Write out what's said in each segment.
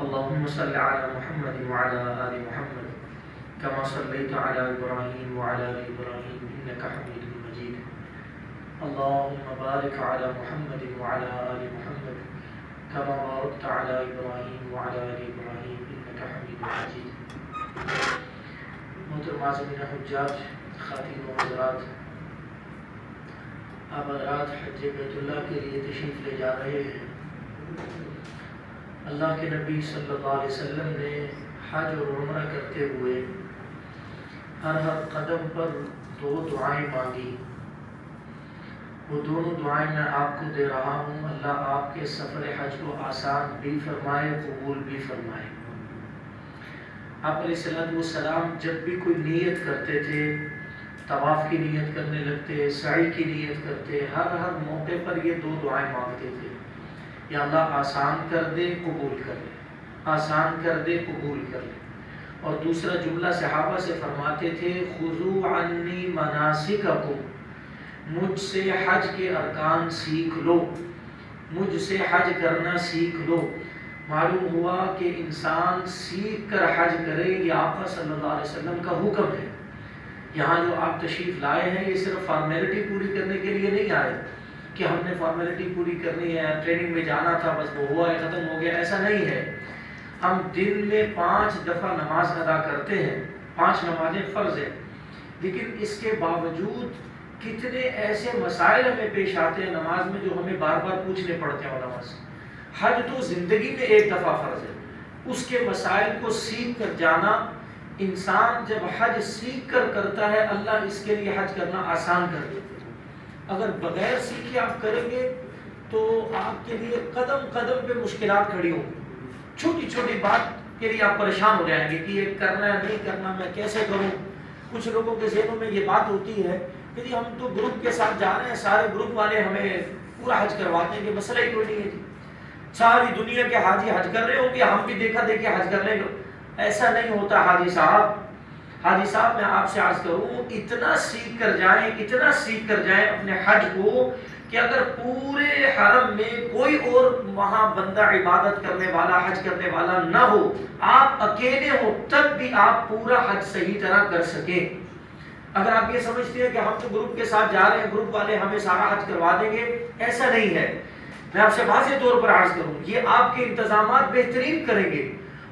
اللهم صل على محمد وعلى آل محمد كما صليت على إبراهيم وعلى آل إبراهيم إنك حميد مجيد. اللهم بارك على محمد وعلى آل محمد كما باركت على إبراهيم وعلى آل إبراهيم إنك حميد مجيد. محترم عازمین حجاج، خواتین و حضرات، آپ حضرات حج بیت اللہ کے لیے تشریف لے جا رہے ہیں. اللہ کے نبی صلی اللہ علیہ وسلم نے حج اور عمرہ کرتے ہوئے ہر قدم پر 2 دعائیں مانگی. وہ دونوں دعائیں میں آپ کو دے رہا ہوں. اللہ آپ کے سفر حج کو آسان بھی فرمائے، قبول بھی فرمائے. آپ علیہ السلام جب بھی کوئی نیت کرتے تھے، طواف کی نیت کرنے لگتے، سعی کی نیت کرتے، ہر موقع پر یہ 2 دعائیں مانگتے تھے. یا اللہ آسان کر دے، قبول کر لے، آسان کر دے، قبول کر لے. اور دوسرا جملہ صحابہ سے فرماتے تھے، خذوا عنی مناسککم، مجھ سے حج کے ارکان سیکھ لو، مجھ سے حج کرنا سیکھ لو. معلوم ہوا کہ انسان سیکھ کر حج کرے، یہ آقا صلی اللہ علیہ وسلم کا حکم ہے. یہاں جو آپ تشریف لائے ہیں یہ صرف فارمیلٹی پوری کرنے کے لیے نہیں آئے کہ ہم نے فارمیلٹی پوری کرنی ہے، ٹریننگ میں جانا تھا، بس وہ ہوا ہے، ختم ہو گیا. ایسا نہیں ہے. ہم دن میں 5 دفعہ نماز ادا کرتے ہیں، 5 نمازیں فرض ہیں، لیکن اس کے باوجود کتنے ایسے مسائل ہمیں پیش آتے ہیں نماز میں جو ہمیں بار بار پوچھنے پڑتے ہیں علماء سے. حج تو زندگی میں 1 دفعہ فرض ہے، اس کے مسائل کو سیکھ کر جانا. انسان جب حج سیکھ کر کرتا ہے، اللہ اس کے لیے حج کرنا آسان کر دیتے ہیں. اگر بغیر سیکھے آپ کریں گے تو آپ کے لیے قدم قدم پہ مشکلات کھڑی ہوں. چھوٹی چھوٹی بات کے لیے آپ پریشان ہو جائیں گے کہ یہ کرنا ہے نہیں کرنا، میں کیسے کروں. کچھ لوگوں کے ذہنوں میں یہ بات ہوتی ہے کہ جی ہم تو گروپ کے ساتھ جا رہے ہیں، سارے گروپ والے ہمیں پورا حج کرواتے ہیں، کہ مسئلہ ہی کوئی نہیں ہے. جی ساری دنیا کے حاجی حج کر رہے ہوں گے، ہم بھی دیکھا دیکھے حج کر لیں گے. ایسا نہیں ہوتا حاجی صاحب. حاجی صاحب میں آپ سے عرض کروں، اتنا سیکھ کر جائیں، اتنا سیکھ کر جائیں اپنے حج کو کہ اگر پورے حرم میں کوئی اور وہاں بندہ عبادت کرنے والا، حج کرنے والا نہ ہو، آپ اکیلے ہو، تب بھی آپ پورا حج صحیح طرح کر سکیں. اگر آپ یہ سمجھتے ہیں کہ ہم تو گروپ کے ساتھ جا رہے ہیں، گروپ والے ہمیں سارا حج کروا دیں گے، ایسا نہیں ہے. میں آپ سے واضح طور پر عرض کروں، یہ آپ کے انتظامات بہترین کریں گے،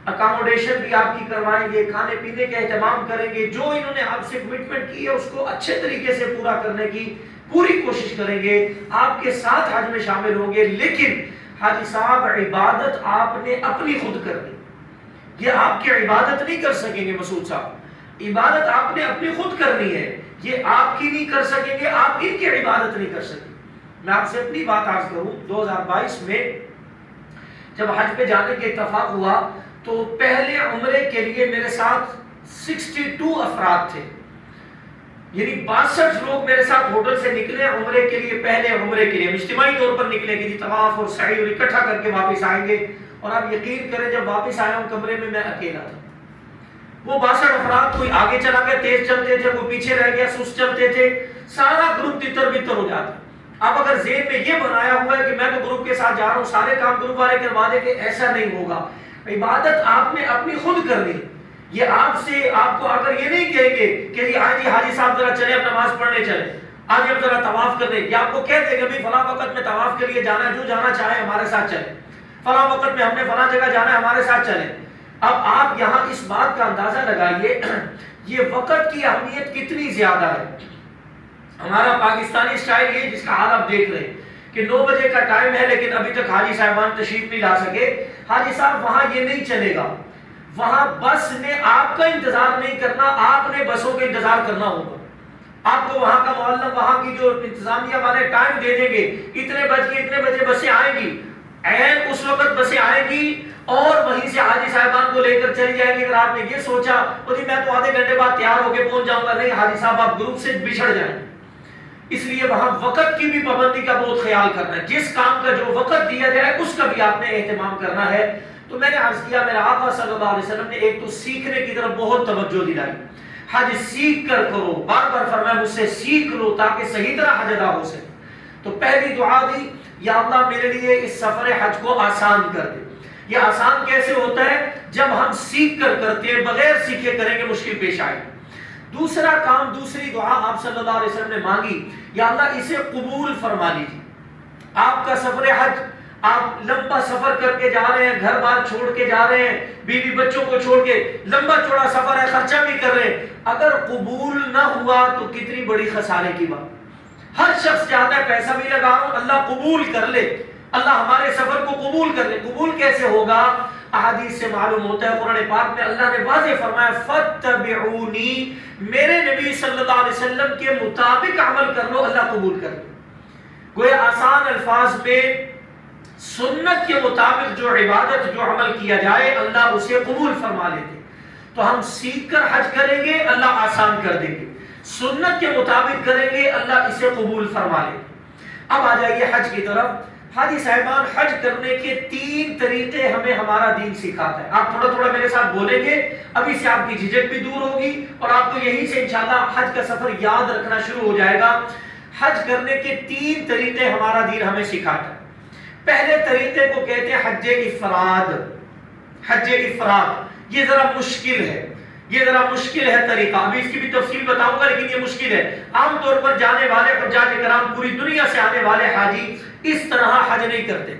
اکاموڈیشن بھی آپ کی کروائیں گے، کھانے پینے کا اہتمام کریں گے، جو انہوں نے آپ سے کمٹمنٹ کی ہے اس کو اچھے طریقے سے پورا کرنے کی پوری کوشش کریں گے، آپ کے ساتھ حج میں شامل ہوں گے. لیکن حاجی صاحب عبادت آپ نے اپنی خود کرنی، یہ آپ کی عبادت نہیں کر سکیں گے. مسعود صاحب عبادت آپ نے اپنی خود کرنی ہے، یہ آپ کی نہیں کر سکیں گے، آپ ان کی عبادت نہیں کر سکیں. میں آپ سے اپنی بات عرض کروں، 2022 میں جب حج پہ جانے کے اتفاق ہوا تو پہلے عمرے کے لیے میرے ساتھ 62 افراد تھے، یعنی 62 لوگ میرے ساتھ ہوٹل سے نکلے عمرے کے لیے. پہلے عمرے کے لیے اجتماعی طور پر نکلیں گے، طواف اور سعی اور اکٹھا کر کے واپس آئیں گے. اور آپ یقین کریں جب واپس آیا ہوں کمرے میں اکیلا تھا. وہ 62 افراد، کوئی آگے چلا گیا تیز چلتے تھے، کوئی پیچھے رہ گیا سست چلتے تھے، سارا گروپ تتر بتر ہو جاتا. اب اگر ذہن میں یہ بنایا ہوا ہے کہ میں تو گروپ کے ساتھ جا رہا ہوں، سارے کام گروپ والے کروا دیں گے، ایسا نہیں ہوگا. عبادت آپ نے اپنی خود کرنی. یہ آپ سے آپ کو اگر یہ نہیں کہیں گے کہ جی آج حاجی صاحب ذرا چلے اب نماز پڑھنے چلے، آج اب ذرا طواف کرنے، یا آپ کو کہتے ہیں کہ بھائی فلاں وقت میں طواف کے لیے جانا ہے، جو جانا چاہے ہمارے ساتھ چلے، فلاں وقت میں ہم نے فلاں جگہ جانا ہے ہمارے ساتھ چلے. اب آپ یہاں اس بات کا اندازہ لگائیے یہ وقت کی اہمیت کتنی زیادہ ہے. ہمارا پاکستانی سٹائل یہ جس کا حال آپ دیکھ رہے ہیں کہ 9 بجے کا ٹائم ہے لیکن ابھی تک حاجی صاحبان تشریف نہیں لا سکے. حاجی صاحب وہاں یہ نہیں چلے گا، وہاں بس نے آپ کا انتظار نہیں کرنا، آپ نے بسوں کا انتظار کرنا ہوگا. آپ کو وہاں کا معلم، وہاں کی جو انتظامیہ والے ٹائم دے دیں گے، اتنے بجے بسیں آئیں گی، عین اس وقت بسیں آئیں گی اور وہیں سے حاجی صاحبان کو لے کر چلی جائیں گے. اگر آپ نے یہ سوچا جی میں تو آدھے گھنٹے بعد تیار ہو کے پہنچ جاؤں گا، نہیں حاجی صاحب آپ گروپ سے بچھڑ جائیں. اس لیے وہاں وقت کی بھی پابندی کا بہت خیال کرنا ہے. جس کام کا جو وقت دیا جائے اس کا بھی آپ نے اہتمام کرنا ہے. تو میں نے عرض کیا میرا آقا صلی اللہ علیہ وسلم نے ایک تو سیکھنے کی طرف بہت توجہ دلائی. حج سیکھ کر کرو، بار بار فرمایا مجھ سے سیکھ لو تاکہ صحیح طرح حج ادا ہو سکے. تو پہلی دعا دی یا اللہ میرے لیے اس سفر حج کو آسان کر دے. یہ آسان کیسے ہوتا ہے؟ جب ہم سیکھ کر کرتے ہیں، بغیر سیکھے کریں گے مشکل پیش آئے. دوسرا کام، دوسری دعا آپ صلی اللہ علیہ وسلم نے مانگی، یا اللہ اسے قبول فرما لیجیے. آپ کا سفر حج، آپ لمبا سفر کر کے جا رہے ہیں، گھر بار چھوڑ کے جا رہے ہیں، بیوی بچوں کو چھوڑ کے، لمبا چوڑا سفر ہے، خرچہ بھی کر رہے ہیں، اگر قبول نہ ہوا تو کتنی بڑی خسارے کی بات. ہر شخص چاہتا ہے پیسہ بھی لگا رہا ہوں، اللہ قبول کر لے، اللہ ہمارے سفر کو قبول کر لے. قبول کیسے ہوگا؟ احادیث سے معلوم ہوتا ہے، قرآن پاک میں اللہ نے واضح فرمایا فَاتَّبِعُونِی، میرے نبی صلی اللہ علیہ وسلم کے مطابق عمل کر لو، اللہ قبول کر لے. گویا آسان الفاظ میں سنت کے مطابق جو عبادت، جو عمل کیا جائے، اللہ اسے قبول فرما لیتے. تو ہم سیکھ کر حج کریں گے، اللہ آسان کر دیں گے. سنت کے مطابق کریں گے، اللہ اسے قبول فرما لے. اب آ جائیے حج کی طرف. حاجی صاحبان، حج کرنے کے 3 طریقے ہمیں ہمارا دین سکھاتا ہے. آپ تھوڑا تھوڑا میرے ساتھ بولیں گے، ابھی سے آپ کی جھجک بھی دور ہوگی اور آپ کو یہی سے انشاءاللہ حج کا سفر یاد رکھنا شروع ہو جائے گا. حج کرنے کے 3 طریقے ہمارا دین ہمیں سکھاتا ہے. پہلے طریقے کو کہتے ہیں حج افراد. حج افراد یہ ذرا مشکل ہے، یہ ذرا مشکل ہے طریقہ. ابھی اس کی بھی تفصیل بتاؤں گا، لیکن یہ مشکل ہے. عام طور پر جانے والے حجاج کرام، پوری دنیا سے آنے والے حاجی اس طرح حج نہیں کرتے.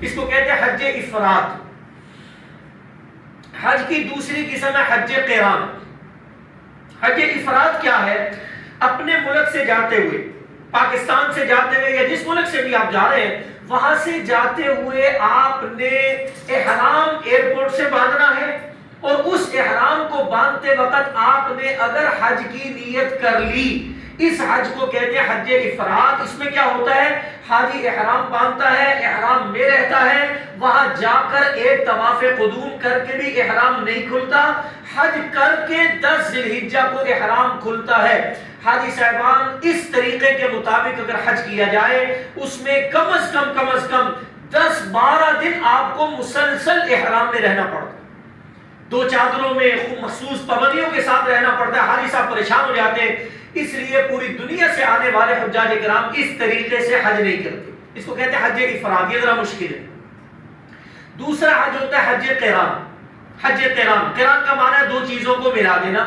اس کو کہتے ہیں حج افراد. حج کی دوسری قسم ہے حج قران. حج افراد کیا ہے؟ اپنے ملک سے جاتے ہوئے، پاکستان سے جاتے ہوئے، یا جس ملک سے بھی آپ جا رہے ہیں، وہاں سے جاتے ہوئے آپ نے احرام ایئرپورٹ سے باندھنا ہے، اور اس احرام کو باندھتے وقت آپ نے اگر حج کی نیت کر لی، اس حج کو کہتے ہیں حج افراد. اس میں کیا ہوتا ہے؟ حاجی احرام باندھتا ہے، احرام میں رہتا ہے، وہاں جا کر ایک طواف قدوم کر کے بھی احرام نہیں کھلتا، حج کر کے 10 ذی الحجہ کو احرام کھلتا ہے. حاجی صاحبان، اس طریقے کے مطابق اگر حج کیا جائے، اس میں کم از کم 10-12 دن آپ کو مسلسل احرام میں رہنا پڑتا ہے. 2 چادروں میں مخصوص پابندیوں کے ساتھ رہنا پڑتا ہے. حاجی صاحب پریشان ہو جاتے ہیں. اس لیے پوری دنیا سے آنے والے حجاج کرام اس طریقے سے حج نہیں کرتے. اس کو کہتے ہیں حج افراد. یہ ذرا مشکل ہے. دوسرا حج ہوتا ہے حج قران. حج قران، قران کا معنی ہے 2 چیزوں کو ملا دینا.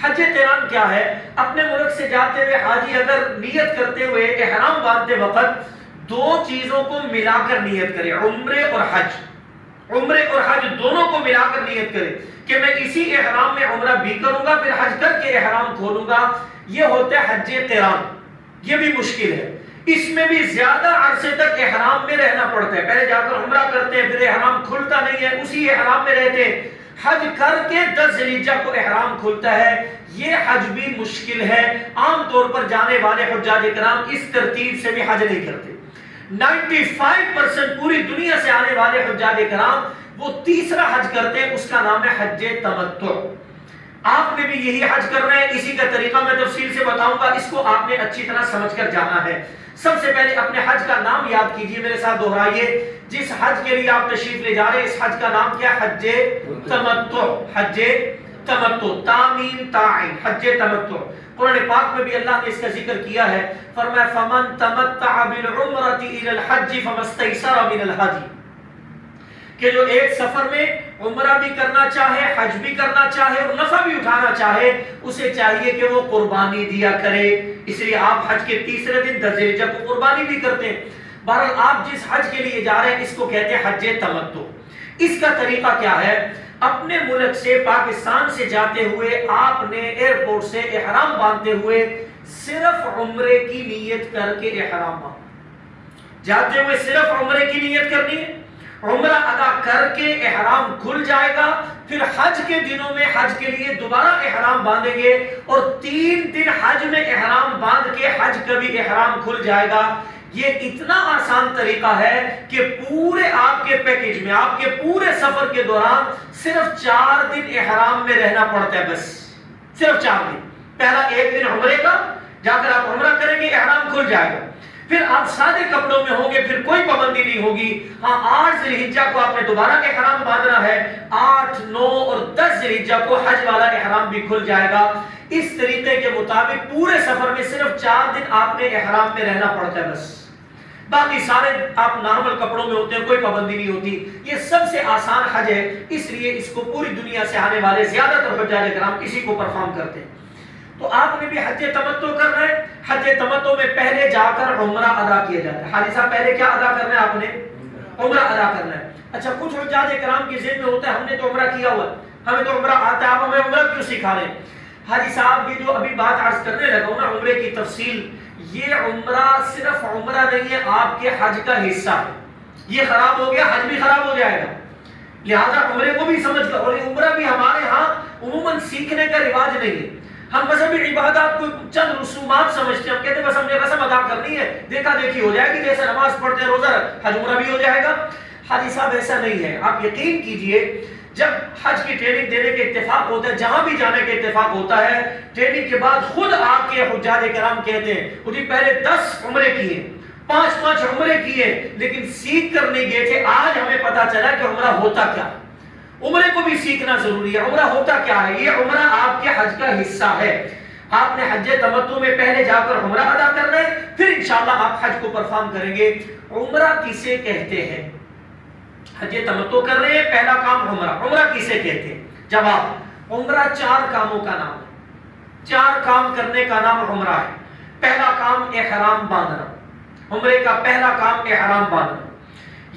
حج قران کیا ہے؟ اپنے ملک سے جاتے ہوئے حاجی اگر نیت کرتے ہوئے احرام باندھتے وقت 2 چیزوں کو ملا کر نیت کرے، عمرے اور حج. عمرے اور حج دونوں کو ملا کر نیت کرے کہ میں اسی احرام میں عمرہ بھی کروں گا، پھر حج کر کے احرام کھولوں گا. یہ ہوتا ہے حج قران. یہ بھی مشکل ہے. اس میں بھی زیادہ عرصے تک احرام میں رہنا پڑتا ہے. پہلے جا کر عمرہ کرتے ہیں، پھر احرام کھلتا نہیں ہے، اسی احرام میں رہتے ہیں. حج کر کے 10 ذی الحجہ کو احرام کھلتا ہے. یہ حج بھی مشکل ہے. عام طور پر جانے والے حجاج کرام اس ترتیب سے بھی حج نہیں کرتے. 95% پوری دنیا سے آنے والے حجاج کرام وہ تیسرا حج کرتے ہیں، اس کا نام ہے حج تمتع. آپ نے بھی یہی حج کر رہے ہیں. اسی کا طریقہ میں تفصیل سے بتاؤں گا، اس کو آپ نے اچھی طرح سمجھ کر جانا ہے. سب سے پہلے اپنے حج کا نام یاد کیجئے، میرے ساتھ دہرائیے. جس حج کے لیے آپ تشریف لے جا رہے ہیں، اس حج کا نام کیا؟ حج تمتع. حج تمتع، تامیم تعین، حج تمتع. قرآن پاک میں بھی اللہ نے اس کا ذکر کیا ہے. فرمایا فمن تمتع بالعمرة الى الحج فما استيسر من الهدي، کہ جو ایک سفر میں عمرہ بھی کرنا چاہے، حج بھی کرنا چاہے اور نفع بھی اٹھانا چاہے، اسے چاہیے کہ وہ قربانی دیا کرے. اس لیے آپ حج کے تیسرے دن 10 ذی الحجہ کو قربانی بھی کرتے ہیں. بہرحال آپ جس حج کے لیے جا رہے ہیں اس کو کہتے ہیں حج تمتع. اس کا طریقہ کیا ہے؟ اپنے ملک سے پاکستان سے جاتے ہوئے آپ نے ایئرپورٹ سے احرام باندھتے ہوئے صرف عمرے کی نیت کر کے احرام باندھا. جاتے ہوئے صرف عمرے کی نیت کرنی ہے، عمرہ ادا کر کے احرام کھل جائے گا. پھر حج کے دنوں میں حج کے لیے دوبارہ احرام باندھیں گے اور 3 دن حج میں احرام باندھ کے حج کا بھی احرام کھل جائے گا. یہ اتنا آسان طریقہ ہے کہ پورے آپ کے پیکج میں، آپ کے پورے سفر کے دوران صرف 4 دن احرام میں رہنا پڑتا ہے. بس صرف 4 دن. پہلا 1 دن عمرے کا، جا کر آپ عمرہ کریں گے، احرام کھل جائے گا. پھر آپ سادے کپڑوں میں ہوں گے، پھر کوئی پابندی نہیں ہوگی. ہاں 8 ذی الحجہ کو آپ نے دوبارہ احرام باندھنا ہے. 8، 9 اور 10 ذی الحجہ کو حج والا احرام بھی کھل جائے گا. اس طریقے کے مطابق پورے سفر میں صرف 4 دن آپ نے احرام میں رہنا پڑتا ہے. بس باقی سارے آپ نارمل کپڑوں میں ہوتے ہیں، کوئی پابندی نہیں ہوتی. یہ سب سے آسان حج ہے، اس لیے اس کو پوری دنیا سے آنے والے زیادہ تر حجاج کرام اسی کو پرفارم کرتے ہیں. تو آپ نے بھی حج تمتع کرنا ہے. حج تمتع میں پہلے جا کر عمرہ ادا کیا جاتا ہے. حاجی صاحب پہلے کیا ادا کرنا ہے؟ آپ نے عمرہ ادا کرنا ہے. اچھا، کچھ حجاج کرام کے ذہن میں ہوتا ہے ہم نے تو عمرہ کیا ہوا ہے، ہمیں تو عمرہ آتا ہے، آپ ہمیں عمرہ کیوں سکھا رہے ہیں؟ حاجی صاحب یہ جو ابھی بات عرض کرنے لگا ہوں نا عمرے کی تفصیل، یہ عمرہ صرف عمرہ نہیں ہے، آپ کے حج کا حصہ ہے. یہ خراب ہو گیا حج بھی خراب ہو جائے گا. لہذا عمرے کو بھی سمجھ کر، اور عمرہ بھی ہمارے ہاں عموماً سیکھنے کا رواج نہیں ہے. ہم بس ابھی عبادات کو چند رسومات سمجھتے ہیں، ہم کہتے ہیں بس ہم نے رسم ادا کرنی ہے، دیکھا دیکھی ہو جائے گی، جیسے نماز پڑھتے ہیں روزہ حج عمرہ بھی ہو جائے گا. حاجی صاحب ایسا نہیں ہے. آپ یقین کیجئے جب حج کی ٹریننگ دینے کے اتفاق ہوتا ہے، جہاں بھی جانے کے اتفاق ہوتا ہے، ٹریننگ کے بعد خود آ کے حجاج کرام کہتے ہیں مجھے پہلے 10 عمرے کیے، 5 عمرے کیے، لیکن سیکھ کر نہیں گئے تھے. آج ہمیں پتا چلا کہ عمرہ ہوتا کیا. عمرے کو بھی سیکھنا ضروری ہے. عمرہ ہوتا کیا ہے؟ یہ عمرہ آپ کے حج کا حصہ ہے. آپ نے حج تمتع میں پہلے جا کر عمرہ ادا کرنا ہے، پھر انشاءاللہ آپ حج کو پرفارم کریں گے. عمرہ کسے کہتے ہیں؟ حج تمتع کر رہے ہیں، پہلا کام عمرہ. عمرہ کسے کہتے ہیں؟ جواب، عمرہ 4 کاموں کا نام ہے. 4 کام کرنے کا نام عمرہ ہے. پہلا کام احرام باندھنا. عمرے کا پہلا کام احرام باندھنا.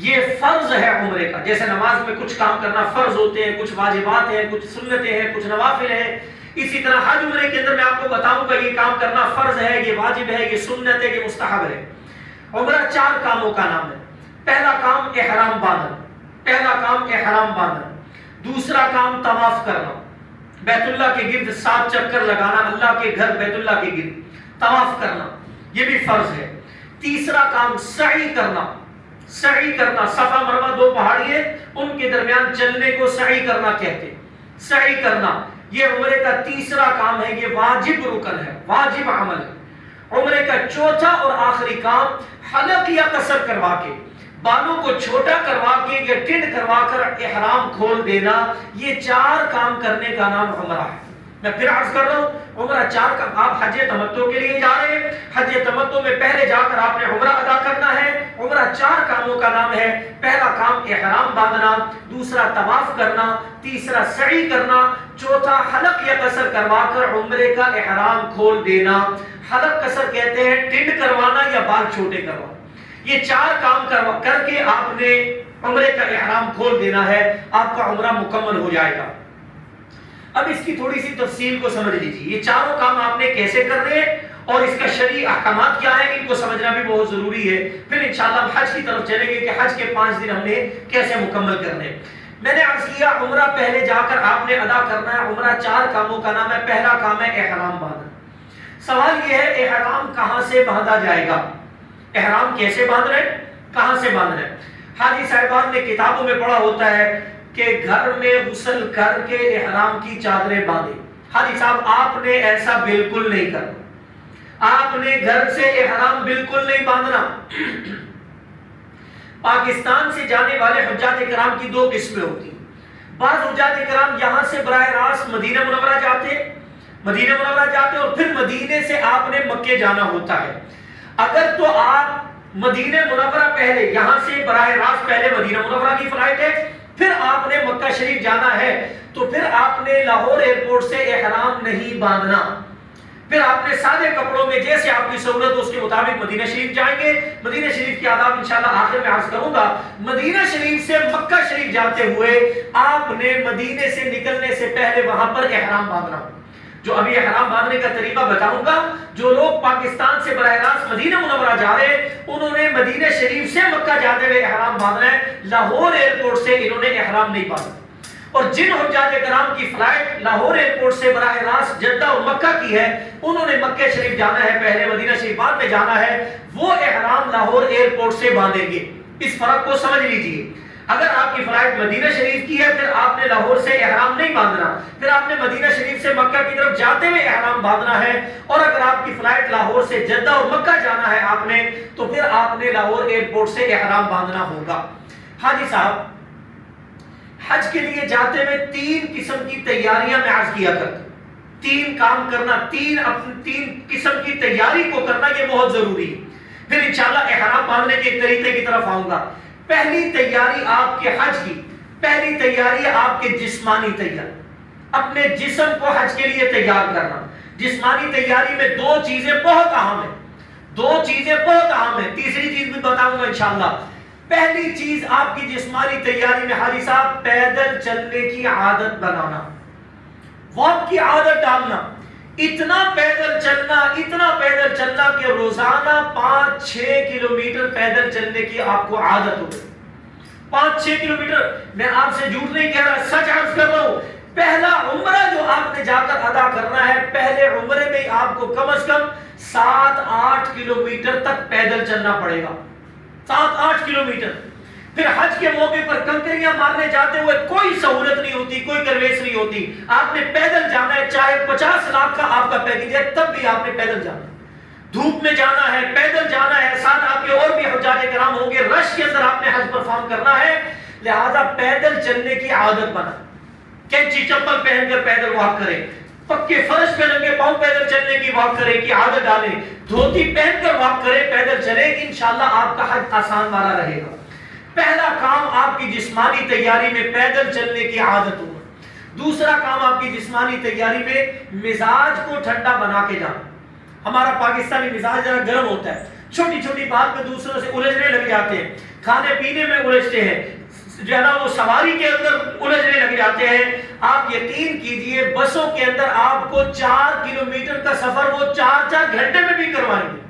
یہ فرض ہے عمرے کا. جیسے نماز میں کچھ کام کرنا فرض ہوتے ہیں، کچھ واجبات ہیں، کچھ سنتیں ہیں، کچھ نوافل ہیں، اسی طرح حج عمرے کے اندر میں آپ کو بتاؤں گا یہ کام کرنا فرض ہے، یہ واجب ہے، یہ سنت ہے، یہ مستحب ہے. عمرہ 4 کاموں کا نام ہے. پہلا کام احرام باندھنا. پہلا کام احرام باندھنا. دوسرا کام طواف کرنا، بیت اللہ کے گرد 7 چکر لگانا، اللہ کے گھر بیت اللہ کے گرد طواف کرنا، یہ بھی فرض ہے. تیسرا کام سعی کرنا. سعی کرنا، صفا مروہ 2 پہاڑی ہیں، ان کے درمیان چلنے کو سعی کرنا کہتے ہیں. سعی کرنا یہ عمرے کا تیسرا کام ہے. یہ واجب رکن ہے، واجب عمل ہے. عمرے کا چوتھا اور آخری کام حلق یا قصر کروا کے، بالوں کو چھوٹا کروا کے یا ٹنڈ کروا کر احرام کھول دینا. یہ 4 کام کرنے کا نام عمرہ ہے. میں پھر عرض کر رہا ہوں، عمرہ 4 کام. آپ حج تمتع کے لیے جا رہے ہیں، حج تمتع میں پہلے جا کر آپ نے عمرہ ادا کرنا ہے. عمرہ 4 کاموں کا نام ہے. پہلا کام احرام باندھنا، دوسرا طواف کرنا، تیسرا سعی کرنا، چوتھا حلق یا قصر کروا کر عمرے کا احرام کھول دینا. حلق قصر کہتے ہیں ٹنڈ کروانا یا بال چھوٹے کروانا. یہ 4 کام کر کے آپ نے عمرے کا احرام کھول دینا ہے، آپ کا عمرہ مکمل ہو جائے گا. اب اس کی تھوڑی سی تفصیل کو سمجھ لیجیے. یہ 4 کام آپ نے کیسے کرنے ہیں اور اس کا شرعی احکامات کیا ہیں، ان کو سمجھنا بھی بہت ضروری ہے. پھر انشاءاللہ ہم حج کی طرف چلیں گے کہ حج کے 5 دن ہم نے کیسے مکمل کرنے. میں نے عرض کیا عمرہ پہلے جا کر آپ نے ادا کرنا ہے. عمرہ 4 کاموں کا نام ہے. پہلا کام ہے احرام باندھنا. سوال یہ ہے احرام کہاں سے باندھا جائے گا؟ احرام کیسے باندھنا ہے، کہاں سے باندھنا ہے؟ حاجی صاحبان نے کتابوں میں پڑھا ہوتا ہے کہ گھر میں غسل کر کے احرام کی چادریں باندھے. حاجی صاحب آپ نے ایسا بالکل نہیں کرنا. آپ نے گھر سے احرام بالکل نہیں باندھنا. پاکستان سے جانے والے حجاج کرام کی 2 قسمیں ہوتی ہیں. بعض حجاج کرام یہاں سے براہ راست مدینہ منورہ جاتے اور پھر مدینے سے آپ نے مکے جانا ہوتا ہے. اگر تو آپ مدینہ منورہ پہلے، یہاں سے براہ راست پہلے مدینہ منورہ کی فلائٹ ہے، پھر آپ نے مکہ شریف جانا ہے، تو پھر آپ نے لاہور ایئرپورٹ سے احرام نہیں باندھنا. پھر آپ نے سادے کپڑوں میں جیسے آپ کی سہولت اس کے مطابق مدینہ شریف جائیں گے. مدینہ شریف کی آداب انشاءاللہ آخر میں عرض کروں گا. مدینہ شریف سے مکہ شریف جاتے ہوئے آپ نے مدینے سے نکلنے سے پہلے وہاں پر احرام باندھنا. جو ابھی احرام باندھنے کا طریقہ بتاؤں گا، جو لوگ پاکستان سے براہ راست مدینہ منورہ جا رہے ہیں انہوں نے مدینہ شریف سے مکہ جاتے ہوئے احرام باندھنا ہے. لاہور ایئرپورٹ سے انہوں نے احرام نہیں باندھا. اور جن حجاج کرام کی فلائٹ لاہور ایئرپورٹ سے براہ راست جدہ اور مکہ کی ہے، انہوں نے مکہ شریف جانا ہے پہلے، مدینہ شریف بعد میں جانا ہے. وہ احرام لاہور ایئرپورٹ سے باندھیں گے. اس فرق کو سمجھ لیجیے. اگر آپ کی فلائٹ مدینہ شریف کی ہے، پھر آپ نے لاہور سے احرام نہیں باندھنا، پھر آپ نے مدینہ شریف سے مکہ کی طرف جاتے ہوئے احرام باندھنا ہے. اور اگر آپ کی فلائٹ لاہور سے جدہ اور مکہ جانا ہے آپ نے، تو پھر آپ نے لاہور ایئرپورٹ سے احرام باندھنا ہوگا. حاجی صاحب حج کے لیے جاتے ہوئے 3 قسم کی تیاریاں میں عرض کیا کرتا ہوں. 3 کام کرنا، 3 قسم کی تیاری کو کرنا، یہ بہت ضروری ہے. پھر انشاءاللہ احرام باندھنے کے طریقے کی طرف آؤں گا۔ پہلی تیاری آپ کے حج کی، پہلی تیاری آپ کے جسمانی تیاری، اپنے جسم کو حج کے لیے تیار کرنا۔ جسمانی تیاری میں دو چیزیں بہت اہم ہیں، دو چیزیں بہت اہم ہیں، تیسری چیز بھی بتاؤں گا انشاءاللہ۔ پہلی چیز آپ کی جسمانی تیاری میں حاجی صاحب پیدل چلنے کی عادت بنانا، واک کی عادت ڈالنا۔ اتنا پیدل چلنا، اتنا پیدل چلنا کہ روزانہ 5-6 کلومیٹر پیدل چلنے کی آپ کو عادت ہو۔ 5-6 کلومیٹر، میں آپ سے جھوٹ نہیں کہہ رہا، سچ عرض کر رہا ہوں۔ پہلا عمرہ جو آپ نے جا کر ادا کرنا ہے، پہلے عمرے میں آپ کو کم از کم 7-8 کلومیٹر تک پیدل چلنا پڑے گا، 7-8 کلومیٹر۔ پھر حج کے موقع پر کنکریاں مارنے جاتے ہوئے کوئی سہولت نہیں ہوتی، کوئی کرویس نہیں ہوتی، آپ نے پیدل جانا ہے، چاہے 50 لاکھ کا آپ کا پیکیج ہے تب بھی آپ نے پیدل جانا ہے۔ دھوپ میں جانا ہے، پیدل جانا ہے، ساتھ آپ کے اور بھی حجاج کرام ہوں گے، رش کے اندر آپ نے حج پرفارم کرنا ہے، لہذا پیدل چلنے کی عادت بنا۔ کینچی چپل پہن کر پیدل واک کریں، پکے فرش پہ ننگے پاؤں پیدل چلنے کی واک کریں کی عادت ڈالیں، دھوتی پہن کر واک کریں، پیدل چلیں، انشاءاللہ آپ کا حج آسان والا رہے گا۔ پہلا کام آپ کی جسمانی تیاری میں پیدل چلنے کی عادت ہوگا۔ دوسرا کام آپ کی جسمانی تیاری میں مزاج کو ٹھنڈا بنا کے جانا۔ ہمارا پاکستانی مزاج ذرا گرم ہوتا ہے، چھوٹی چھوٹی بات میں دوسروں سے الجھنے لگ جاتے ہیں، کھانے پینے میں الجھتے ہیں، جو ہے نا وہ سواری کے اندر الجھنے لگ جاتے ہیں۔ آپ یقین کیجئے بسوں کے اندر آپ کو 4 کلومیٹر کا سفر وہ 4 گھنٹے میں بھی کروائیں گے۔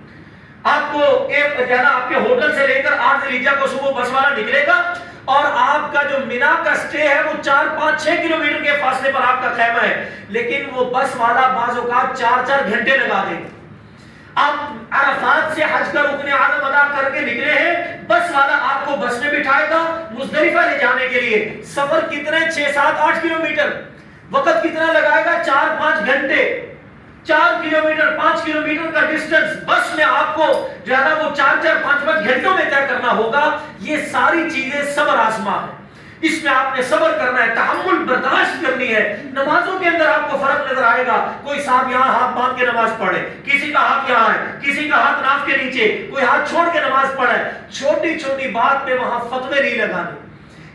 آپ کو ایک جانا آپ کے ہوٹل سے لے کر 8 ذی الحجہ کو صبح بس والا نکلے گا اور آپ کا جو مینا کا سٹے ہے وہ 4-5-6 کلومیٹر کے فاصلے پر آپ کا خیمہ ہے، لیکن وہ بس والا بعض اوقات 4 گھنٹے لگا دے گا۔ آپ عرفات سے حج کا رکن اعظم ادا کر کے نکلے ہیں، بس والا آپ کو بس میں بٹھائے گا مزدلفہ لے جانے کے لیے۔ سفر کتنے 6-7-8 کلومیٹر، وقت کتنا لگائے گا 4-5 گھنٹے۔ 4 کلومیٹر 5 کلومیٹر کا ڈسٹنس بس میں آپ کو جو ہے نا وہ 4-5 گھنٹوں میں طے کرنا ہوگا۔ یہ ساری چیزیں صبر آزما ہے، اس میں آپ نے صبر کرنا ہے، تحمل برداشت کرنی ہے۔ نمازوں کے اندر آپ کو فرق نظر آئے گا، کوئی صاحب یہاں ہاتھ باندھ کے نماز پڑھے، کسی کا ہاتھ یہاں ہے، کسی کا ہاتھ ناف کے نیچے، کوئی ہاتھ چھوڑ کے نماز پڑھے۔ چھوٹی چھوٹی بات میں وہاں فتوے نہیں لگانے،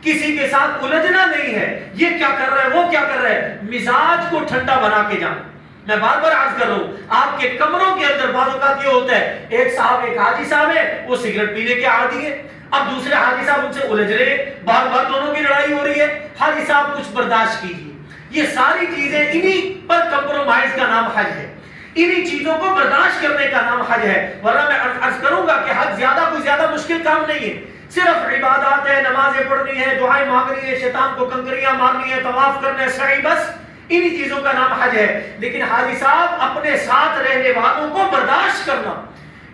کسی کے ساتھ الجھنا نہیں ہے، یہ کیا کر رہا ہے وہ کیا کر رہا ہے، مزاج کو ٹھنڈا بنا کے جانا۔ میں بار بار عرض کر رہا ہوں، آپ کے کمروں کے اندر بعض اوقات یہ ہوتا ہے، ایک حاجی صاحب ہے وہ سگریٹ پینے کے عادی ہے، اب دوسرے حاجی صاحب ان سے الجھ رہے ہیں، بار بار دونوں کی لڑائی ہو رہی ہے، حاجی صاحب کچھ برداشت کیجیے۔ یہ ساری چیزیں انہی پر کمپرومائز کا نام حج ہے، انہی چیزوں کو برداشت کرنے کا نام حج ہے۔ ورنہ میں عرض کروں گا کہ حج کوئی زیادہ مشکل کام نہیں ہے، صرف عبادات ہے، نمازیں پڑھنی ہے، دعائیں مانگنی ہے، شیطان کو کنکریاں مارنی ہے، طواف کرنا ہے، سعی، بس انہی چیزوں کا نام حج ہے۔ لیکن حاجی صاحب اپنے ساتھ رہنے والوں کو برداشت کرنا،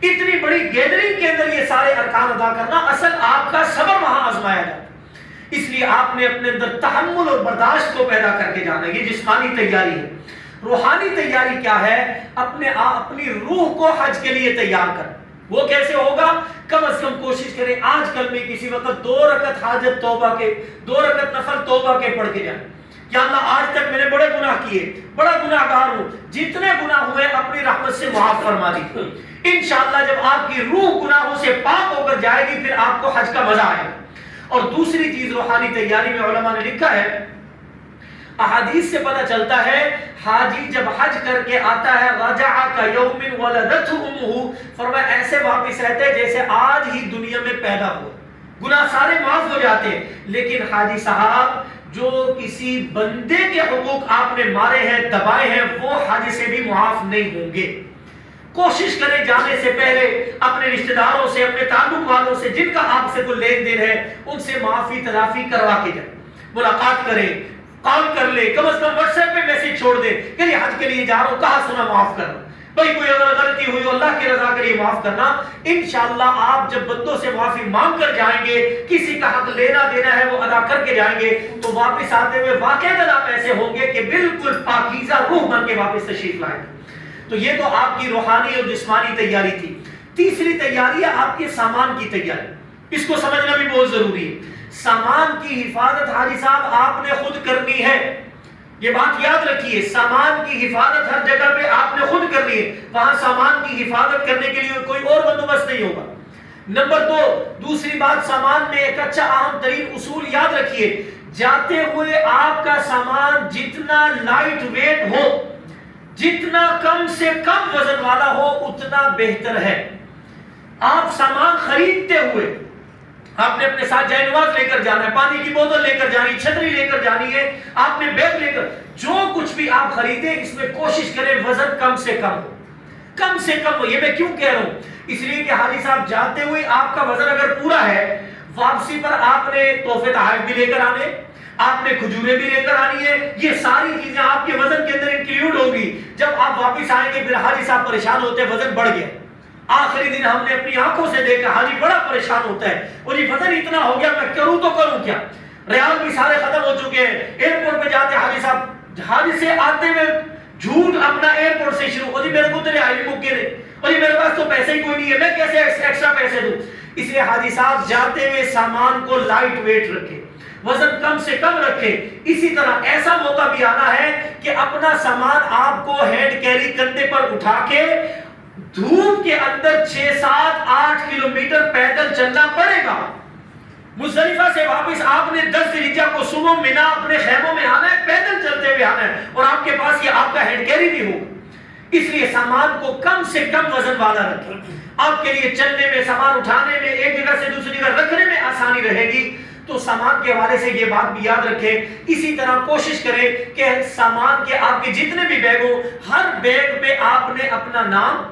اتنی بڑی گیدرنگ کے اندر یہ سارے ارکان ادا کرنا، اصل آپ کا صبر وہاں آزمایا جاتا ہے۔ اس لیے آپ نے اپنے اندر تحمل اور برداشت کو پیدا کر کے جانا، یہ جسمانی تیاری ہے۔ روحانی تیاری کیا ہے؟ اپنی روح کو حج کے لیے تیار کر۔ وہ کیسے ہوگا؟ کم از کم کوشش کریں آج کل میں کسی وقت 2 رکعت حاجت توبہ کے، 2 رکعت نفل توبہ کے پڑھ کے جائیں۔ یا اللہ آج تک میں نے بڑے گناہ کیے، بڑا گناہ گار ہوں، جتنے گناہ ہوئے اپنی رحمت سے معاف فرما دیجیے۔ انشاءاللہ جب آپ کی روح گناہوں سے پاک ہو کر جائے گی پھر آپ کو حج کا مزہ آئے گا۔ اور دوسری چیز روحانی تیاری میں علماء نے لکھا ہے، احادیث سے پتہ چلتا ہے حاجی جب حج کر کے آتا ہے رجع کیوم ولدتہ امہ، فرمایا ایسے واپس آتے ہیں جیسے آج ہی دنیا میں پیدا ہوا، گناہ سارے معاف ہو جاتے ہیں۔ لیکن حاجی صاحب جو کسی بندے کے حقوق آپ نے مارے ہیں، دبائے ہیں، وہ حج سے بھی معاف نہیں ہوں گے۔ کوشش کریں جانے سے پہلے اپنے رشتہ داروں سے، اپنے تعلق والوں سے جن کا آپ سے کوئی لین دین ہے ان سے معافی تلافی کروا کے جائیں، ملاقات کریں، کال کر لیں، کم از کم واٹس ایپ پہ میسج چھوڑ دیں کہ یہ حج کے لیے جا رہا ہوں، کہا سنا معاف کرنا، بھائی کوئی اگر غلطی ہوئی اللہ کی رضا کے لیے معاف کرنا۔ انشاءاللہ آپ جب بندوں سے معافی مانگ کر جائیں گے، کسی کا حق لینا دینا ہے وہ ادا کر کے جائیں گے، تو واپس آتے ہوئے واقعہ آپ ایسے ہوں گے کہ بالکل پاکیزہ روح بن کے واپس تشریف لائیں گے۔ تو یہ تو آپ کی روحانی اور جسمانی تیاری تھی۔ تیسری تیاری ہے آپ کے سامان کی تیاری، اس کو سمجھنا بھی بہت ضروری ہے۔ سامان کی حفاظت حاجی صاحب آپ نے خود کرنی ہے، یہ بات یاد رکھیے، سامان کی حفاظت ہر جگہ پہ آپ نے خود کرنی ہے، وہاں سامان کی حفاظت کرنے کے لیے کوئی اور بندوبست نہیں ہوگا۔ نمبر دو، دوسری بات، سامان میں ایک اچھا اہم ترین اصول یاد رکھیے، جاتے ہوئے آپ کا سامان جتنا لائٹ ویٹ ہو، جتنا کم سے کم وزن والا ہو، اتنا بہتر ہے۔ آپ سامان خریدتے ہوئے آپ نے اپنے ساتھ جائے نماز لے کر جانا ہے، پانی کی بوتل لے کر جانی، چھتری لے کر جانی ہے، آپ نے بیگ لے کر، جو کچھ بھی آپ خریدیں اس میں کوشش کریں وزن کم سے کم ہو، کم سے کم ہو۔ یہ میں کیوں کہہ رہا ہوں؟ اس لیے کہ حاجی صاحب جاتے ہوئے آپ کا وزن اگر پورا ہے، واپسی پر آپ نے تحفے تحائف بھی لے کر آنے، آپ نے کھجوریں بھی لے کر آنی ہے، یہ ساری چیزیں آپ کے وزن کے اندر انکلیوڈ ہوگی۔ جب آپ واپس آئیں گے پھر حاجی صاحب پریشان ہوتے ہیں، وزن بڑھ گیا، آخری دن ہم نے اپنی آنکھوں سے دیکھا حاجی بڑا پریشان ہوتا ہے، اور یہ وزن اتنا ہو گیا، میں کروں تو کروں کیا؟ ریال بھی سارے ختم ہو چکے ہیں، ایئرپورٹ پہ جاتے حاجی صاحب، حاجی سے آتے ہوئے جھوٹ اپنا ایئرپورٹ سے شروع، اور میرے کو تیرے آئی مک گئے، اور میرے پاس تو پیسے ہی کوئی نہیں ہے، میں کیسے ایکسٹرا پیسے دوں؟ اس لیے حاجی صاحب جاتے ہوئے سامان کو لائٹ ویٹ رکھے، وزن کم سے کم رکھے۔ اسی طرح ایسا موقع بھی آنا ہے کہ اپنا سامان آپ کو ہینڈ کیری کندھے پر اٹھا کے دھوپ کے اندر 6 7 8 کلومیٹر پیدل چلنا پڑے گا۔ مزدلفہ سے واپس آپ نے 10 ذی الحجہ کو صبح منا اپنے خیموں میں آنا ہے، پیدل چلتے ہوئے آنا ہے، اور آپ کے پاس یہ آپ کا ہینڈ کیری بھی ہو۔ اس لیے سامان کو کم سے کم وزن والا رکھیں، آپ کے لیے چلنے میں، سامان اٹھانے میں، ایک جگہ سے دوسری جگہ رکھنے میں آسانی رہے گی۔ تو سامان کے حوالے سے یہ بات بھی یاد رکھیں۔ اسی طرح کوشش کریں کہ سامان کے آپ کے جتنے بھی بیگ ہو، ہر بیگ پہ آپ نے اپنا نام،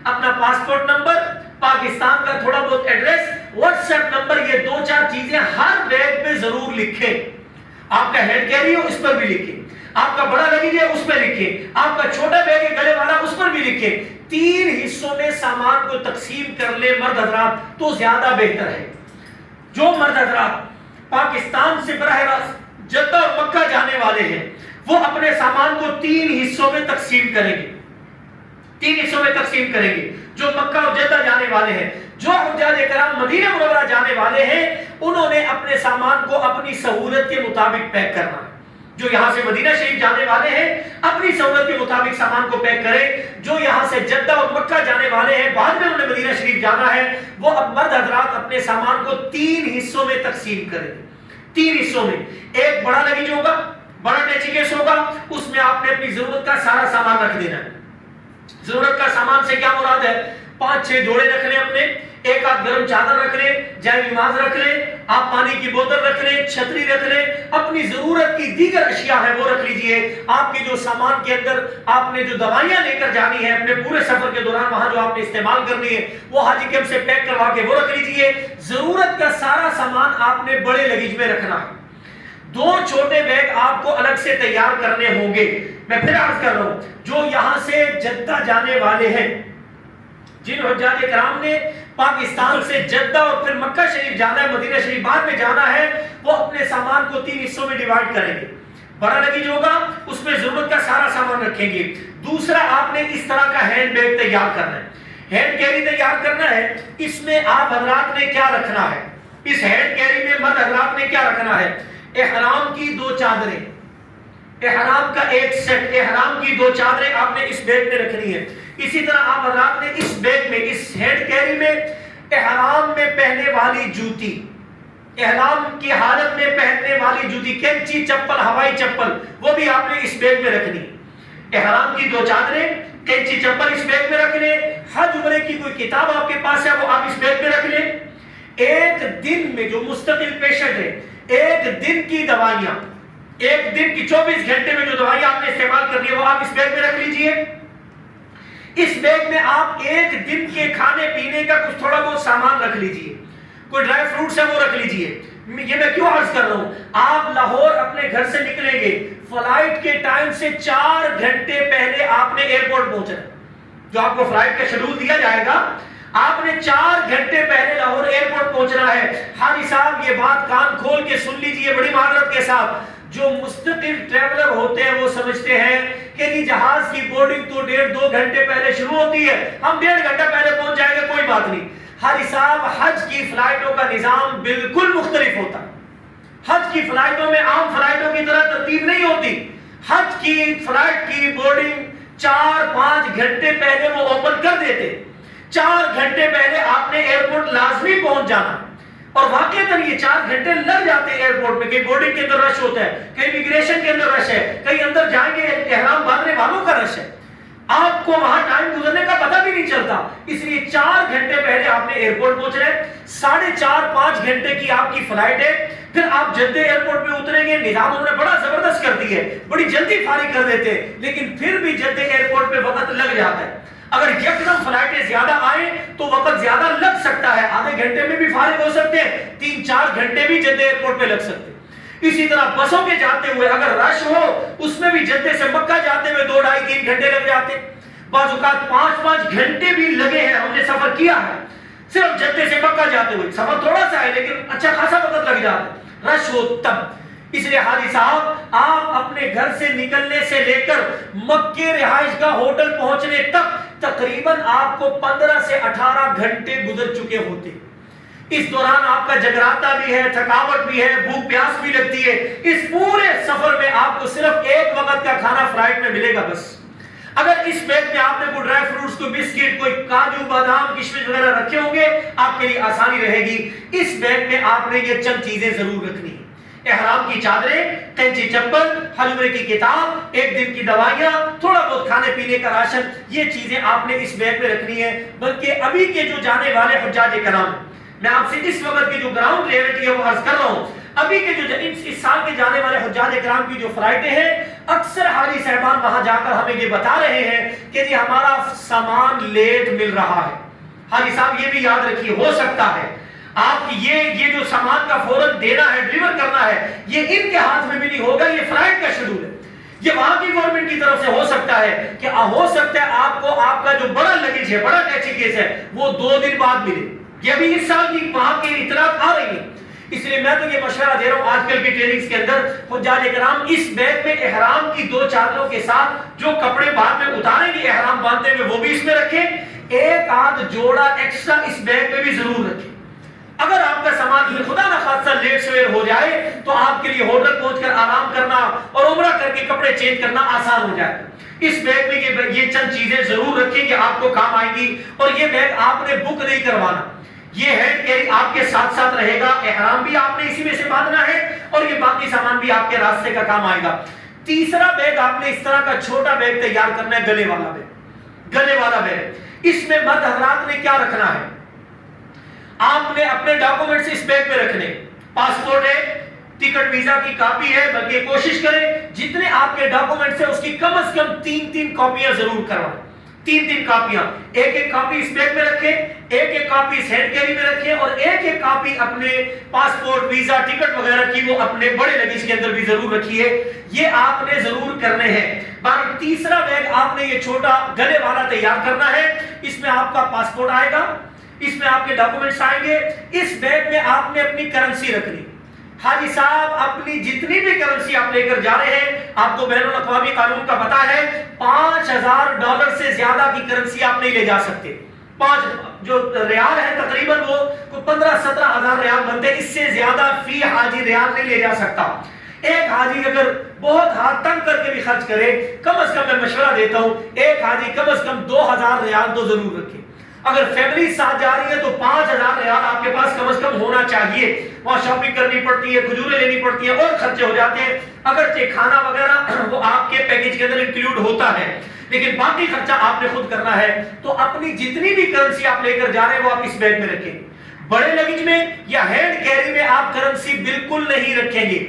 اپنا پاسپورٹ نمبر، پاکستان کا تھوڑا بہت ایڈریس، واٹس ایپ نمبر، یہ 2-4 چیزیں ہر بیگ پہ ضرور لکھیں۔ آپ کا ہینڈ کیری ہو اس پر بھی لکھیں، آپ کا بڑا لگیج ہے اس پہ لکھیں، آپ کا چھوٹا بیگ ہے گلے والا اس پر بھی لکھیں۔ 3 حصوں میں سامان کو تقسیم کر لے مرد حضرات تو زیادہ بہتر ہے۔ جو مرد حضرات پاکستان سے براہ راست جدہ اور مکہ جانے والے ہیں، وہ اپنے سامان کو 3 حصوں میں تقسیم کریں گے، 3 حصوں میں تقسیم کریں گے۔ جو مکہ اور جدہ جانے والے ہیں، جو حجاج کرام مدینہ منورہ جانے والے ہیں، انہوں نے اپنے سامان کو اپنی سہولت کے مطابق پیک کرنا ہے۔ جو یہاں سے مدینہ شریف جانے والے ہیں اپنی سہولت کے مطابق سامان کو پیک کریں، جو یہاں سے جدہ اور مکہ جانے والے ہیں بعد میں انہوں نے مدینہ شریف جانا ہے، وہ اب مرد حضرات اپنے سامان کو 3 حصوں میں تقسیم کریں۔ 3 حصوں میں، ایک بڑا لگیج ہوگا، بڑا ٹیچی کیس ہوگا، اس میں آپ نے اپنی ضرورت کا سارا سامان رکھ دینا ہے۔ ضرورت کا سامان سے کیا مراد ہے؟ 5-6 جوڑے رکھ لیں اپنے، ایک آدھ گرم چادر رکھ لیں، جائے نماز رکھ لیں، آپ پانی کی بوتل رکھ لیں، چھتری رکھ لیں، اپنی ضرورت کی دیگر اشیاء ہے وہ رکھ لیجئے۔ آپ کے جو سامان کے اندر آپ نے جو دوائیاں لے کر جانی ہے اپنے پورے سفر کے دوران، وہاں جو آپ نے استعمال کرنی ہے وہ حاجی کیمپ سے پیک کروا کے وہ رکھ لیجئے۔ ضرورت کا سارا سامان آپ نے بڑے لگیج میں رکھنا ہے۔ 2 چھوٹے بیگ آپ کو الگ سے تیار کرنے ہوں گے۔ میں پھر عرض کر رہا ہوں، جو یہاں سے جدہ جانے والے ہیں، جن حجاج کرام نے پاکستان سے جدہ اور پھر مکہ شریف جانا ہے، مدینہ شریف بعد میں جانا ہے، وہ اپنے سامان کو 3 حصوں میں ڈیوائیڈ کریں گے۔ بڑا لگیج ہوگا، اس میں ضرورت کا سارا سامان رکھیں گے۔ دوسرا، آپ نے اس طرح کا ہینڈ بیگ تیار کرنا ہے، ہینڈ کیری تیار کرنا ہے۔ اس میں آپ حضرات نے کیا رکھنا ہے؟ اس ہینڈ کیری میں مرد حضرات نے کیا رکھنا ہے؟ احرام کی 2 چادریں، احرام کا ایک سیٹ، احرام کی 2 چادریں آپ نے اس بیگ میں رکھنی ہے۔ اسی طرح آپ حضرات نے اس بیگ میں، اس ہینڈ کیری میں، احرام میں پہننے والی جوتی، احرام کی حالت میں پہننے والی جوتی، کینچی چپل، ہوائی چپل، وہ بھی آپ نے اس بیگ میں رکھنی۔ احرام کی 2 چادریں، کینچی چپل اس بیگ میں رکھ لیں۔ حج عمرے کی کوئی کتاب آپ کے پاس ہے وہ آپ اس بیگ میں رکھ لیں۔ ایک دن میں جو مستقل پیشنٹ ہے، ایک دن کی دوائیاں، ایک دن کی 24 گھنٹے میں جو دوائیاں آپ نے استعمال کرنی ہے وہ آپ اس بیگ میں رکھ لیجئے۔ اس بیگ میں آپ ایک دن کے کھانے پینے کا کچھ تھوڑا بہت سامان رکھ لیجئے، کوئی ڈرائی فروٹس ہے وہ رکھ لیجئے۔ یہ میں کیوں عرض کر رہا ہوں؟ آپ لاہور اپنے گھر سے نکلیں گے، فلائٹ کے ٹائم سے 4 گھنٹے پہلے آپ نے ایئرپورٹ پہنچنا ہے۔ جو آپ کو فلائٹ کا شیڈول دیا جائے گا، آپ نے 4 گھنٹے پہلے لاہور ایئرپورٹ پہنچنا ہے۔ حاجی صاحب یہ بات کان کھول کے سن لیجئے بڑی معذرت کے ساتھ، جو مستقل ٹریولر ہوتے ہیں وہ سمجھتے ہیں کہ جی جہاز کی بورڈنگ تو 1.5-2 گھنٹے پہلے شروع ہوتی ہے، ہم 1.5 گھنٹہ پہلے پہنچ جائیں گے، کوئی بات نہیں۔ حاجی صاحب حج کی فلائٹوں کا نظام بالکل مختلف ہوتا ہے۔ حج کی فلائٹوں میں عام فلائٹوں کی طرح ترتیب نہیں ہوتی۔ حج کی فلائٹ کی بورڈنگ 4-5 گھنٹے پہلے وہ اوپن کر دیتے. 4 گھنٹے پہلے آپ نے ایئرپورٹ لازمی پہنچ جانا. اور واقعتاً یہ 4 گھنٹے لگ جاتے ہیں ایئرپورٹ میں. کہیں بورڈنگ کے اندر رش ہوتا ہے, کہیں امیگریشن کے اندر رش ہے, کہیں اندر جائیں گے احرام باندھنے والوں کا رش ہے. آپ کو وہاں ٹائم گزرنے کا پتہ بھی نہیں چلتا. اس لیے 4 گھنٹے پہلے آپ نے ایئرپورٹ پہنچ رہے. 4.5-5 گھنٹے کی آپ کی فلائٹ ہے. پھر آپ جدہ ایئرپورٹ پہ اتریں گے. نظام انہوں نے بڑا زبردست کر دی ہے, بڑی جلدی فارغ کر دیتے ہیں, لیکن پھر بھی جدہ ایئرپورٹ پہ وقت لگ جاتا ہے. اگر یکدم فلائٹیں زیادہ آئیں تو وقت زیادہ لگ سکتا ہے. آدھے گھنٹے میں بھی فارغ ہو سکتے ہیں, 3-4 گھنٹے بھی جدہ ایئرپورٹ پہ لگ سکتے ہیں. اسی طرح بسوں کے جاتے ہوئے اگر رش ہو, اس میں بھی جدہ سے مکہ جاتے ہوئے 2-2.5-3 گھنٹے لگ جاتے. بعض اوقات 5-5 گھنٹے بھی لگے ہیں. ہم نے سفر کیا ہے صرف جدہ سے مکہ جاتے ہوئے. سفر تھوڑا سا ہے لیکن اچھا خاصا وقت لگ جاتا ہے, رش ہو تب. اس لیے حاجی صاحب آپ اپنے گھر سے نکلنے سے لے کر مکے رہائش کا ہوٹل پہنچنے تک تقریباً آپ کو 15 سے 18 گھنٹے گزر چکے ہوتے. اس دوران آپ کا جگراتا بھی ہے, تھکاوٹ بھی ہے, بھوک پیاس بھی لگتی ہے. اس پورے سفر میں آپ کو صرف ایک وقت کا کھانا فلائٹ میں ملے گا بس. اگر اس بیگ میں آپ نے کوئی ڈرائی فروٹس, کوئی بسکٹ, کوئی کاجو بادام کشمش وغیرہ رکھے ہوں گے آپ کے لیے آسانی رہے گی. اس بیگ میں آپ نے یہ چند چیزیں ضرور رکھنی ہیں. احرام کی چادریں, قینچی چپل, حج عمرے کی کتاب, 1 دن کی دوائیاں, تھوڑا بہت کھانے پینے کا راشن, یہ چیزیں آپ نے اس بیگ میں رکھنی ہے. بلکہ ابھی کے جو جانے والے حجاج کرام, میں آپ سے اس وقت کی جو گراؤنڈ ریئلٹی ہے وہ عرض کر رہا ہوں. ابھی کے جو اس سال کے جانے والے حجاج کرام کی جو فلائٹیں ہیں, اکثر حاجی صاحبان وہاں جا کر ہمیں یہ بتا رہے ہیں کہ جی ہمارا سامان لیٹ مل رہا ہے. حاجی صاحب یہ بھی یاد رکھیے, ہو سکتا ہے آپ یہ جو سامان کا فوراً دینا ہے, ڈیلیور کرنا ہے, یہ ان کے ہاتھ میں بھی نہیں ہوگا. یہ فلائٹ کا شیڈول ہے, یہ وہاں کی گورنمنٹ کی طرف سے ہو سکتا ہے کہ ہو سکتا ہے آپ کو آپ کا جو بڑا لگیج ہے, بڑا ٹیچی کیس ہے, وہ 2 دن بعد ملے. یہ ابھی اس سال کی وہاں کی اطلاعات آ رہی ہیں. اس لیے میں تو یہ مشورہ دے رہا ہوں آج کل کی ٹریننگز کے اندر حجاج کرام اس بیگ میں احرام کی 2 چادروں کے ساتھ جو کپڑے بعد میں اتاریں گے احرام باندھتے ہوئے وہ بھی اس میں رکھیں. 1 جوڑا ایکسٹرا اس بیگ میں بھی ضرور رکھیں. اگر آپ کا سامان خدا نہ خاصہ لیٹ سویر ہو جائے تو آپ کے لیے ہوٹل پہنچ کر آرام کرنا اور عمرہ کر کے کپڑے چینج کرنا آسان ہو جائے. اس بیگ میں یہ چند چیزیں ضرور رکھیں کہ آپ کو کام آئیں گی. اور یہ بیگ آپ نے بک نہیں کروانا, یہ ہینڈ کیری آپ کے ساتھ ساتھ رہے گا. احرام بھی آپ نے اسی میں سے باندھنا ہے اور یہ باقی سامان بھی آپ کے راستے کا کام آئے گا. تیسرا بیگ آپ نے اس طرح کا چھوٹا بیگ تیار کرنا ہے, گلے والا بیگ. گلے والا بیگ, اس میں مرد حضرات نے کیا رکھنا ہے, آپ نے اپنے ڈاکومنٹس اس بیگ میں رکھنے. پاسپورٹ ہے, ٹکٹ ویزا کی کاپی ہے, بلکہ کوشش کریں جتنے آپ کے ڈاکومنٹس ہیں اس کی کم از کم 3 کاپیاں ضرور کروائیں. 3 کاپیاں, ایک کاپی اس بیگ میں رکھیں, ایک کاپی اس ہینڈ کیری میں رکھیں, اور ایک کاپی اپنے پاسپورٹ, ویزا, ٹکٹ وغیرہ کی وہ اپنے بڑے لگیج کے اندر بھی ضرور رکھیے. یہ آپ نے ضرور کرنے ہیں. تیسرا بیگ آپ نے یہ چھوٹا گلے والا تیار کرنا ہے. اس میں آپ کا پاسپورٹ آئے گا, اس میں آپ کے ڈاکومنٹس آئیں گے. اس بیگ میں آپ نے اپنی کرنسی رکھنی. حاجی صاحب اپنی جتنی بھی کرنسی آپ لے کر جا رہے ہیں, آپ کو بین الاقوامی قانون کا پتہ ہے $5,000 سے زیادہ کی کرنسی آپ نہیں لے جا سکتے. 5 جو ریال ہے تقریباً وہ 15-17 ہزار ریال بنتے, اس سے زیادہ فی حاجی ریال نہیں لے جا سکتا. ایک حاجی اگر بہت ہاتھ تنگ کر کے بھی خرچ کرے, کم از کم میں مشورہ دیتا ہوں ایک حاجی کم از کم 2,000 ریال تو ضرور رکھے. اگر فیملی ساتھ جا رہی ہے تو 5,000 ریال آپ کے پاس کم از کم ہونا چاہیے. وہاں شاپنگ کرنی پڑتی ہے, کھجوریں لینی پڑتی ہیں, اور خرچے ہو جاتے ہیں. اگرچہ کھانا وغیرہ وہ آپ کے پیکج کے اندر انکلوڈ ہوتا ہے, لیکن باقی خرچہ آپ نے خود کرنا ہے. تو اپنی جتنی بھی کرنسی آپ لے کر جا رہے ہیں وہ آپ اس بیگ میں رکھیں. بڑے لگیج میں یا ہینڈ کیری میں آپ کرنسی بالکل نہیں رکھیں گے.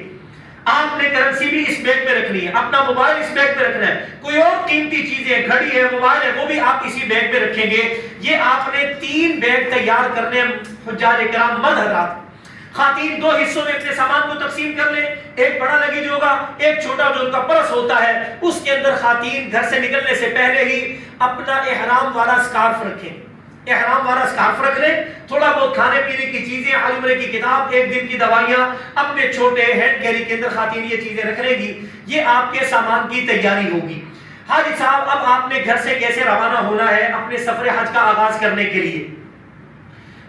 آپ نے کرنسی بھی اس بیگ میں رکھنی ہے, اپنا موبائل اس بیگ میں رکھنا ہے, کوئی اور قیمتی چیزیں, گھڑی ہے, موبائل ہے, وہ بھی آپ اسی بیگ میں رکھیں گے. یہ آپ نے 3 بیگ تیار کرنے ہیں حجاج کرام مرد حضرات. خواتین 2 حصوں میں اپنے سامان کو تقسیم کر لیں. ایک بڑا لگیج ہوگا, ایک چھوٹا جو ان کا پرس ہوتا ہے, اس کے اندر خواتین گھر سے نکلنے سے پہلے ہی اپنا احرام والا سکارف رکھیں. احرام والا سکارف رکھ لیں. تھوڑا بہت کھانے پینے کی چیزیں, حج عمرے کی کتاب, 1 دن کی دوائیاں اپنے چھوٹے ہینڈ کیری کے اندر خواتین یہ چیزیں رکھ لیں گی. یہ آپ کے سامان کی تیاری ہوگی. حاجی صاحب اب آپ نے گھر سے کیسے روانہ ہونا ہے اپنے سفر حج کا آغاز کرنے کے لیے.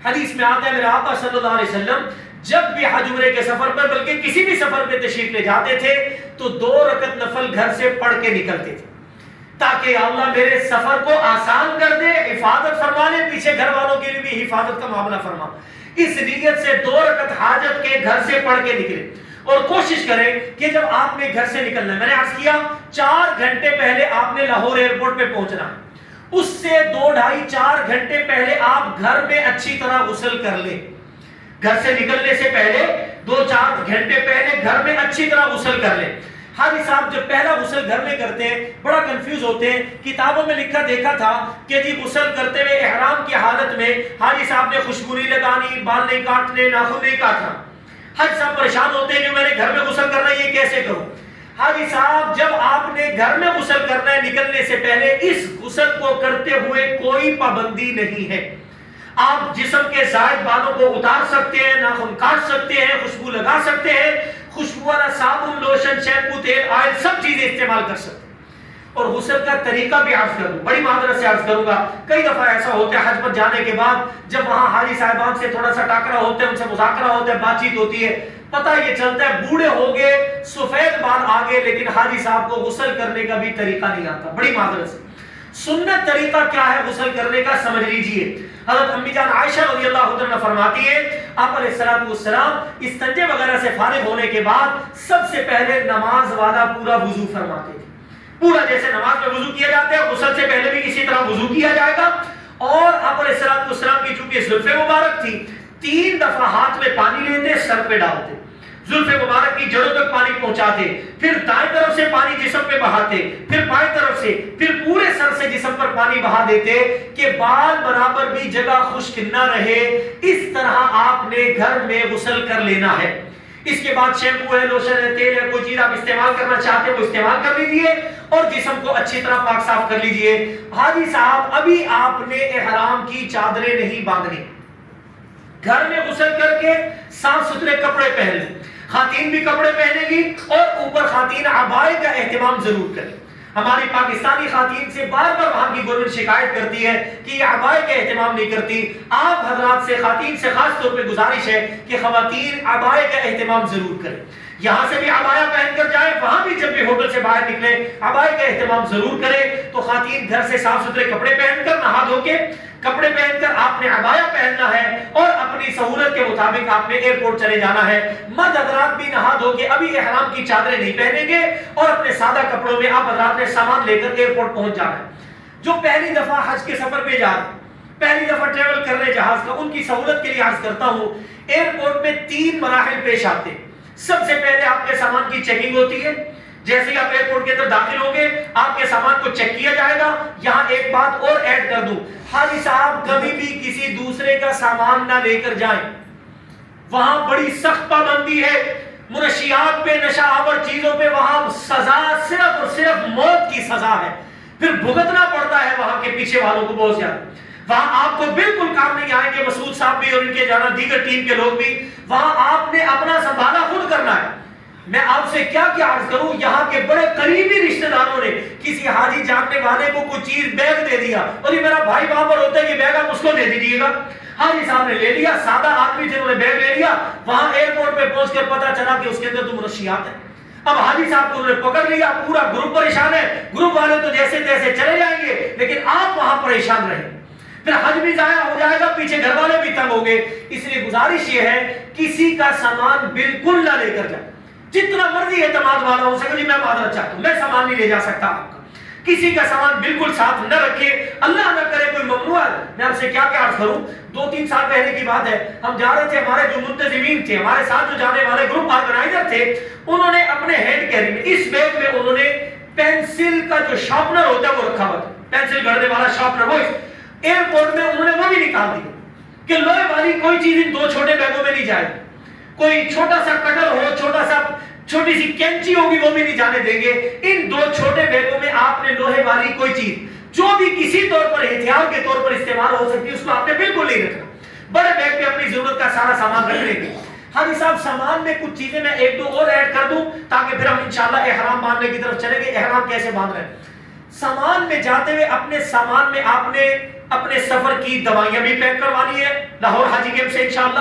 حدیث میں آتا ہے میرے آقا صلی اللہ علیہ وسلم جب بھی حج عمرے کے سفر پر, بلکہ کسی بھی سفر پہ تشریف لے جاتے تھے تو 2 رکعت نفل گھر سے پڑھ کے نکلتے تھے تاکہ اللہ میرے سفر کو آسان کر دے، حفاظت فرما لے، پیچھے گھر والوں کے لیے بھی حفاظت کا معاملہ فرما۔ اس نیت سے 2 رکعت حاجت کے گھر سے پڑھ کے نکلے اور کوشش کریں کہ جب آپ نے گھر سے نکلنا ہے، میں نے عرض کیا 4 گھنٹے پہلے آپ نے لاہور ایئرپورٹ پہ پہنچنا ہے، اس سے 2-2.5-4 گھنٹے پہلے آپ گھر میں اچھی طرح غسل کر لیں۔ گھر سے نکلنے سے پہلے 2-4 گھنٹے پہلے گھر میں اچھی طرح غسل کر لیں۔ حاجی صاحب جب پہلا غسل گھر میں کرتے ہیں بڑا کنفیوز ہوتے ہیں، کتابوں میں لکھا دیکھا تھا کہ جی غسل کرتے ہوئے احرام کی حالت میں حاجی صاحب نے خوشبو نہیں لگانی، بال نہیں کاٹنے، ناخن نہیں کاٹنا۔ حاجی صاحب پریشان ہوتے ہیں کہ میں نے گھر میں غسل کرنا ہے، یہ کیسے کروں؟ حاجی صاحب جب آپ نے گھر میں غسل کرنا ہے نکلنے سے پہلے، اس غسل کو کرتے ہوئے کوئی پابندی نہیں ہے، آپ جسم کے زائد بالوں کو اتار سکتے ہیں، ناخن کاٹ سکتے ہیں، خوشبو لگا سکتے ہیں، خوشبو والا صابن، لوشن، شیمپو، تیل، آئل سب چیزیں استعمال کر سکتے ہیں۔ اور غسل کا طریقہ بھی عرض کر دوں، بڑی معذرت سے عرض کروں گا، کئی دفعہ ایسا ہوتا ہے حج پر جانے کے بعد جب وہاں حاجی صاحبان سے تھوڑا سا ٹاکرا ہوتا ہے، ان سے مذاکرہ ہوتا ہے، بات چیت ہوتی ہے، پتہ یہ چلتا ہے بوڑھے ہو گئے، سفید بال آگے، لیکن حاجی صاحب کو غسل کرنے کا بھی طریقہ نہیں آتا، بڑی معذرت سے۔ سنت طریقہ کیا ہے غسل کرنے کا سمجھ لیجئے۔ حضرت امی جان عائشہ رضی اللہ عنہ فرماتی ہے آپ علیہ السلام استنجے وغیرہ سے فارغ ہونے کے بعد سب سے پہلے نماز والا پورا وضو فرماتے تھے، پورا جیسے نماز میں وضو کیا جاتا ہے غسل سے پہلے بھی اسی طرح وضو کیا جائے گا۔ اور آپ علیہ السلام کی چونکہ زلف مبارک تھی، 3 دفعہ ہاتھ میں پانی لیتے، سر پہ ڈالتے، زلف مبارک کی جڑوں تک پانی پہنچاتے، پھر دائیں طرف سے پانی جسم پہ بہاتے، پھر بائیں طرف سے، پھر پورے سر سے جسم پر پانی بہا دیتے کہ بال برابر بھی جگہ خشک نہ رہے۔ اس طرح آپ نے گھر میں غسل کر لینا ہے۔ اس کے بعد شیمپو ہے، لوشن ہے، تیل ہے، کوئی چیز آپ استعمال کرنا چاہتے ہیں وہ استعمال کر لیجئے اور جسم کو اچھی طرح پاک صاف کر لیجئے۔ حاجی صاحب ابھی آپ نے احرام کی چادریں نہیں باندھنی، گھر میں غسل کر کے صاف ستھرے کپڑے پہن لیں، خواتین بھی کپڑے پہنے گی اور اوپر خواتین عبائے کا اہتمام ضرور کریں۔ ہماری پاکستانی خواتین سے بار بار وہاں کی گورنمنٹ شکایت کرتی ہے کہ یہ عبائے کا اہتمام نہیں کرتی۔ آپ حضرات سے خواتین سے خاص طور پہ گزارش ہے کہ خواتین عبائے کا اہتمام ضرور کریں، یہاں سے بھی عبایا پہن کر جائیں، وہاں بھی جب بھی ہوٹل سے باہر نکلیں عبائے کا اہتمام ضرور کریں۔ تو خواتین گھر سے صاف ستھرے کپڑے پہن کر، نہا دھو کے کپڑے پہن کر آپ نے عبایا پہننا ہے اور اپنی سہولت کے مطابق آپ نے ایئرپورٹ چلے جانا ہے۔ مرد حضرات بھی نہا دھو کے ابھی احرام کی چادریں نہیں پہنیں گے اور اپنے سادہ کپڑوں میں آپ حضرات نے سامان لے کر ایئرپورٹ پہنچ جانا ہے۔ جو پہلی دفعہ حج کے سفر پہ جا رہے ہیں، پہلی دفعہ ٹریول کر رہے جہاز کا، ان کی سہولت کے لیے عرض کرتا ہوں ایئرپورٹ میں 3 مراحل پیش آتے ہیں۔ سب سے پہلے آپ کے سامان کی چیکنگ ہوتی ہے، جیسے ہی آپ ایئرپورٹ کے اندر داخل ہوں گے آپ کے سامان کو چیک کیا جائے گا۔ یہاں ایک بات اور ایڈ کر دوں، حاجی صاحب کبھی بھی کسی دوسرے کا سامان نہ لے کر جائیں، وہاں بڑی سخت پابندی ہے، منشیات پہ، نشہ آور چیزوں پہ وہاں سزا صرف اور صرف موت کی سزا ہے، پھر بھگتنا پڑتا ہے وہاں کے پیچھے والوں کو بہت زیادہ۔ وہاں آپ کو بالکل کام نہیں آئیں گے مسعود صاحب بھی اور ان کے جانا دیگر ٹیم کے لوگ بھی، وہاں آپ نے اپنا سنبھالا خود کرنا ہے۔ میں آپ سے کیا عرض کروں، یہاں کے بڑے قریبی رشتہ داروں نے کسی حاجی جاننے والے کو کوئی چیز بیگ دے دیا اور یہ میرا بھائی وہاں پر ہوتا ہے کہ بیگ آپ اس کو دے دیجیے گا، حاجی صاحب نے لے لیا، سادہ آدمی جنہوں نے بیگ لے لیا، وہاں ایئرپورٹ پہ پہنچ کر پتا چلا کہ اس کے اندر تو منشیات ہے۔ اب حاجی صاحب کو انہوں نے پکڑ لیا، پورا گروپ پریشان ہے، گروپ والے تو جیسے تیسے چلے جائیں گے لیکن آپ وہاں پریشان رہیں، پھر حج بھی ضائع ہو جائے گا، پیچھے گھر والے بھی تنگ ہو گے۔ اس لیے گزارش یہ ہے کسی کا سامان بالکل نہ لے کر جائیں، جتنا مرضی اعتماد والا ہو سکے، جی میں معذرت چاہتا ہوں میں سامان نہیں لے جا سکتا آپ کا، کسی کا سامان بالکل ساتھ نہ رکھے، اللہ نہ کرے کوئی ممنوع ہے۔ میں آپ سے کیا عرض کروں، 2-3 سال پہلے کی بات ہے، ہم جا رہے تھے، ہمارے جو منتظمین تھے، ہمارے ساتھ جو جانے والے گروپ آرگنائزر تھے، انہوں نے اپنے ہینڈ کیری میں اس بیگ میں انہوں نے پینسل کا جو شارپنر ہوتا ہے وہ رکھا ہوا تھا، پینسل گڑنے والا شارپنر، وہ ایئرپورٹ میں انہوں نے وہ بھی نکال دیا کہ لوہے والی کوئی چیز ان 2 چھوٹے بیگوں میں نہیں جائے، کوئی چھوٹا سا کٹر ہو، چھوٹی سی کینچی ہوگی وہ بھی نہیں جانے دیں گے، ان 2 چھوٹے بیگوں میں آپ نے لوہے والی کوئی چیز جو بھی کسی طور پر ہتھیار کے طور پر استعمال ہو سکتی ہے اس کو آپ نے بالکل نہیں رکھنا، بڑے بیگ پہ اپنی ضرورت کا سارا سامان رکھ لیں گے۔ حاجی صاحب سامان میں کچھ چیزیں میں 1-2 اور ایڈ کر دوں تاکہ پھر ہم انشاءاللہ احرام باندھنے کی طرف چلیں گے۔ احرام کیسے باندھ رہے ہیں، سامان میں جاتے ہوئے اپنے سامان میں آپ نے اپنے سفر کی دوائیاں بھی پیک کروانی ہے لاہور حاجی کیمپ سے انشاءاللہ،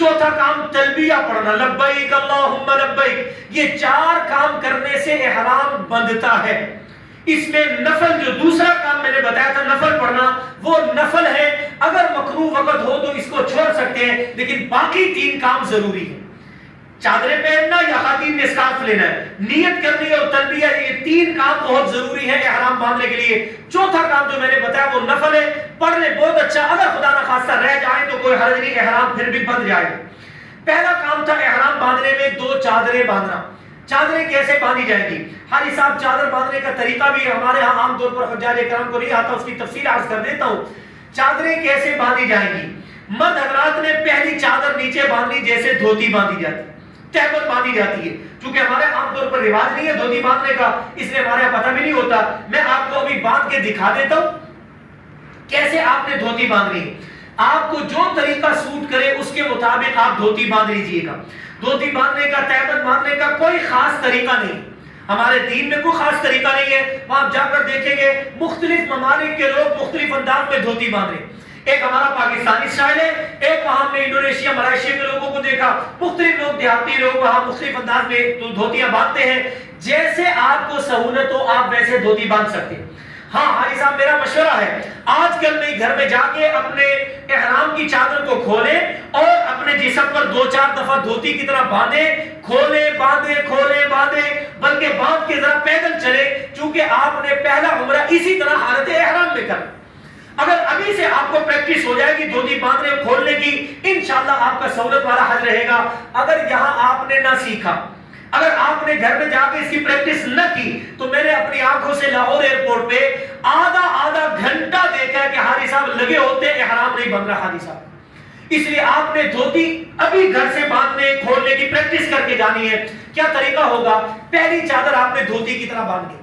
چوتھا کام تلبیہ پڑھنا، لبیک اللہم لبیک، یہ 4 کام کرنے سے احرام بندھتا ہے۔ اس میں نفل، جو دوسرا کام میں نے بتایا تھا نفل پڑھنا، وہ نفل ہے، اگر مکروہ وقت ہو تو اس کو چھوڑ سکتے ہیں، لیکن باقی 3 کام ضروری ہیں۔ چادریں پہننا یا خواتین نے اسکارف لینا ہے، نیت کرنی اور تلبیہ، یہ 3 کام بہت ضروری ہے احرام باندھنے کے لیے۔ چوتھا کام جو میں نے بتایا وہ نفل ہے، پڑھ لیں بہت اچھا، اگر خدا نہ خواستہ رہ جائیں تو کوئی حرج نہیں، احرام پھر بھی بندھ جائے گا۔ پہلا کام تھا احرام باندھنے میں 2 چادریں باندھنا۔ چادریں کیسے باندھی جائیں گی؟ حاجی صاحب چادر باندھنے کا طریقہ بھی ہمارے ہاں عام طور پر حجاج کرام کو نہیں آتا، اس کی تفصیل عرض کر دیتا ہوں۔ چادریں کیسے باندھی جائیں گی؟ مرد حضرات نے پہلی چادر نیچے باندھی جیسے دھوتی باندھی جاتی ہے، تہمت باندھی جاتی ہے، چونکہ ہمارے عام طور پر رواج نہیں ہے دھوتی باندھنے کا، اس لیے ہمارے یہاں پتہ بھی نہیں ہوتا۔ میں آپ کو ابھی باندھ کے دکھا دیتا ہوں کیسے آپ نے دھوتی باندھنی ہے۔ آپ کو جو طریقہ سوٹ کرے اس کے مطابق آپ دھوتی باندھ لیجئے گا۔ دھوتی باندھنے کا، تہمت باندھنے کا کوئی خاص طریقہ نہیں، ہمارے دین میں کوئی خاص طریقہ نہیں ہے۔ وہاں جا کر دیکھیں گے مختلف ممالک کے لوگ مختلف انداز میں دھوتی باندھ رہے ہیں۔ ایک ہمارا پاکستانی اسٹائل ہے، ایک وہاں ہم نے انڈونیشیا، ملائیشیا کے لوگوں کو دیکھا، مختلف لوگ دیہاتی لوگ وہاں مختلف انداز میں دھوتیاں باندھتے ہیں۔ جیسے آپ کو سہولت ہو آپ ویسے دھوتی باندھ سکتے ہیں۔ ہاں حاجی صاحب میرا مشورہ ہے، آج کل میں گھر میں جا کے اپنے احرام کی چادر کو کھولیں اور اپنے جسم پر 2-4 دفعہ دھوتی کی طرح باندھیں، کھولیں باندھیں کھولیں باندھیں، بلکہ باندھ کے ذرا پیدل چلے، چونکہ آپ نے پہلا عمرہ اسی طرح حالت احرام میں کرنا۔ اگر ابھی سے آپ کو پریکٹس ہو جائے گی دھوتی باندھنے اور کھولنے کی، انشاءاللہ آپ کا سہولت والا حج رہے گا۔ اگر یہاں آپ نے نہ سیکھا، اگر آپ نے گھر میں جا کے اس کی پریکٹس نہ کی، تو میں نے اپنی آنکھوں سے لاہور ایئرپورٹ پہ آدھا گھنٹہ دیکھا ہے کہ حاجی صاحب لگے ہوتے ہیں، احرام نہیں بن رہا حاجی صاحب۔ اس لیے آپ نے دھوتی ابھی گھر سے باندھنے کھولنے کی پریکٹس کر کے جانی ہے۔ کیا طریقہ ہوگا؟ پہلی چادر آپ نے دھوتی کی طرح باندھ لی۔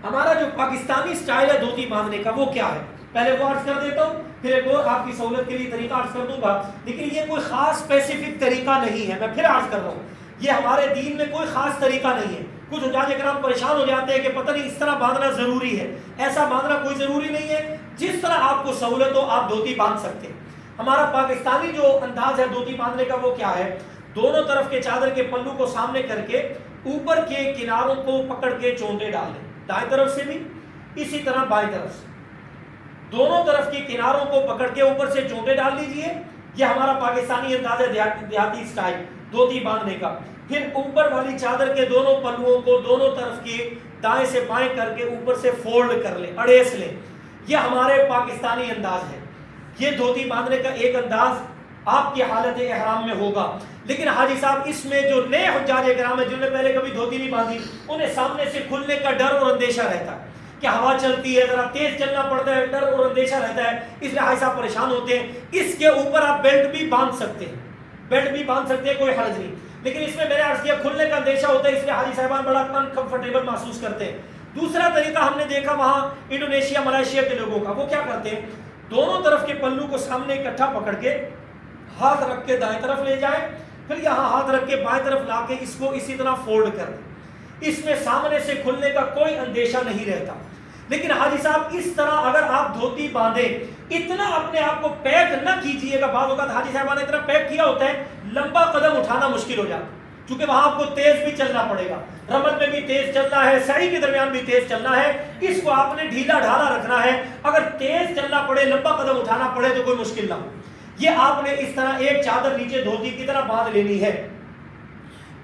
ہمارا جو پاکستانی سٹائل ہے دھوتی باندھنے کا وہ کیا ہے، پہلے وہ عرض کر دیتا ہوں، پھر ایک اور آپ کی سہولت کے لیے طریقہ عرض کر دوں گا، لیکن یہ کوئی خاص اسپیسیفک طریقہ نہیں ہے، میں پھر عرض کر رہا ہوں یہ ہمارے دین میں کوئی خاص طریقہ نہیں ہے۔ کچھ حجاج کرام پریشان ہو جاتے ہیں کہ پتہ نہیں اس طرح باندھنا ضروری ہے، ایسا باندھنا کوئی ضروری نہیں ہے، جس طرح آپ کو سہولت ہو آپ دھوتی باندھ سکتے ہیں۔ ہمارا پاکستانی جو انداز ہے دھوتی باندھنے کا وہ کیا ہے، دونوں طرف کے چادر کے پلو کو سامنے کر کے اوپر کے کناروں کو پکڑ کے چونٹے ڈال لیں، دائیں طرف سے بھی اسی طرح بائیں طرف سے، دونوں طرف کے کناروں کو پکڑ کے اوپر سے چونٹے ڈال لیجئے۔ یہ ہمارا پاکستانی انداز ہے دیہاتی سٹائل دھوتی باندھنے کا۔ پھر اوپر والی چادر کے دونوں پلوؤں کو دونوں طرف کے دائیں سے بائیں کر کے اوپر سے فولڈ کر لیں، اڑیس لیں۔ یہ ہمارے پاکستانی انداز ہے۔ یہ دھوتی باندھنے کا ایک انداز آپ کی حالت احرام میں ہوگا، لیکن حاجی صاحب اس میں جو نئے حجاج کرام ہیں جنہوں نے پہلے کبھی دھوتی نہیں باندھی، انہیں سامنے سے کھلنے کا ڈر اور اندیشہ رہتا ہے کہ ہوا چلتی ہے، ذرا تیز چلنا پڑتا ہے، ڈر اور اندیشہ رہتا ہے، اس لیے حاجی صاحب پریشان ہوتے ہیں۔ اس کے اوپر آپ بیلٹ بھی باندھ سکتے ہیں، بیلٹ بھی باندھ سکتے ہیں، کوئی حرج نہیں، لیکن اس میں میں نے عرض کیا کھلنے کا اندیشہ ہوتا ہے، اس لیے حاجی صاحبان بڑا انکمفرٹیبل محسوس کرتے ہیں۔ دوسرا طریقہ ہم نے دیکھا وہاں انڈونیشیا ملائیشیا کے لوگوں کا، وہ کیا کرتے ہیں، دونوں طرف کے پلو کو سامنے اکٹھا پکڑ کے ہاتھ رکھ کے دائیں طرف لے جائیں، پھر یہاں ہاتھ رکھ کے بائیں طرف لا کے اس کو اسی طرح فولڈ کر دیں۔ اس میں سامنے سے کھلنے کا کوئی اندیشہ نہیں رہتا۔ لیکن حاجی صاحب اس طرح اگر آپ دھوتی باندھیں، اتنا اپنے آپ کو پیک نہ کیجئے گا، بعض اوقات حاجی صاحبان نے اتنا پیک کیا ہوتا ہے لمبا قدم اٹھانا مشکل ہو جاتا ہے، کیونکہ وہاں آپ کو تیز بھی چلنا پڑے گا، رمل میں بھی تیز چلنا ہے، سعی کے درمیان بھی تیز چلنا ہے، اس کو آپ نے ڈھیلا ڈھالا رکھنا ہے۔ اگر تیز چلنا پڑے، لمبا قدم اٹھانا پڑے تو کوئی مشکل نہ ہو۔ یہ آپ نے اس طرح ایک چادر نیچے دھوتی کی طرح باندھ لینی ہے۔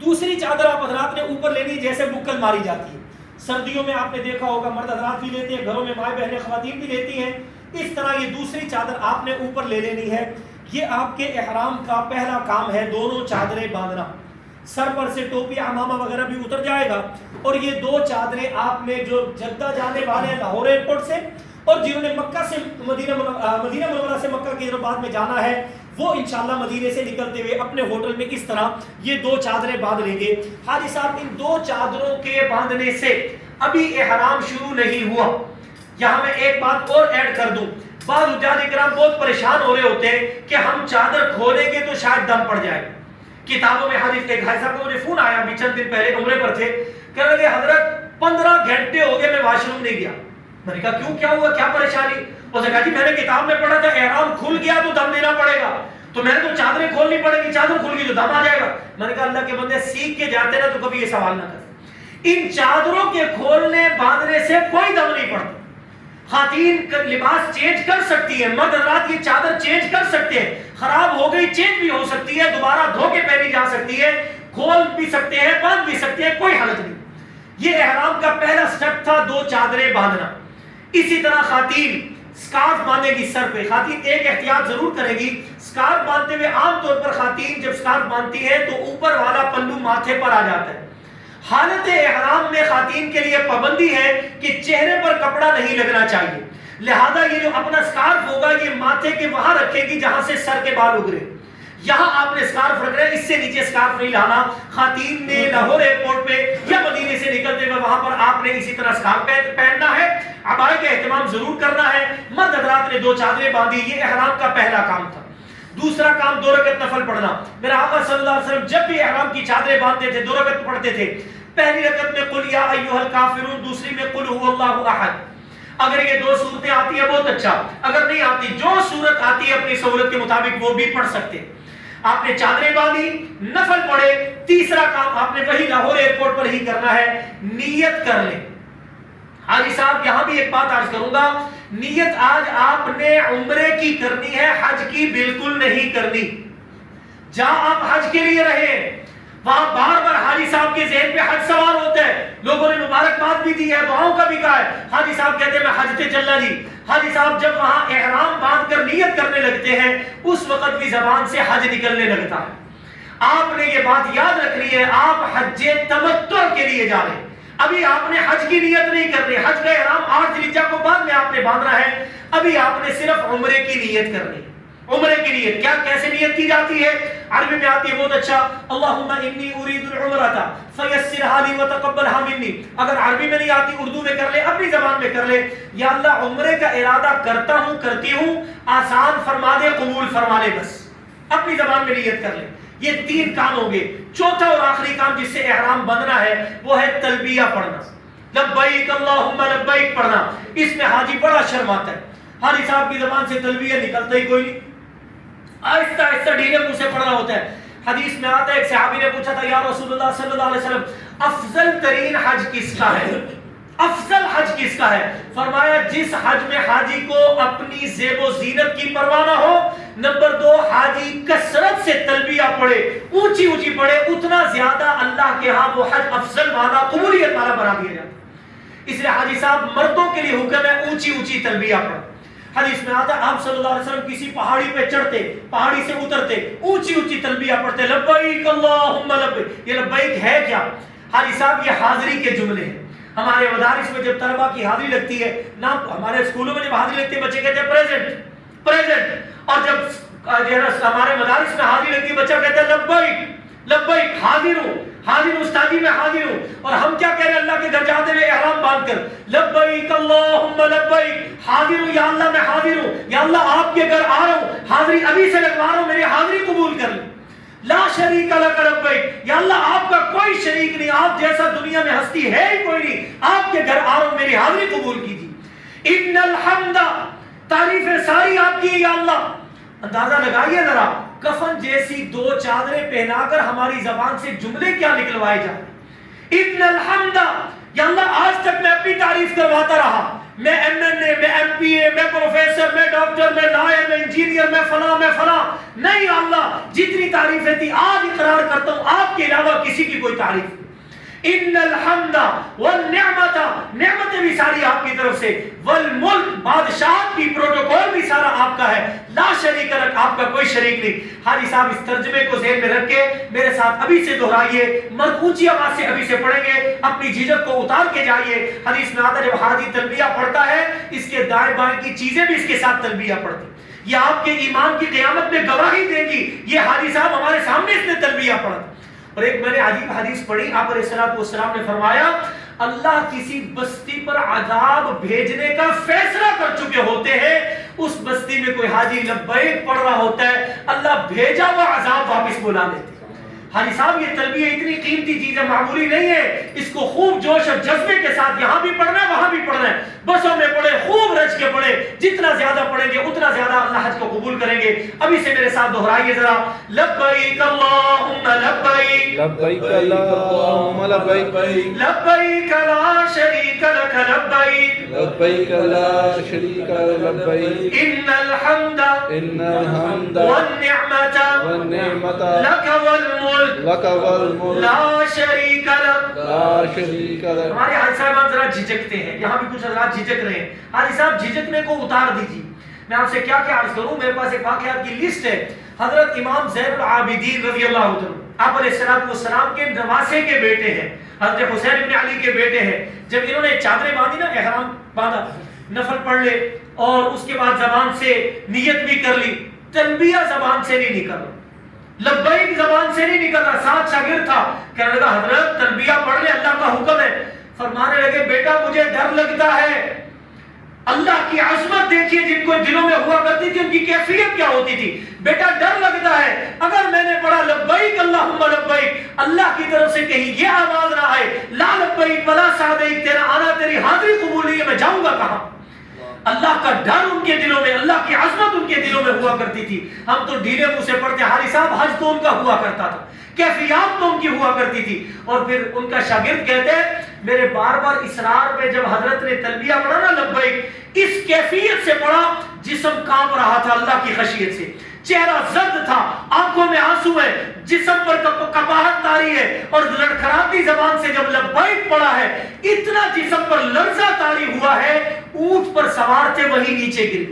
دوسری چادر آپ حضرات نے اوپر لینی ہے جیسے بکل ماری جاتی ہے، سردیوں میں آپ نے دیکھا ہوگا مرد حضرات بھی لیتے ہیں، گھروں میں مائیں بہنیں خواتین بھی لیتی ہیں، اس طرح یہ دوسری چادر آپ نے اوپر لے لینی ہے۔ یہ آپ کے احرام کا پہلا کام ہے، دونوں چادریں باندھنا۔ سر پر سے ٹوپی عمامہ وغیرہ بھی اتر جائے گا، اور یہ 2 چادریں آپ نے جو جدہ جانے والے ہیں لاہور ایئرپورٹ سے، اور جنہوں نے مکہ سے مدینہ منورہ سے مکہ کی طرف بعد میں جانا ہے، وہ انشاءاللہ مدینے سے نکلتے ہوئے اپنے ہوٹل میں اس طرح یہ 2 چادریں باندھ لیں گے۔ حاجی صاحب ان 2 چادروں کے باندھنے سے ابھی احرام شروع نہیں ہوا۔ یہاں میں ایک بات اور ایڈ کر دوں، بعض حجاج کرام بہت پریشان ہو رہے ہوتے ہیں کہ ہم چادر کھولیں گے تو شاید دم پڑ جائے۔ کتابوں میں حدیث، ایک حاجی صاحب کو مجھے فون آیا ابھی چند دن پہلے، عمرے پر تھے، کہنے لگے حضرت 15 گھنٹے ہو گئے میں واش روم نہیں گیا، میں نے کہا کیوں، کیا ہوا، کیا پریشانی؟ اس نے کہا جی میں نے کتاب میں پڑھا تھا احرام کھل گیا تو دم دینا پڑے گا، تو میں نے تو چادریں کھولنی پڑے گی، چادر کھل گئی تو دم آ جائے گا۔ میں نے کہا اللہ کے بندے سیکھ کے جاتے نا تو کبھی یہ سوال نہ کر، ان چادروں کے کھولنے باندھنے سے کوئی دم نہیں پڑتا۔ خواتین لباس چینج کر سکتی ہے، مرد حضرات یہ چادر چینج کر سکتے ہیں، خراب ہو گئی چینج بھی ہو سکتی ہے، دوبارہ دھو کے پہنی جا سکتی ہے، کھول بھی سکتے ہیں، باندھ بھی سکتے ہیں، کوئی حرج نہیں۔ یہ احرام کا پہلا سٹیپ تھا، 2 چادریں باندھنا۔ اسی طرح خواتین سکارف باندھے گی سر پہ، خواتین ایک احتیاط ضرور کرے گی، سکارف باندھتے ہوئے عام طور پر خواتین جب سکارف باندھتی ہے تو اوپر والا پلو ماتھے پر آ جاتا ہے۔ حالت احرام میں خواتین کے لیے پابندی ہے کہ چہرے پر کپڑا نہیں لگنا چاہیے، لہذا یہ جو اپنا سکارف ہوگا یہ ماتھے کے وہاں رکھے گی جہاں سے سر کے بال اگرے، یہاں آپ نے سکارف رکھ رہے ہیں، اس سے نیچے سکارف نہیں لانا۔ خواتین نے لاہور ایئرپورٹ پہ یا مدینے سے نکلتے ہوئے وہاں پر آپ نے اسی طرح سکارف پہننا ہے، عبائے کا اہتمام ضرور کرنا ہے۔ مرد حضرات نے 2 چادریں باندھی، یہ احرام کا پہلا کام تھا۔ دوسرا کام 2 رکعت نفل پڑھنا۔ میرا آقا صلی اللہ علیہ وسلم جب بھی احرام کی چادریں باندھتے تھے 2 رکعت پڑھتے تھے، پہلی رکعت میں قل یا ایھا الکافرون، دوسری میں قل ھو اللہ احد۔ اگر یہ 2 صورتیں آتی ہیں بہت اچھا، اگر نہیں آتی جو صورت آتی ہے اپنی سہولت کے مطابق وہ بھی پڑھ سکتے۔ آپ نے چادریں باندھی، نفل پڑھے، تیسرا کام آپ نے وہی لاہور ایئرپورٹ پر ہی کرنا ہے، نیت کر لیں۔ حاجی صاحب یہاں بھی ایک بات عرض کروں گا، نیت آج آپ نے عمرے کی کرنی ہے، حج کی بالکل نہیں کرنی۔ جہاں آپ حج کے لیے رہے وہاں بار بار حاجی صاحب کے ذہن پہ حج سوار ہوتا ہے، لوگوں نے مبارکباد بھی دی ہے، دعاؤں کا بھی کہا ہے، حاجی صاحب کہتے ہیں میں حج تے چلنا جی۔ حاجی صاحب جب وہاں احرام باندھ کر نیت کرنے لگتے ہیں اس وقت بھی زبان سے حج نکلنے لگتا ہے۔ آپ نے یہ بات یاد رکھنی ہے، آپ حج تمتع کے لیے جا رہے ہیں، ابھی آپ نے حج کی نیت نہیں کرنی، حج کا احرام 8 ذی الحجہ کو بعد میں آپ نے باندھنا ہے، ابھی آپ نے صرف عمرے کی نیت کرنی ہے۔ عمرے کی نیت کیا کیسے نیت کی جاتی ہے؟ عربی میں آتی ہے بہت اچھا، اللہم انی ارید العمرۃ فیسرھا لی وتقبلھا منی۔ اگر عربی میں نہیں آتی اردو میں کر لے، اپنی زبان میں کر لے، یا اللہ عمرے کا ارادہ کرتا ہوں، کرتی ہوں، آسان فرما دے، قبول فرما لے، بس اپنی زبان میں نیت کر لے۔ یہ 3 کام ہو گئے۔ چوتھا اور آخری کام جس سے احرام بندنا ہے وہ ہے تلبیہ پڑھنا، لبیک اللہم لبیک پڑھنا۔ اس میں حاجی بڑا شرم آتا ہے، حاجی صاحب کی زبان سے تلبیہ نکلتا ہی کوئی نہیں، آہستہ آہستہ ڈھیلے منہ سے پڑھنا ہوتا ہے۔ حدیث میں آتا ہے ایک صحابی نے پوچھا تھا یا رسول اللہ صلی اللہ علیہ وسلم افضل ترین حج کس کا ہے؟ افضل حج کس کا ہے؟ فرمایا جس حج میں حاجی کو اپنی زیب و زینت کی پرواہ نہ ہو، نمبر 2 حاجی کثرت سے تلبیہ پڑھے، اونچی اونچی پڑھے، اتنا زیادہ اللہ کے ہاں وہ حج افضل والا، قبولیت والا بنا دیا جاتا ہے۔ اس لیے حاجی صاحب مردوں کے لیے حکم ہے اونچی اونچی تلبیہ پڑھو۔ حدیث میں آتا ہے آپ صلی اللہ علیہ وسلم کسی پہاڑی پہ چڑھتے، پہاڑی سے اترتے، اونچی اونچی تلبیہ پڑھتے، لبیک اللہم لبیک۔ یہ لبیک ہے کیا؟ حاجی صاحب یہ حاضری کے جملے ہیں۔ ہمارے مدارس میں جب طلبہ کی حاضری لگتی ہے نا، ہمارے اسکولوں میں جب حاضری لگتی ہے بچے کہتے ہیں پریزنٹ پریزنٹ، اور جب ہمارے مدارس میں حاضری لگتی ہے بچہ کہتا ہے لبیک لبیک، حاضر ہوں حاضر ہوں استادی میں حاضر ہوں۔ اور ہم کیا کہہ رہے ہیں اللہ کے گھر جاتے ہوئے احرام باندھ کر، لبیک اللہم لبیک، حاضر ہوں یا اللہ میں حاضر ہوں، یا اللہ آپ کے گھر آ رہا ہوں، حاضری ابھی سے لگوا رہا ہوں، میری حاضری قبول کر لیں۔ لا شریک لک لبیک، یا اللہ آپ کا کوئی شریک نہیں، آپ جیسا دنیا میں ہستی ہے ہی کوئی نہیں، آپ کے گھر آ رہا ہوں، میری حاضری قبول کیجیے۔ ان الحمد، تعریفیں ساری آپ کی یا اللہ۔ اندازہ لگائیے ذرا، کفن جیسی 2 چادریں پہنا کر ہماری زبان سے جملے کیا نکلوائے جاتے ہیں۔ ان الحمد، یا اللہ آج تک میں اپنی تعریف کرواتا رہا، میں ایم این اے، میں ایم پی اے، میں پروفیسر، میں ڈاکٹر، میں لائر، میں انجینئر، میں فلاں میں فلاں، نہیں اللہ جتنی تعریفیں تھی آج اقرار کرتا ہوں آپ کے علاوہ کسی کی کوئی تعریف نہیں۔ ان الحمد والنعمت، نعمتیں بھی ساری آپ کی طرف سے، والملک، بادشاہت کی پروٹوکول بھی سارا آپ کا ہے، لا شریک لک، آپ کا کوئی شریک نہیں۔ حاجی صاحب اس ترجمے کو ذہن میں رکھ کے میرے ساتھ ابھی سے دہرائیے، مرد اونچی آواز سے ابھی سے پڑھیں گے، اپنی جھجک کو اتار کے جائیے۔ حدیث میں آتا ہے جب حاجی تلبیہ پڑھتا ہے اس کے دائیں بائیں کی چیزیں بھی اس کے ساتھ تلبیہ پڑھتی، یہ آپ کے ایمان کی قیامت میں گواہی دے گی، یہ حاجی صاحب ہمارے سامنے اس نے تلبیہ پڑھا۔ اور ایک میں نے عجیب حدیث پڑھی، آپ علیہ السلام نے فرمایا اللہ کسی بستی پر عذاب بھیجنے کا فیصلہ کر چکے ہوتے ہیں، اس بستی میں کوئی حاجی لبیک پڑھ رہا ہوتا ہے، اللہ بھیجا ہوا عذاب واپس بلا لیتے۔ حاجی صاحب یہ تلبیہ اتنی قیمتی چیز ہے، معمولی نہیں ہے، اس کو خوب جوش اور جذبے کے ساتھ یہاں بھی پڑھنا ہے وہاں بھی پڑھنا ہے، بسوں میں پڑھے، خوب رچ کے پڑھے، جتنا زیادہ پڑھیں گے اتنا زیادہ اللہ حج کو قبول کریں گے۔ ابھی سے میرے ساتھ دہرائیے ذرا، لبیک اللہم لبیک، لبیک اللہم لبیک، لبیک لا شریک لک لبیک، لبیک لا شریک لبیک، ان الحمد ان الحمد والنعمت والنعمت لک والملک لک والملک لا شریک لک۔ لا شریک لک۔ ہمارے حاجی صاحب ذرا جھجکتے ہیں، یہاں بھی کچھ حضرات جھجک رہے ہیں، حاجی صاحب جھجکنے کو اتار دیجیے۔ میں آپ سے کیا کیا عرض کروں، میرے پاس ایک واقعات کی لسٹ ہے۔ حضرت امام زین العابدین رضی اللہ عنہ، آپ علیہ السلام کے نواسے کے بیٹے ہیں، حضرت حسین ابن علی کے بیٹے ہیں۔ جب انہوں نے چادریں باندھی نا، احرام باندھا، نفل پڑھ لے اور اس کے بعد زبان سے نیت بھی کر لی، تلبیہ زبان سے نہیں نکل رہا، لبیک زبان سے نہیں نکل رہا۔ ساتھ شاگرد تھا، کہنے لگا حضرت تلبیہ پڑھ لے، اللہ کا حکم ہے۔ فرمانے لگے بیٹا مجھے ڈر لگتا ہے، اللہ کی عظمت دیکھیے جن کو دلوں میں ہوا کرتی تھی ان کی کیفیت کیا ہوتی تھی۔ بیٹا ڈر لگتا ہے اگر میں نے پڑھا لبیک اللہم لبیک، اللہ کی طرف سے کہیں یہ آواز نہ آئے لا لبیک ولا سعدیک، تیرا آنا تیری حاضری قبول نہیں ہے، میں جاؤں گا کہاں؟ اللہ کا ڈر ان کے دلوں میں، اللہ کی عظمت ان کے دلوں میں ہوا کرتی تھی۔ ہم تو ڈھیلے منہ سے پڑھتے، حاجی صاحب حج تو ان کا ہوا کرتا تھا، کیفیات تو ان کی ہوا کرتی تھی۔ اور پھر ان کا شاگرد کہتے ہیں میرے بار بار اصرار پہ جب حضرت نے تلبیہ پڑھا نا لبیک، اس کیفیت سے پڑھا جسم کانپ رہا تھا اللہ کی خشیت سے، چہرہ زرد تھا، آنکھوں میں آنسو ہے، جسم پر کپاہٹ طاری ہے، اور لڑکھڑاتی زبان سے جب لبیک پڑھا ہے اتنا جسم پر لرزہ طاری ہوا ہے، اونٹ پر سوار تھے وہی نیچے گر،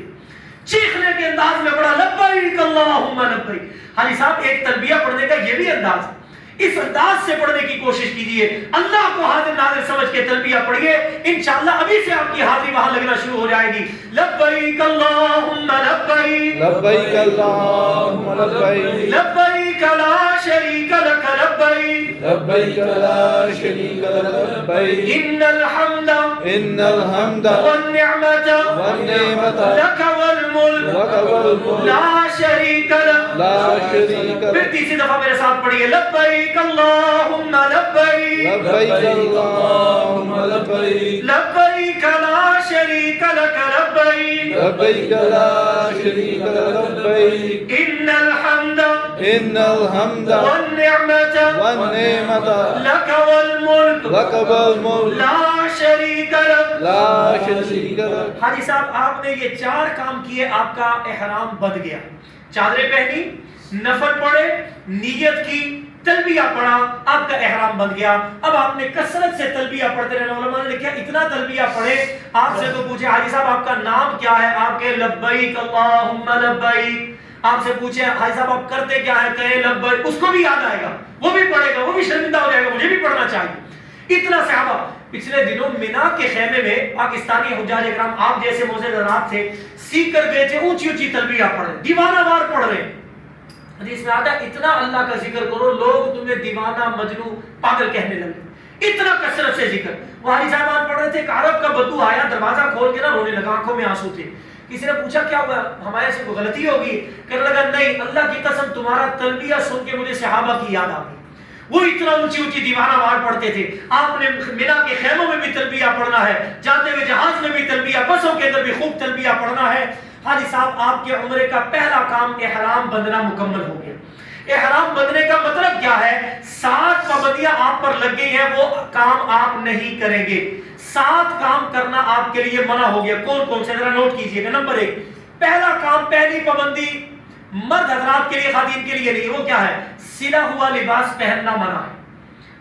چیخنے کے انداز میں پڑھا لبیک اللہم لبیک۔ حاجی صاحب ایک تلبیہ پڑھنے کا یہ بھی انداز ہے، اس انداز سے پڑھنے کی کوشش کیجئے، اللہ کو حاضر ناظر سمجھ کے تلبیہ پڑھیے، انشاءاللہ ابھی سے آپ کی حاضری وہاں لگنا شروع ہو جائے گی۔ لبیک اللہم لبیک، لبیک اللہم لبیک، لبیک لا شریک لک لبیک، لبیک لا شریک لبیک، ان الحمد ان الحمد والنعمت والنعمت لک والملک لک والملک لا شریک لک۔ لا شریک پھر لک، تیسری دفعہ میرے ساتھ پڑھیے لبیک اللہم لبیک، لبیک اللہم لبیک، لبیک لا شریک لک لبیک، لبیک لا شریک لبیک، ان الحمد ان الحمد والنعمت والنعمت لک والملک لک والملک لا شریک لک۔ لا شریک لک۔ حاجی صاحب آپ نے یہ چار کام کیے، آپ کا احرام بندھ گیا، چادریں پہنی، نفل پڑھے، نیت کی، تلبیہ پڑھا، آپ کا احرام بن گیا۔ اب آپ نے کثرت سے تلبیہ پڑھتے رہنا، علماء نے لکھا اتنا تلبیہ پڑھے، آپ سے تو پوچھے حاجی صاحب آپ کا نام کیا ہے، آپ کہے لبیک اللہم لبیک۔ آپ سے پوچھے حاجی صاحب آپ کرتے کیا ہے، کہے لبیک، اس کو بھی یاد آئے گا، وہ بھی پڑھے گا، وہ بھی شرمندہ ہو جائے گا، مجھے بھی پڑھنا چاہیے۔ اتنا صحابہ پچھلے دنوں مینا کے خیمے میں پاکستانی حجاج اکرام آپ جیسے معزز حضرات تھے، سیکھ کر گئے تھے، اونچی اونچی تلبیہ پڑھ رہے، دیوانہ وار پڑھ رہے۔ حدیث میں آتا ہے اتنا اللہ کا ذکر کرو لوگ تمہیں دیوانہ مجنون پاگل کہنے لگے، اتنا کثرت سے ذکر۔ وہ حاجی صاحب پڑھ رہے تھے، ایک عرب کا بدو آیا، دروازہ کھول کے نہ رونے لگا، آنکھوں میں آنسو تھے۔ کسی نے پوچھا کیا ہوا، ہمارے سے کوئی غلطی ہوگی؟ کہنے لگا نہیں، اللہ کی قسم تمہارا تلبیہ سن کے مجھے صحابہ کی یاد آ گئی، وہ اتنا اونچی اونچی دیوانہ وار پڑھتے تھے۔ آپ نے مینا کے خیموں میں بھی تلبیہ پڑھنا ہے، جاتے ہوئے جہاز میں بھی تلبیہ، بسوں کے اندر بھی خوب تلبیہ پڑھنا ہے۔ حاجی صاحب آپ کے عمرے کا پہلا کام احرام بندھنا مکمل ہو گیا۔ احرام بندھنے کا مطلب کیا ہے؟ 7 پابندیاں آپ پر لگ گئی ہیں، وہ کام آپ نہیں کریں گے۔ 7 کام کرنا آپ کے لیے منع ہو گیا۔ کون کون سے ذرا نوٹ کیجئے گا۔ نمبر 1، پہلا کام، پہلی پابندی مرد حضرات کے لیے، خواتین کے لیے نہیں، وہ کیا ہے؟ سلا ہوا لباس پہننا منع ہے۔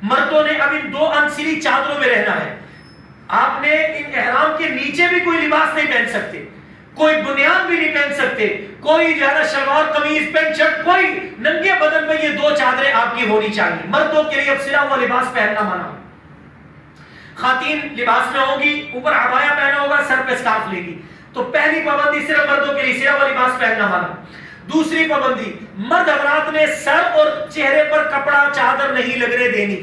مردوں نے اب ان 2 انسلی چادروں میں رہنا ہے۔ آپ نے ان احرام کے نیچے بھی کوئی لباس نہیں پہن سکتے، کوئی بنیان بھی نہیں پہن سکتے، کوئی جو ہے نا شلوار قمیض پینٹ شرٹ، کوئی ننگے بدن میں یہ 2 چادریں آپ کی ہونی چاہیے۔ مردوں کے لیے اب سلا ہوا لباس پہننا منع۔ خواتین لباس میں ہوگی، اوپر عبایا پہنا ہوگا، سر پہ سکارف لے گی۔ تو پہلی پابندی صرف مردوں کے لیے، سلا ہوا لباس پہننا منع۔ دوسری پابندی، مرد حضرات نے سر اور چہرے پر کپڑا چادر نہیں لگنے دینی۔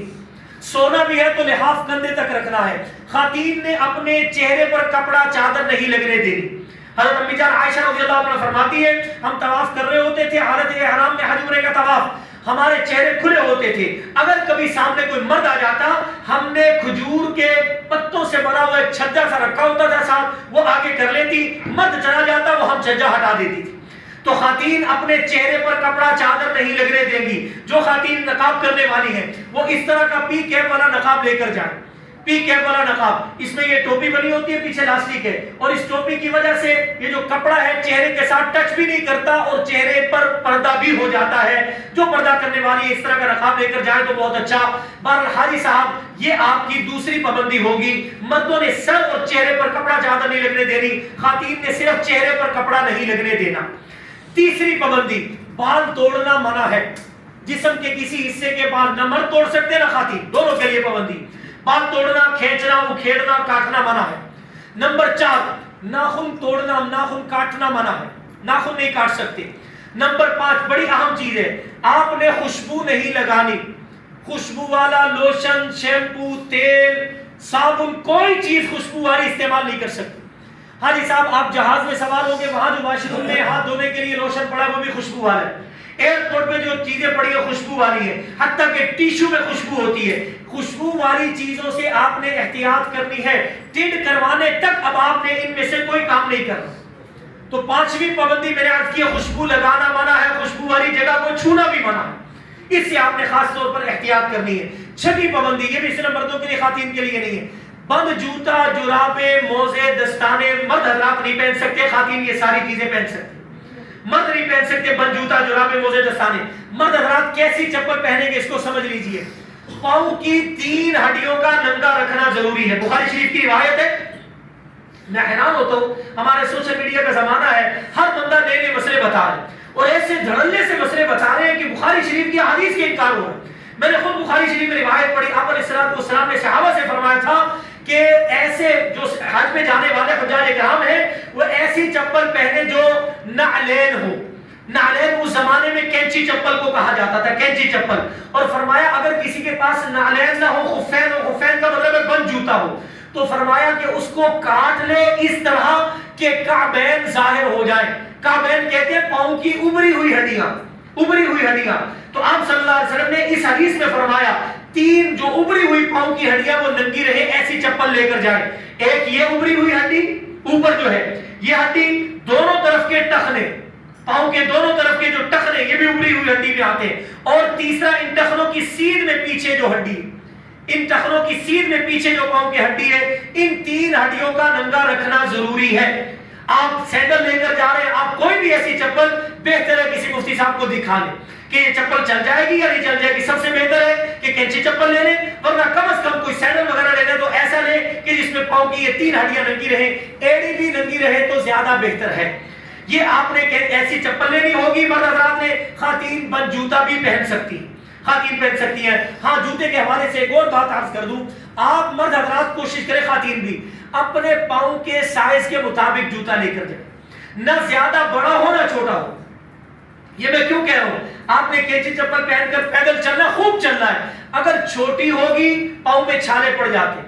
سونا بھی ہے تو لحاف کندھے تک رکھنا ہے۔ خواتین نے اپنے چہرے پر کپڑا چادر نہیں لگنے دینی۔ حضرت امی جان عائشہ رضی اللہ عنہ فرماتی ہے ہم طواف کر رہے ہوتے تھے حالت احرام میں، حج عمرے کا طواف، ہمارے چہرے کھلے ہوتے تھے. اگر کبھی سامنے کوئی مرد آ جاتا, ہم نے کھجور کے پتوں سے بنا ہوا ایک چھجا سا رکھا ہوتا تھا ساتھ, وہ آگے کر لیتی, مرد چلا جاتا, وہ ہم چھجا ہٹا دیتی تھی. تو خواتین اپنے چہرے پر کپڑا چادر نہیں لگنے دیں گی. جو خواتین نقاب کرنے والی ہیں وہ اس طرح کا پی کیپ والا نقاب لے کر جائیں. پی کیپ والا نقاب, اس میں یہ ٹوپی بنی ہوتی ہے, پیچھے لاسٹک ہے, اور اس ٹوپی کی وجہ سے یہ جو کپڑا ہے چہرے کے ساتھ ٹچ بھی نہیں کرتا اور چہرے پر پردہ بھی ہو جاتا ہے. جو پردہ کرنے والی اس طرح کا نقاب لے کر جائے تو بہت اچھا. بہرحال حاجی صاحب یہ آپ کی دوسری پابندی ہوگی. مردوں نے سر اور چہرے پر کپڑا زیادہ نہیں لگنے دینی, خواتین نے صرف چہرے پر کپڑا نہیں لگنے دینا. تیسری پابندی, بال توڑنا منع ہے. جسم کے کسی حصے کے بال نہ مرد توڑ سکتے نہ خواتین, دونوں کے لیے پابندی. بال توڑنا, کھینچنا, اکھیڑنا, کاٹنا منع ہے. نمبر 4, ناخن توڑنا, ناخن کاٹنا منع ہے, ناخن نہیں کاٹ سکتے. نمبر 5, بڑی اہم چیز ہے, آپ نے خوشبو نہیں لگانی. خوشبو والا لوشن, شیمپو, تیل, صابن, کوئی چیز خوشبو والی استعمال نہیں کر سکتے. حاجی صاحب آپ جہاز میں سوار ہوں گے, وہاں جو واش روم میں ہاتھ دھونے کے لیے لوشن پڑا ہے وہ بھی خوشبو والا ہے. ایئرپورٹ پہ جو چیزیں پڑی ہیں خوشبو والی ہیں, حتیٰ کہ ٹیشو میں خوشبو ہوتی ہے. خوشبو والی چیزوں سے آپ نے احتیاط کرنی ہے. ٹنڈ کروانے تک اب آپ نے ان میں سے کوئی کام نہیں کرنا. تو 5ویں پابندی میں نے عرض کیا, خوشبو لگانا منع ہے, خوشبو والی جگہ کو چھونا بھی منع ہے. اس سے آپ نے خاص طور پر احتیاط کرنی ہے. 6ویں پابندی, یہ بھی صرف مردوں کے لیے, خواتین کے لیے نہیں ہے. بند جوتا, جرابیں, موزے, دستانے مرد حضرات نہیں پہن سکتے, خواتین یہ ساری چیزیں پہن سکتے. مرد نہیں پہن سکتے بند جوتا, جرابیں, موزے, دستانے. مرد حضرات کیسی چپل پہنیں گے اس کو سمجھ لیجئے. پاؤں کی 3 ہڈیوں کا ننگا رکھنا ضروری ہے. بخاری شریف کی روایت ہے. میں حیران ہوتا ہوں, ہمارے سوشل میڈیا کا زمانہ ہے, ہر بندہ نئے نئے مسئلے بتا رہا ہے اور ایسے دھڑلے سے مسئلے بتا رہے ہیں کہ بخاری شریف کی حدیث کے انکار ہو رہا ہے. میں نے خود بخاری شریف میں روایت پڑھی, آپ علیہ السلام نے صحابہ سے فرمایا تھا کہ ایسے جو حج میں جانے والے حجاج کرام ہیں وہ ایسی چپل پہنے جو نعلین ہو. نعلین اس زمانے میں کینچی چپل کو کہا جاتا تھا, کینچی چپل. اور فرمایا اگر کسی کے پاس نعلین نہ ہو, خفین ہو, خفین کا مطلب ہے بند جوتا ہو, تو فرمایا کہ اس کو کاٹ لے اس طرح کہ کعبین ظاہر ہو جائے. کعبین کہتے ہیں پاؤں کی ابری ہوئی ہڈیاں, ابری ہوئی ہڈیاں. تو آپ صلی اللہ علیہ وسلم نے اس حدیث میں فرمایا 3 جو ابری ہوئی پاؤں کی ہڈیاں وہ ننگی رہے, ایسی چپل لے کر جائے. ایک یہ ابری ہوئی ہڈی اوپر جو ہے, یہ ہڈی دونوں طرف کے ٹخنے, پاؤں کے دونوں طرف کے جو ٹخنے, یہ بھی ابری ہوئی ہڈی میں آتے ہیں. اور تیسرا ان ٹخنوں کی سیدھ میں پیچھے جو ہڈی, ان ٹخنوں کی سیدھ میں پیچھے جو پاؤں کی ہڈی ہے, ان 3 ہڈیوں کا ننگا رکھنا ضروری ہے. آپ سینڈل لے کر جا رہے ہیں, آپ کوئی بھی ایسی چپل بہتر ہے کسی مفتی صاحب کو دکھا لیں کہ یہ چپل چل جائے گی یا نہیں چل جائے گی. سب سے بہتر ہے کہ کینچی چپل لے لیں, ورنہ کم از کم کوئی سینڈل وغیرہ لے لیں تو ایسا لیں کہ جس میں پاؤں کی یہ 3 ہڈیاں ننگی رہیں, ایڑی بھی ننگی رہے تو زیادہ بہتر ہے. یہ آپ نے ایسی چپل لینی ہوگی. مرد حضرات نے, خواتین بند جوتا بھی پہن سکتی, خواتین پہن سکتی ہیں. ہاں جوتے کے حوالے سے ایک اور بات عرض کر دوں, آپ مرد حضرات کوشش کریں, خواتین بھی اپنے پاؤں کے سائز کے مطابق جوتا لے کر جائیں, نہ زیادہ بڑا ہو نہ چھوٹا ہو. یہ میں کیوں کہہ رہا ہوں, آپ نے کینچی چپل پہن کر پیدل چلنا, خوب چلنا ہے. اگر چھوٹی ہوگی پاؤں میں چھالے پڑ جاتے,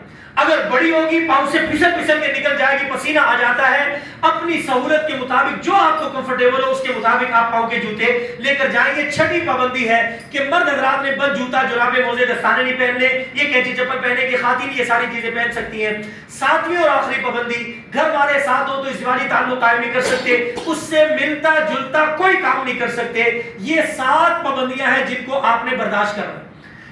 اگر بڑی ہوگی پاؤں سے پھسل پھسل کے نکل جائے گی, پسینہ آ جاتا ہے. اپنی سہولت کے مطابق جو آپ کو کمفرٹیبل ہو اس کے مطابق آپ پاؤں کے جوتے لے کر جائیں گے. 6ویں پابندی ہے کہ مرد حضرات نے بند جوتا, جرابے, موزے, دستانے نہیں پہننے, یہ کینچی چپل پہنے کہ خواتین یہ ساری چیزیں پہن سکتی ہیں. 7ویں اور آخری پابندی, گھر والے ساتھ ہو تو ازدواجی تعلق قائم نہیں کر سکتے, اس سے ملتا جلتا کوئی کام نہیں کر سکتے. یہ 7 پابندیاں ہیں جن کو آپ نے برداشت کرنا.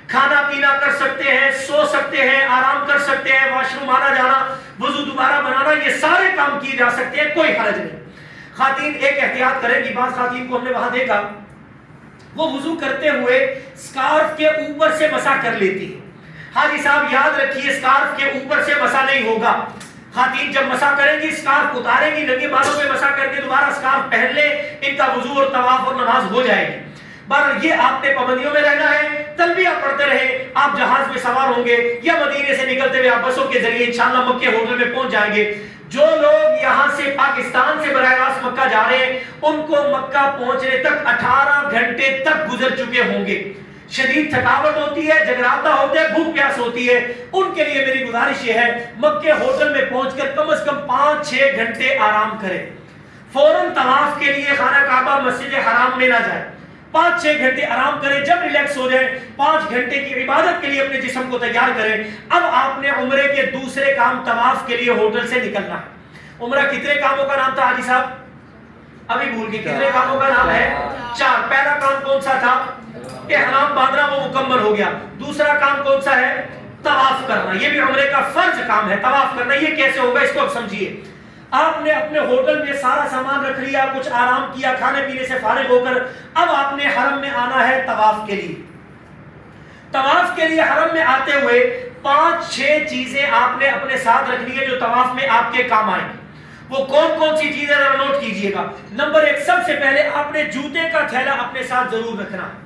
کھانا پینا کر سکتے ہیں, سو سکتے ہیں, آرام کر سکتے ہیں, واش روم آنا جانا, وضو دوبارہ بنانا, یہ سارے کام کیے جا سکتے ہیں, کوئی حرج نہیں. خواتین ایک احتیاط کریں گی, بعض خواتین کو ہم نے وہاں دیکھا وہ وضو کرتے ہوئے سکارف کے اوپر سے مسا کر لیتی ہے. حاجی صاحب یاد رکھیے, سکارف کے اوپر سے مسا نہیں ہوگا. خواتین جب مسا کریں گی سکارف اتاریں گی, ننگے بالوں پہ مسا کر کے دوبارہ سکارف پہن لیں, ان کا وضو اور طواف اور نماز ہو جائے گی. بہرحال یہ آپ نے پابندیوں میں رہنا ہے, تلبیہ پڑھتے رہیں. آپ جہاز میں سوار ہوں گے یا مدینے سے نکلتے ہوئے آپ بسوں کے ذریعے انشاءاللہ مکے ہوٹل میں پہنچ جائیں گے. جو لوگ یہاں سے پاکستان سے براہ راست مکہ جا رہے ہیں ان کو مکہ پہنچنے تک 18 گھنٹے تک گزر چکے ہوں گے. شدید تھکاوٹ ہوتی ہے, جگراتا ہوتے ہیں, بھوک پیاس ہوتی ہے. ان کے لیے میری گزارش یہ ہے مکے ہوٹل میں پہنچ کر کم از کم 5-6 گھنٹے آرام کریں. فوراً طواف کے لیے خانہ کعبہ مسجد حرام میں نہ جائیں, 5-6 گھنٹے آرام کریں، جب ریلیکس ہو جائیں 5 گھنٹے کی عبادت کے لیے اپنے جسم کو تیار کریں۔ اب آپ نے عمرے کے دوسرے کام طواف کے لیے ہوٹل سے نکلنا ہے۔ عمرہ کتنے کاموں کا نام تھا حاجی صاحب؟ ابھی بھول گئے، کتنے کاموں کا نام ہے؟ 4۔ پہلا کام کون سا تھا؟ احرام باندھنا، وہ مکمل ہو گیا۔ دوسرا کام کون سا ہے؟ طواف کرنا، یہ بھی عمرے کا فرض کام ہے، طواف کرنا۔ یہ کیسے ہوگا اس کو اب سمجھیے۔ آپ نے اپنے ہوٹل میں سارا سامان رکھ لیا، کچھ آرام کیا، کھانے پینے سے فارغ ہو کر اب آپ نے حرم میں آنا ہے طواف کے لیے۔ طواف کے لیے حرم میں آتے ہوئے 5-6 چیزیں آپ نے اپنے ساتھ رکھنی ہے جو طواف میں آپ کے کام آئیں گی۔ وہ کون کون سی چیزیں ذرا نوٹ کیجئے گا۔ نمبر 1، سب سے پہلے آپ نے جوتے کا تھیلا اپنے ساتھ ضرور رکھنا ہے۔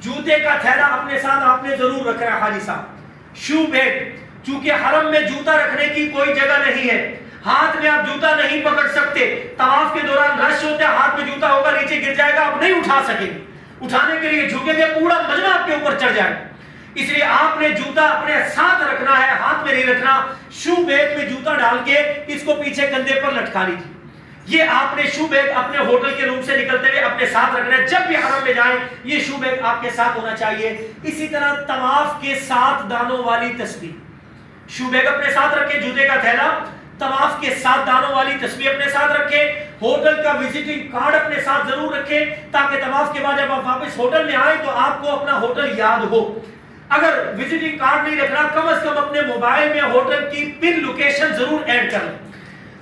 جوتے کا تھیلا اپنے ساتھ آپ نے ضرور رکھنا ہے حاجی صاحب۔ شو بیگ، چونکہ حرم میں جوتا رکھنے کی کوئی جگہ نہیں ہے، ہاتھ میں آپ جوتا نہیں پکڑ سکتے، طواف کے دوران رش ہوتا ہے، ہاتھ میں جوتا ہوگا نیچے گر جائے گا، آپ نہیں اٹھا سکیں گے، اٹھانے کے لیے جھکیں گے پورا مجمع آپ کے اوپر چڑھ جائے گا، اس لیے آپ نے جوتا اپنے ساتھ رکھنا ہے، ہاتھ میں نہیں رکھنا۔ شو بیگ میں جوتا ڈال کے اس کو پیچھے کندھے پر لٹکا لیجیے۔ یہ آپ نے شو بیگ اپنے ہوٹل کے روم سے نکلتے ہوئے اپنے ساتھ رکھنا ہے، جب بھی حرم میں جائیں یہ شو بیگ آپ کے ساتھ ہونا چاہیے۔ اسی طرح طواف کے 7 دانوں والی تسبیح، شو بیگ اپنے ساتھ رکھیں، جوتے کا تھیلا، طواف کے 7 دانوں والی تسبیح اپنے ساتھ رکھیں، ہوٹل کا وزٹنگ کارڈ اپنے ساتھ ضرور رکھیں تاکہ طواف کے بعد جب آپ واپس ہوٹل میں آئیں تو آپ کو اپنا ہوٹل یاد ہو۔ اگر وزٹنگ کارڈ نہیں رکھنا، کم از کم اپنے موبائل میں ہوٹل کی پن لوکیشن ضرور ایڈ کر لیں،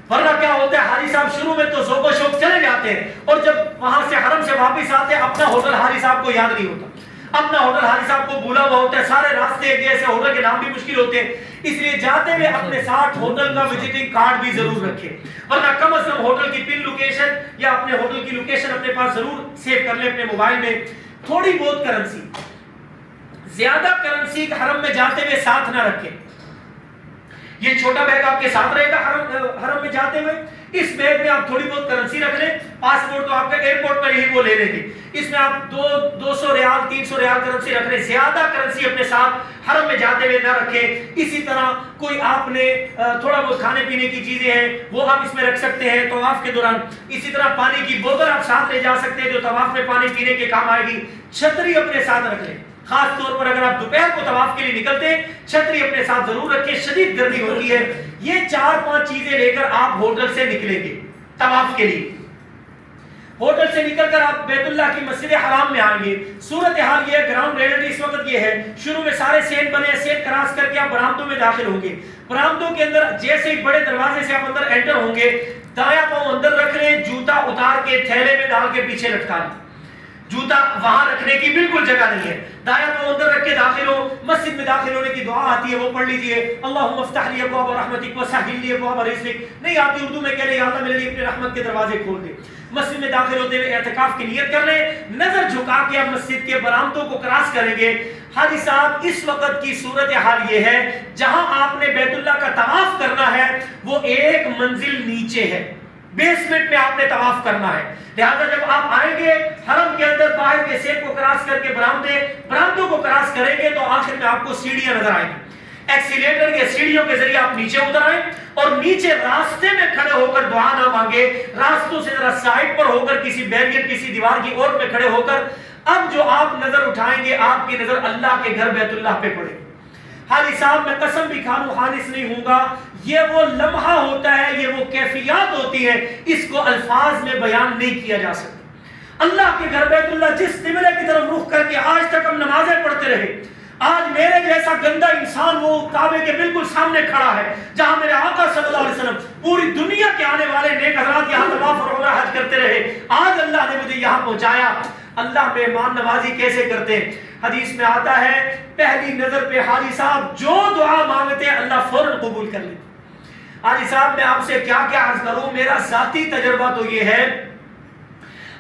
ورنہ کیا ہوتا ہے حاجی صاحب شروع میں تو ذوق و شوق چلے جاتے ہیں اور جب وہاں سے حرم سے واپس آتے ہیں اپنا ہوٹل حاجی صاحب کو یاد نہیں ہوتا، اپنا ہوٹل حاجی صاحب کو بھولا ہوا ہوتا ہے، سارے راستے ایک جیسے، ہوٹل کے نام بھی مشکل ہوتے ہیں، اس لیے جاتے ہوئے اپنے ساتھ ہوٹل کا وزٹنگ کارڈ بھی ضرور رکھیں، ورنہ کم از کم ہوٹل کی پن لوکیشن یا اپنے ہوٹل کی لوکیشن اپنے پاس ضرور سیو کر لیں اپنے موبائل میں۔ تھوڑی بہت کرنسی، زیادہ کرنسی حرم میں جاتے ہوئے ساتھ نہ رکھیں۔ یہ چھوٹا بیگ آپ کے ساتھ رہے گا حرم میں جاتے ہوئے، اس بیگ میں آپ تھوڑی بہت کرنسی رکھ لیں، پاسپورٹ تو آپ کا ایئرپورٹ پر ہی وہ لے لیں گے، اس میں آپ 200 ریال 300 ریال کرنسی رکھ لیں، زیادہ کرنسی اپنے ساتھ حرم میں جاتے ہوئے نہ رکھیں۔ اسی طرح کوئی آپ نے تھوڑا بہت کھانے پینے کی چیزیں ہیں وہ آپ اس میں رکھ سکتے ہیں طواف کے دوران، اسی طرح پانی کی بوتل آپ ساتھ لے جا سکتے ہیں جو طواف میں پانی پینے کے کام آئے گی۔ چھتری اپنے ساتھ رکھ لیں، خاص طور پر اگر آپ دوپہر کو طواف کے لیے نکلتے ہیں چھتری اپنے ساتھ ضرور رکھیں، شدید گرمی ہوتی ہے۔ یہ 4-5 چیزیں لے کر آپ ہوٹل سے نکلیں گے طواف کے لیے۔ ہوٹل سے نکل کر آپ بیت اللہ کی مسجد حرام میں آئیں گے۔ صورتحال یہ ہے، گراؤنڈ ریئلٹی اس وقت یہ ہے، شروع میں سارے سین بنے ہیں، سین کراس کر کے آپ برآمدوں میں داخل ہوں گے۔ برآمدوں کے اندر جیسے ہی بڑے دروازے سے آپ اندر انٹر ہوں گے، دایاں پاؤں اندر رکھ لیں، جوتا اتار کے تھیلے میں ڈال کے پیچھے لٹکا لیں، جوتا وہاں رکھنے کی بالکل جگہ نہیں ہے، دایاں پاؤں اندر رکھ کے داخل ہو۔ مسجد میں داخل ہونے کی دعا آتی ہے وہ پڑھ لیجئے، اللہم افتح لی ابواب رحمتک وسہل لی ابواب رزقک، نہیں آتی اردو میں کہہ لیں یا اللہ میرے لیے اپنے رحمت کے دروازے کھول دے۔ مسجد میں داخل ہوتے ہوئے اعتکاف کی نیت کر لیں، نظر جھکا کے آپ مسجد کے برآمدوں کو کراس کریں گے۔ حاجی صاحب اس وقت کی صورتحال یہ ہے، جہاں آپ نے بیت اللہ کا طواف کرنا ہے وہ ایک منزل نیچے ہے، بیسمنٹ میں آپ نے طواف کرنا ہے، لہذا جب آپ آئیں گے حرم کے اندر باہر کے سیب کو کراس کر کے برآمدوں کو کراس کریں گے تو آخر میں آپ کو سیڑھیاں نظر آئیں گی، ایکسیلیٹر کے سیڑھیوں کے ذریعے آپ نیچے اتر آئیں اور نیچے راستے میں کھڑے ہو کر دعا نہ مانگے، راستوں سے ذرا سائڈ پر ہو کر کسی بیریئر کسی دیوار کی اور میں کھڑے ہو کر اب جو آپ نظر اٹھائیں گے آپ کی نظر اللہ کے گھر بیت اللہ پہ پڑے۔ حاجی صاحب میں قسم بھی کھا لوں خالص نہیں ہوں گا، یہ وہ لمحہ ہوتا ہے، یہ وہ کیفیات ہوتی ہے، اس کو الفاظ میں بیان نہیں کیا جا سکتا۔ اللہ کے گھر بیت اللہ جس قبلے کی طرف رخ کر کے آج تک ہم نمازیں پڑھتے رہے، آج میرے جیسا گندا انسان وہ کعبے کے بالکل سامنے کھڑا ہے جہاں میرے آقا صلی اللہ علیہ وسلم پوری دنیا کے آنے والے نیک حضرات یہاں طواف اور عمرہ حج کرتے رہے، آج اللہ نے مجھے یہاں پہنچایا۔ اللہ مہمان نوازی کیسے کرتے ہیں؟ حدیث میں آتا ہے پہلی نظر پہ حاجی صاحب جو دعا مانگتے ہیں اللہ فوراً قبول کر لیتے۔ حاجی صاحب میں آپ سے کیا کیا عرض کروں، میرا ذاتی تجربہ تو یہ ہے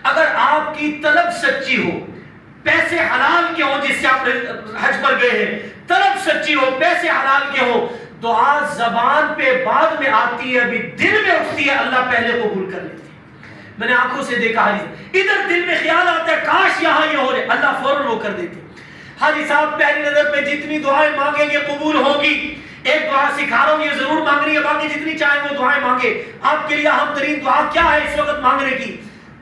اگر آپ کی طلب سچی ہو، پیسے حلال کے ہوں جس سے آپ حج پر گئے ہیں، طلب سچی ہو، پیسے حلال کے ہو، دعا زبان پہ بعد میں آتی ہے، ابھی دل میں اٹھتی ہے اللہ پہلے قبول کر لیتے ہیں۔ میں نے آنکھوں سے دیکھا حاجی، ادھر دل میں خیال آتا ہے کاش یہاں یہ ہو جائے، اللہ فوراً وہ کر دیتے۔ حاجی صاحب پہلی نظر پہ جتنی دعائیں مانگیں گے قبول ہوگی۔ ایک دعا سکھا رہا ہوں یہ ضرور مانگنی ہے، باقی جتنی چاہیں وہ دعائیں مانگے۔ آپ کے لیے اہم ترین دعا کیا ہے اس وقت مانگنے کی؟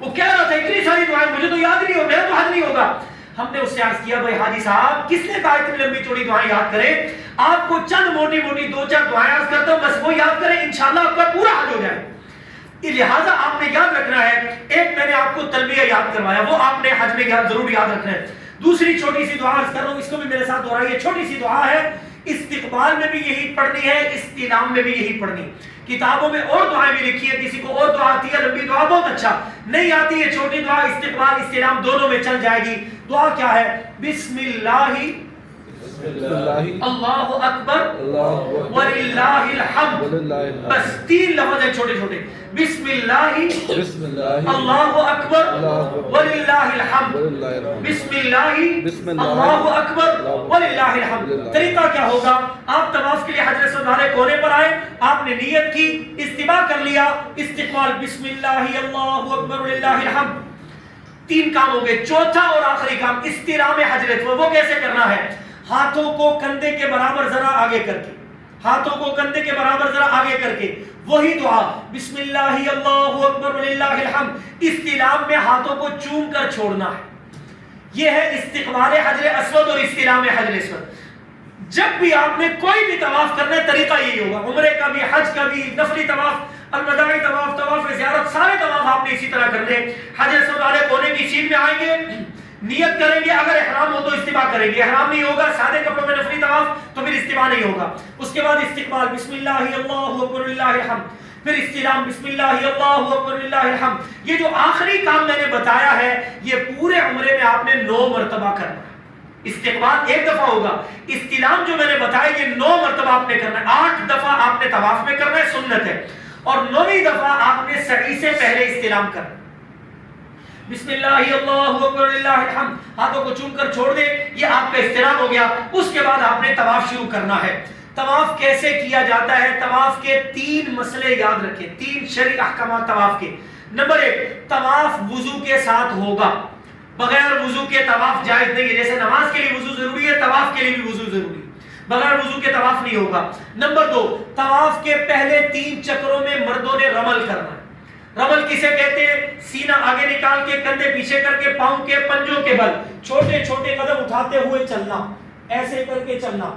وہ کہہ رہا تھا اتنی ساری دعائیں مجھے تو یاد نہیں ہو، میرا تو حج نہیں ہوگا. ہم نے اس سے عرض کیا بھائی حاجی صاحب کس نے کہا اتنی لمبی چوڑی دعائیں یاد کریں؟ آپ کو چند موٹی موٹی 2-4 دعائیں عرض کرتا ہوں، بس وہ یاد کریں، انشاءاللہ آپ کا پورا حج ہو جائے. لہٰذا آپ نے یاد رکھنا ہے، ایک میں نے آپ کو تلبیہ یاد کروایا، وہ آپ نے حج میں ضرور یاد رکھنا ہے. دوسری چھوٹی سی دعا عرض کر رہا ہوں، اس کو بھی میرے ساتھ دہرائیے. چھوٹی سی دعا ہے، استقبال میں بھی یہی پڑھنی ہے، استلام میں بھی یہی پڑھنی. کتابوں میں اور دعائیں بھی لکھی ہے، کسی کو اور دعا آتی ہے لمبی دعا بہت اچھا، نہیں آتی ہے چھوٹی دعا استقبال استلام دونوں میں چل جائے گی. دعا کیا ہے؟ بسم اللہ اللہ اکبر وللہ الحمد. بس 3 لفظ ہیں چھوٹے چھوٹے. بسم اللہ اللہ اکبر وللہ الحمد. بسم اللہ اللہ اکبر وللہ الحمد. طریقہ کیا ہوگا؟ آپ طواف کے لیے حجر اسود والے کونے پر آئے، آپ نے نیت کی، استباء کر لیا، استقبال بسم اللہ اللہ اکبر وللہ الحمد. 3 کام ہو گئے. چوتھا اور آخری کام استلام حجر اسود. وہ کیسے کرنا ہے؟ ہاتھوں کو کندھے کے برابر ذرا آگے کر کے، ہاتھوں کو کندھے کے برابر ذرا آگے کر کے وہی دعا بسم اللہ اللہ اکبر وللہ الحمد. استلام میں ہاتھوں کو چوم کر چھوڑنا ہے. یہ ہے استقبال حجر اسود اور استلام حجر اسود. جب بھی آپ نے کوئی بھی طواف کرنا ہے طریقہ یہی ہوگا. عمرے کا بھی، حج کا بھی، نفلی طواف، الوداعی طواف، طواف زیارت، سارے طواف آپ نے اسی طرح کرنے. حجر اسود والے کونے کی سیٹ میں آئیں گے، نیت کریں گے، اگر احرام ہو تو استباء کریں گے، احرام نہیں ہوگا سادے کپڑوں میں نفلی طواف تو پھر استباء نہیں ہوگا. اس کے بعد استقبال بسم اللہ اللہ اکبر وللہ الحمد، پھر استلام بسم اللہ اللہ اکبر وللہ الحمد. یہ جو آخری کام میں نے بتایا ہے یہ پورے عمرے میں آپ نے 9 مرتبہ کرنا ہے. استقبال 1 دفعہ ہوگا، استلام جو میں نے بتایا یہ 9 مرتبہ آپ نے کرنا ہے. 8 دفعہ آپ نے طواف میں کرنا ہے، سنت ہے، اور 9ویں دفعہ آپ نے سعی سے پہلے استلام کرنا. بسم اللہ اللہ اکبر للہ الحمد، ہاتھوں کو چوم کر چھوڑ دے، یہ آپ کا استلام ہو گیا. اس کے بعد آپ نے طواف شروع کرنا ہے. طواف کیسے کیا جاتا ہے؟ طواف کے 3 مسئلے یاد رکھیں، 3 شرعی احکامات طواف کے. نمبر 1، طواف وضو کے ساتھ ہوگا، بغیر وضو کے طواف جائز نہیں ہے. جیسے نماز کے لیے وضو ضروری ہے، طواف کے لیے بھی وضو ضروری ہے، بغیر وضو کے طواف نہیں ہوگا. نمبر 2، طواف کے پہلے 3 چکروں میں مردوں نے رمل کرنا ہے. رمل کسے کہتے ہیں؟ سینہ آگے نکال کے، کندھے پیچھے کر کے، پاؤں کے پنجوں کے بل چھوٹے چھوٹے قدم اٹھاتے ہوئے چلنا، ایسے کر کے چلنا.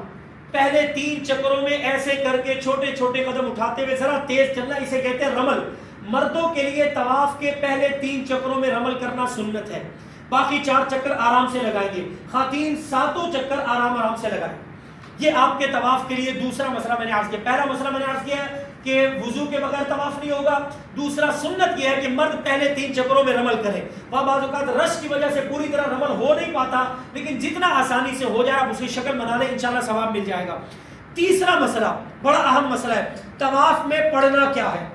پہلے 3 چکروں میں ایسے کر کے چھوٹے چھوٹے قدم اٹھاتے ہوئے ذرا تیز چلنا، اسے کہتے ہیں رمل. مردوں کے لیے طواف کے پہلے 3 چکروں میں رمل کرنا سنت ہے، باقی 4 چکر آرام سے لگائیں گے. خواتین 7 چکر آرام سے لگائیں. یہ آپ کے طواف کے لیے دوسرا مسئلہ میں نے عرض کیا. پہلا مسئلہ میں نے عرض کیا کہ وضو کے بغیر طواف نہیں ہوگا. دوسرا سنت یہ ہے کہ مرد پہلے 3 چکروں میں رمل کرے. وہاں بعض اوقات رش کی وجہ سے پوری طرح رمل ہو نہیں پاتا، لیکن جتنا آسانی سے ہو جائے آپ اس کی شکل بنا لیں، انشاءاللہ ثواب مل جائے گا. تیسرا مسئلہ بڑا اہم مسئلہ ہے، طواف میں پڑھنا کیا ہے.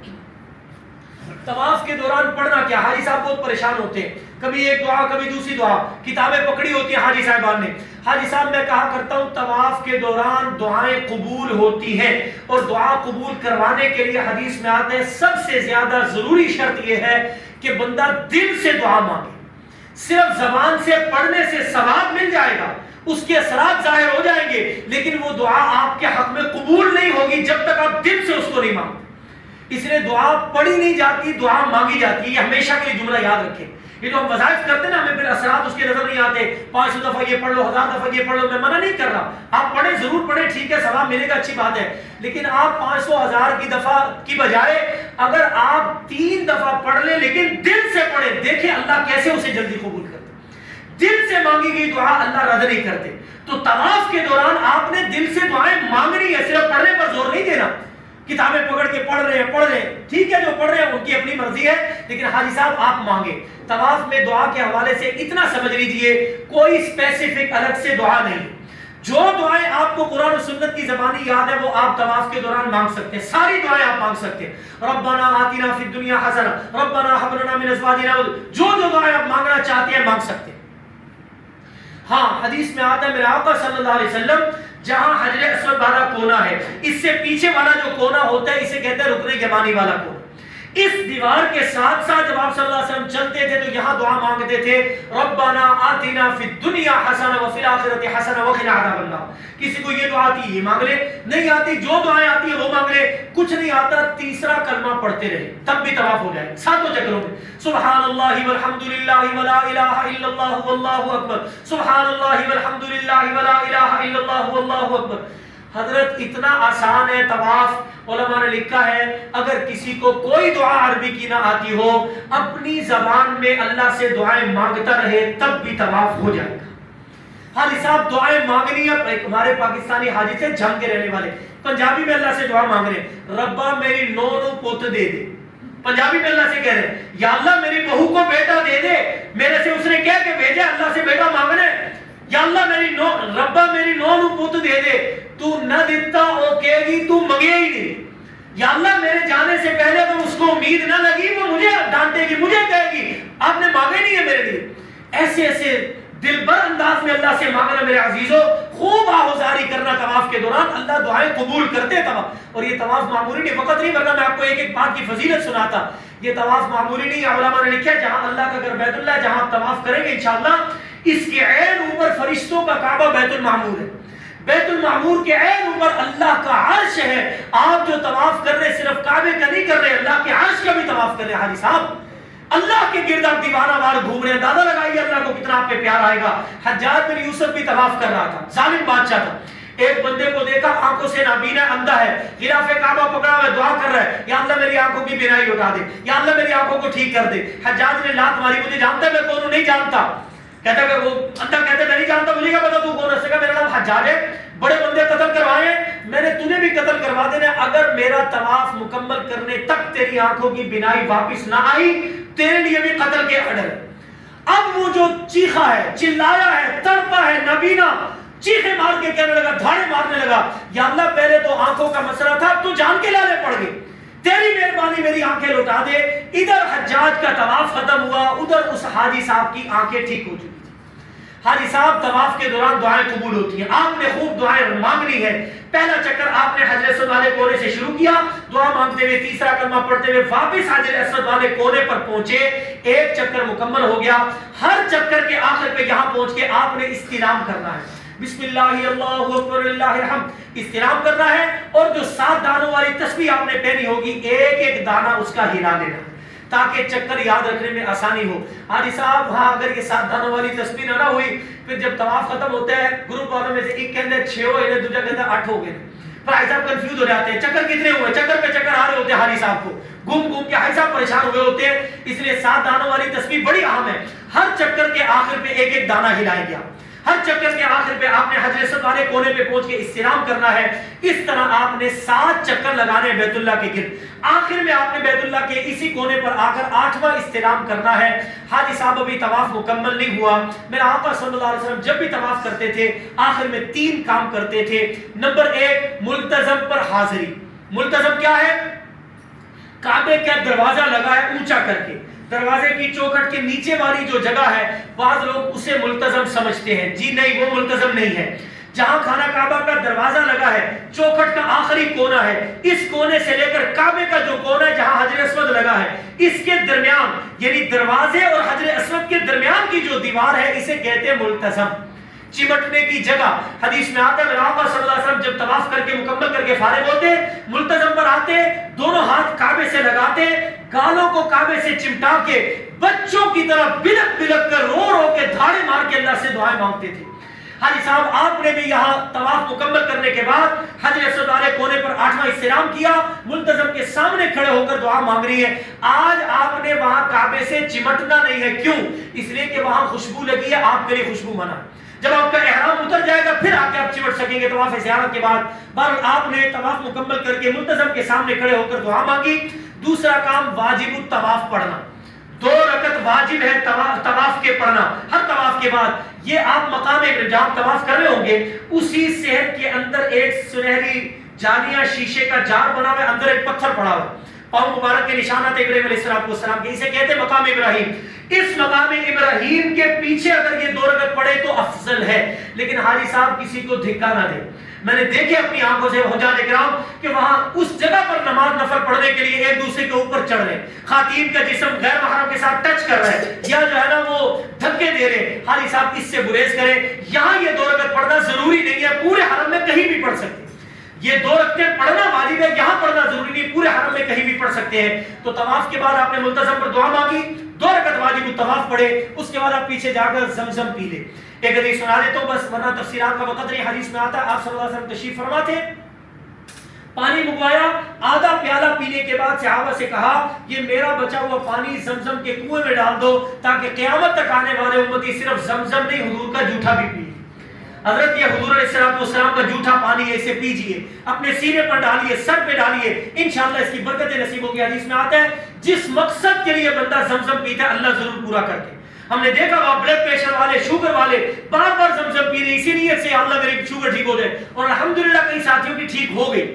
طواف کے دوران پڑھنا کیا. حاجی صاحب بہت پریشان ہوتے ہیں، کبھی ایک دعا کبھی دوسری دعا، کتابیں پکڑی ہوتی ہیں حاجی صاحبان نے. حاجی صاحب میں کہا کرتا ہوں طواف کے دوران دعائیں قبول ہوتی ہیں، اور دعا قبول کروانے کے لیے حدیث میں آتے ہیں سب سے زیادہ ضروری شرط یہ ہے کہ بندہ دل سے دعا مانگے. صرف زبان سے پڑھنے سے ثواب مل جائے گا، اس کے اثرات ظاہر ہو جائیں گے، لیکن وہ دعا آپ کے حق میں قبول نہیں ہوگی جب تک آپ دل سے اس کو نہیں مانگتے. اس لیے دعا پڑھی نہیں جاتی، دعا مانگی جاتی ہے. یہ ہمیشہ کے لیے جملہ یاد رکھیں. یہ جو ہم وظائف کرتے ہیں نا، ہمیں پھر اثرات اس کے نظر نہیں آتے. 500 دفعہ یہ پڑھ لو، 1000 دفعہ یہ پڑھ لو. میں منع نہیں کر رہا، آپ پڑھیں، ضرور پڑھیں، ٹھیک ہے، ثواب ملے گا، اچھی بات ہے. لیکن آپ 500 1000 کی دفعہ کی بجائے اگر آپ 3 دفعہ پڑھ لیں لیکن دل سے پڑھیں، دیکھیں اللہ کیسے اسے جلدی قبول کرتے. دل سے مانگی گئی دعا اللہ رد نہیں کرتے. تو طواف کے دوران آپ نے دل سے دعائیں مانگنی ہے، صرف پڑھنے پر زور نہیں دینا. کتابیں پکڑ کے پڑھ رہے ہیں، ٹھیک ہے، جو پڑھ رہے ہیں ان کی اپنی مرضی ہے، لیکن حاجی صاحب آپ مانگیں. طواف میں دعا کے حوالے سے اتنا سمجھ لیجئے، کوئی اسپیسیفک الگ سے دعا نہیں. جو دعائیں آپ کو قرآن و سنت کی زبانی یاد ہے وہ آپ طواف کے دوران مانگ سکتے ہیں. ساری دعائیں آپ مانگ سکتے ہیں. ربنا آتنا فی الدنیا حسنہ، ربنا هب لنا من ازواجنا، جو دعائیں آپ مانگنا چاہتے ہیں مانگ سکتے ہیں. ہاں حدیث میں آتا ہے میرے آقا صلی اللہ علیہ وسلم جہاں حجر اسود والا کونا ہے، اس سے پیچھے والا جو کونا ہوتا ہے اسے کہتے ہیں رکن یمانی والا کونا. اس دیوار کے ساتھ ساتھ جب آپ صلی اللہ علیہ وسلم چلتے تھے تو یہاں دعا مانگتے تھے ربنا آتنا فی الدنیا حسنہ وفی الآخرۃ حسنہ وقنا عذاب النار. کسی کو یہ دعا آتی یہ مانگ لے, نہیں آتی جو دعائیں آتی ہیں وہ مانگ لے, کچھ نہیں آتا تیسرا کلمہ پڑھتے رہے تب بھی طواف ہو جائے ساتوں چکروں میں. سبحان اللہ والحمد للہ ولا الہ الا اللہ واللہ اکبر, سبحان اللہ والحمد للہ ولا الہ الا اللہ واللہ اکبر. حضرت اتنا آسان ہے طواف. علماء نے لکھا ہے اگر کسی کو کوئی دعا عربی کی نہ آتی ہو اپنی زبان میں اللہ سے دعائیں مانگتا رہے تب بھی طواف ہو جائے گا. حاجی صاحب دعائیں مانگنی ہے. ہمارے پاکستانی حاجی تھے جنگ کے رہنے والے, پنجابی میں اللہ سے دعا مانگ رہے ہیں ربا میری نو پوت دے دے. پنجابی میں اللہ سے کہہ رہے ہیں یا اللہ میری بہو کو بیٹا دے دے, میرے سے اس نے کہہ کے بھیجا اللہ سے بیٹا مانگنا ہے. یا اللہ میری ربا میری نو پوت دے دے, تو نہ دیتا وہ کہے گی تو منگے ہی نہیں. یا اللہ میرے جانے سے پہلے تو اس کو امید نہ لگی وہ مجھے ڈانٹے گی, مجھے کہے گی آپ نے مانگے نہیں ہے میرے لیے. ایسے ایسے دلبر انداز میں اللہ سے مانگنا میرے عزیزو, خوب آہوزاری کرنا طواف کے دوران, اللہ دعائیں قبول کرتے طواف. اور یہ طواف معمولی نہیں, وقت نہیں, ورنہ میں آپ کو ایک ایک بات کی فضیلت سناتا. یہ طواف معمولی نہیں. علماء نے لکھا جہاں اللہ کا گھر بیت اللہ جہاں آپ طواف کریں گے انشاءاللہ اس کے عین اوپر فرشتوں کا کعبہ بیت المعمور ہے. بیت المعمور کے عین اوپر اللہ کا عرش ہے. آپ جو طواف کر رہے صرف کعبے کا نہیں کر رہے, اللہ کے عرش کا بھی طواف کر رہے. حاجی صاحب اللہ کے گرد آپ دیوانہ وار گھوم رہے ہیں, اندازہ لگائیے اللہ کو کتنا آپ پہ پیار آئے گا. حجاج بن یوسف بھی طواف کر رہا تھا, ظالم بادشاہ تھا. ایک بندے کو دیکھا آنکھوں سے نابینا اندھا ہے, غلاف کعبہ پکڑا ہوا دعا کر رہا ہے یا اللہ میری آنکھوں کی بینائی لوٹا دے, یا اللہ میری آنکھوں کو ٹھیک کر دے. حجاج نے لات ماری, مجھے جانتا ہے میں کون ہوں, نہیں جانتا. کہتا ہے وہ اندھا کہتا ہے میں نہیں جانتا, مجھے کیا پتا تو کون ہے. میرا نام حجاج ہے, بڑے بندے قتل کروائے ہیں, میں نے تجھے بھی قتل کروا دینا. اگر میرا طواف مکمل کرنے تک تیری آنکھوں کی بینائی واپس نہ آئی تیرے لیے بھی قتل کے آرڈر. اب وہ جو چیخا ہے, چلایا ہے, تڑپا ہے, نابینا چیخے مار کے کہنے لگا, دھاڑے مارنے لگا, یا اللہ پہلے تو آنکھوں کا مسئلہ تھا, تو جان کے لانے پڑ گئے, تیری مہربانی میری آنکھیں لوٹا دے. ادھر حجاج کا طواف ختم ہوا, ادھر اس حاجی صاحب کی آنکھیں ٹھیک ہو چکی. حاجی صاحب طواف کے دوران دعائیں قبول ہوتی ہیں. آپ نے خوب دعائیں مانگنی ہے. پہلا چکر آپ نے حجر اسود والے کونے سے شروع کیا, دعا مانگتے ہوئے تیسرا کلمہ پڑھتے ہوئے واپس حجر اسود والے کونے پر پہنچے. ایک چکر مکمل ہو گیا. ہر چکر کے آخر پہ یہاں پہنچ کے آپ نے استلام کرنا ہے. بسم اللہ اللہ اکبر للہ الحمد, استلام کرنا ہے. اور جو 7 دانوں والی تسبیح آپ نے پہنی ہوگی ایک ایک دانہ اس کا ہلا لینا تاکہ چکر یاد رکھنے میں آسانی ہو. حاجی صاحب ہاں اگر یہ 7 دانوں والی تسبیح نہ ہوئی پھر جب طواف ختم ہوتا ہے گروپ والوں میں سے ایک کہتے ہیں 6 ہوئے, دوسرا کہتا ہے 8 ہو گئے. پھر حاجی صاحب کنفیوز ہو جاتے ہیں چکر کتنے ہوئے, چکر پہ چکر آ رہے ہوتے ہیں. حاجی صاحب کو گھوم گھوم کے حاجی صاحب پریشان ہوئے ہوتے ہیں. اس لیے 7 دانوں والی تسبیح بڑی اہم ہے. ہر چکر کے آخر پہ ایک ایک دانہ ہلایا گیا. ہر چکر کے آخر پہ آپ نے حجر اسود والے کونے پہ پہنچ کے استلام کرنا ہے. اس طرح آپ نے 7 چکر لگانے بیت اللہ کے گرد. آخر میں آپ نے بیت اللہ کے اسی کونے پر آ کر 8واں استلام کرنا ہے. حاجی صاحب ابھی طواف مکمل نہیں ہوا. میرا آقا صلی اللہ علیہ وسلم جب بھی طواف کرتے تھے آخر میں 3 کام کرتے تھے. نمبر 1 ملتزم پر حاضری. ملتزم کیا ہے؟ کعبے کا دروازہ لگا ہے اونچا کر کے, دروازے کی چوکھٹ کے نیچے والی جو جگہ ہے بعض لوگ اسے ملتزم سمجھتے ہیں. جی نہیں, وہ ملتزم نہیں ہے. جہاں خانہ کعبہ کا دروازہ لگا ہے چوکھٹ کا آخری کونا ہے, اس کونے سے لے کر کعبے کا جو کونا ہے جہاں حجر اسود لگا ہے اس کے درمیان یعنی دروازے اور حجر اسود کے درمیان کی جو دیوار ہے اسے کہتے ہیں ملتزم, چمٹنے کی جگہ. حدیث میں آتا ہے میرا آقا صلی اللہ علیہ وسلم جب طواف کر کے مکمل کر کے فارغ ہوتے ملتزم پر آتے, دونوں ہاتھ کعبے سے لگاتے, گالوں کو کعبے سے چمٹا کے بچوں کی طرح بلک بلک کر رو رو کے دھاڑے مار کے اللہ سے دعائیں مانگتے تھے. حاجی صاحب آپ نے بھی یہاں طواف مکمل کرنے کے بعد حجر اسود والے کونے پر 8واں استلام کیا, ملتزم کے سامنے کھڑے ہو کر دعا مانگ رہی ہے. آج آپ نے وہاں کعبے سے چمٹنا نہیں ہے. کیوں؟ اس لیے کہ وہاں خوشبو لگی ہے, آپ کے لیے خوشبو منع. جب آپ کا احرام اتر جائے گا پھر آ کے آپ چمٹ سکیں گے طواف زیارت کے بعد. بہرحال آپ نے طواف مکمل کر کے ملتزم کے سامنے کھڑے ہو کر دعا مانگی. دوسرا کام واجب الطواف پڑھنا. 2 رکعت واجب ہے طواف کے پڑھنا ہر طواف کے بعد. یہ آپ مقام جہاں طواف کر رہے ہوں گے اسی صحت کے اندر ایک سنہری جانیہ شیشے کا جار بنا ہوا ہے, اندر ایک پتھر پڑا ہوا ہے, پاؤں مبارک کے نشانات ابراہیم علیہ السلام کے, اسے کہتے ہیں مقام ابراہیم. اس مقام ابراہیم کے پیچھے اگر یہ 2 رکعت پڑھے تو افضل ہے. لیکن حاجی صاحب کسی کو دھکا نہ دے. میں نے دیکھے اپنی آنکھوں سے حجاج کرام کہ وہاں اس جگہ پر نماز نہ نفل پڑھنے کے لیے ایک دوسرے کے اوپر چڑھ رہے ہیں، خواتین کا جسم غیر محرم کے ساتھ ٹچ کر رہا ہے یا جو ہے نا وہ دھکے دے رہے ہیں، حاجی صاحب اس سے گریز کریں. یہاں یہ 2 رکعت پڑھنا ضروری نہیں ہے، پورے حرم میں کہیں بھی پڑھ سکتے ہیں. یہ 2 رکعتیں پڑھنا واجب ہے، یہاں پڑھنا ضروری نہیں، پورے حرم میں کہیں بھی پڑھ سکتے ہیں. تو طواف کے بعد آپ نے ملتزم پر دعا مانگی، 2 رکعت واجب الطواف پڑھے، اس کے بعد آپ پیچھے جا کر زمزم پی لیں. ایک حدیث سنا دیتا ہوں بس ورنہ تفسیرات کا وقت نہیں. حدیث میں آتا ہے آپ صلی اللہ علیہ وسلم تشریف فرما تھے، پانی منگوایا، آدھا پیالہ پینے کے بعد صحابہ سے کہا یہ میرا بچا ہوا پانی زمزم کے کنویں میں ڈال دو تاکہ قیامت تک آنے والے امتی صرف زمزم نہیں حضور کا جھوٹا بھی پی. حضرت یہ حضور علیہ السلام کا جھوٹا پانی ہے، اسے پیجئے، اپنے سینے پر ڈالیے، سر پہ ڈالیے، انشاءاللہ اس کی برکتیں نصیب ہوگی. حدیث میں آتا ہے جس مقصد کے لیے بندہ زمزم پیتا ہے اللہ ضرور پورا کرتے. ہم نے دیکھا وہ بلڈ پریشر والے، شوگر والے بار بار زمزم پی رہے اسی نیت سے اللہ میری شوگر ٹھیک ہو جائے، اور الحمدللہ کئی ساتھیوں کی ٹھیک ہو گئی.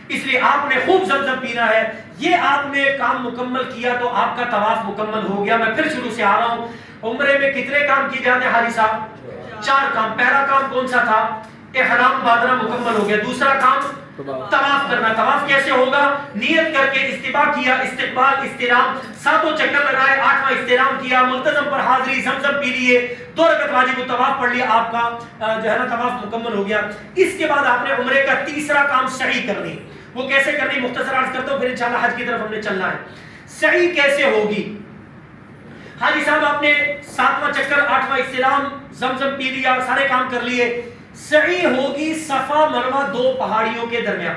اس لیے آپ نے خوب زمزم پینا ہے. یہ آپ نے کام مکمل کیا تو آپ کا طواف مکمل ہو گیا. میں پھر شروع سے آ رہا ہوں. عمرے میں کتنے کام کیے جاتے ہیں حاجی صاحب؟ 4 کام. پہلا کام کون سا تھا؟ احرام باندھنا مکمل ہو گیا. دوسرا کام طواف کرنا. طواف کیسے ہوگا؟ نیت کر کے استباء کیا، استقبال، استلام، 7 چکر لگائے، 8واں استلام کیا، ملتزم پر حاضری، زمزم پی لیے، 2 رکعت واجب الطواف پڑھ لیا، آپ کا جو ہے نا طواف مکمل ہو گیا. اس کے بعد آپ نے عمرے کا تیسرا کام سعی کرنی. وہ کیسے کرنی مختصر عرض کرتا ہوں، پھر انشاءاللہ حج کی طرف ہم نے چلنا ہے. سعی کیسے ہوگی؟ حاجی صاحب آپ نے 7واں چکر، 8واں استلام، زمزم پی لیا، سارے کام کر لیے. سعی ہوگی صفا مروہ 2 پہاڑیوں کے درمیان.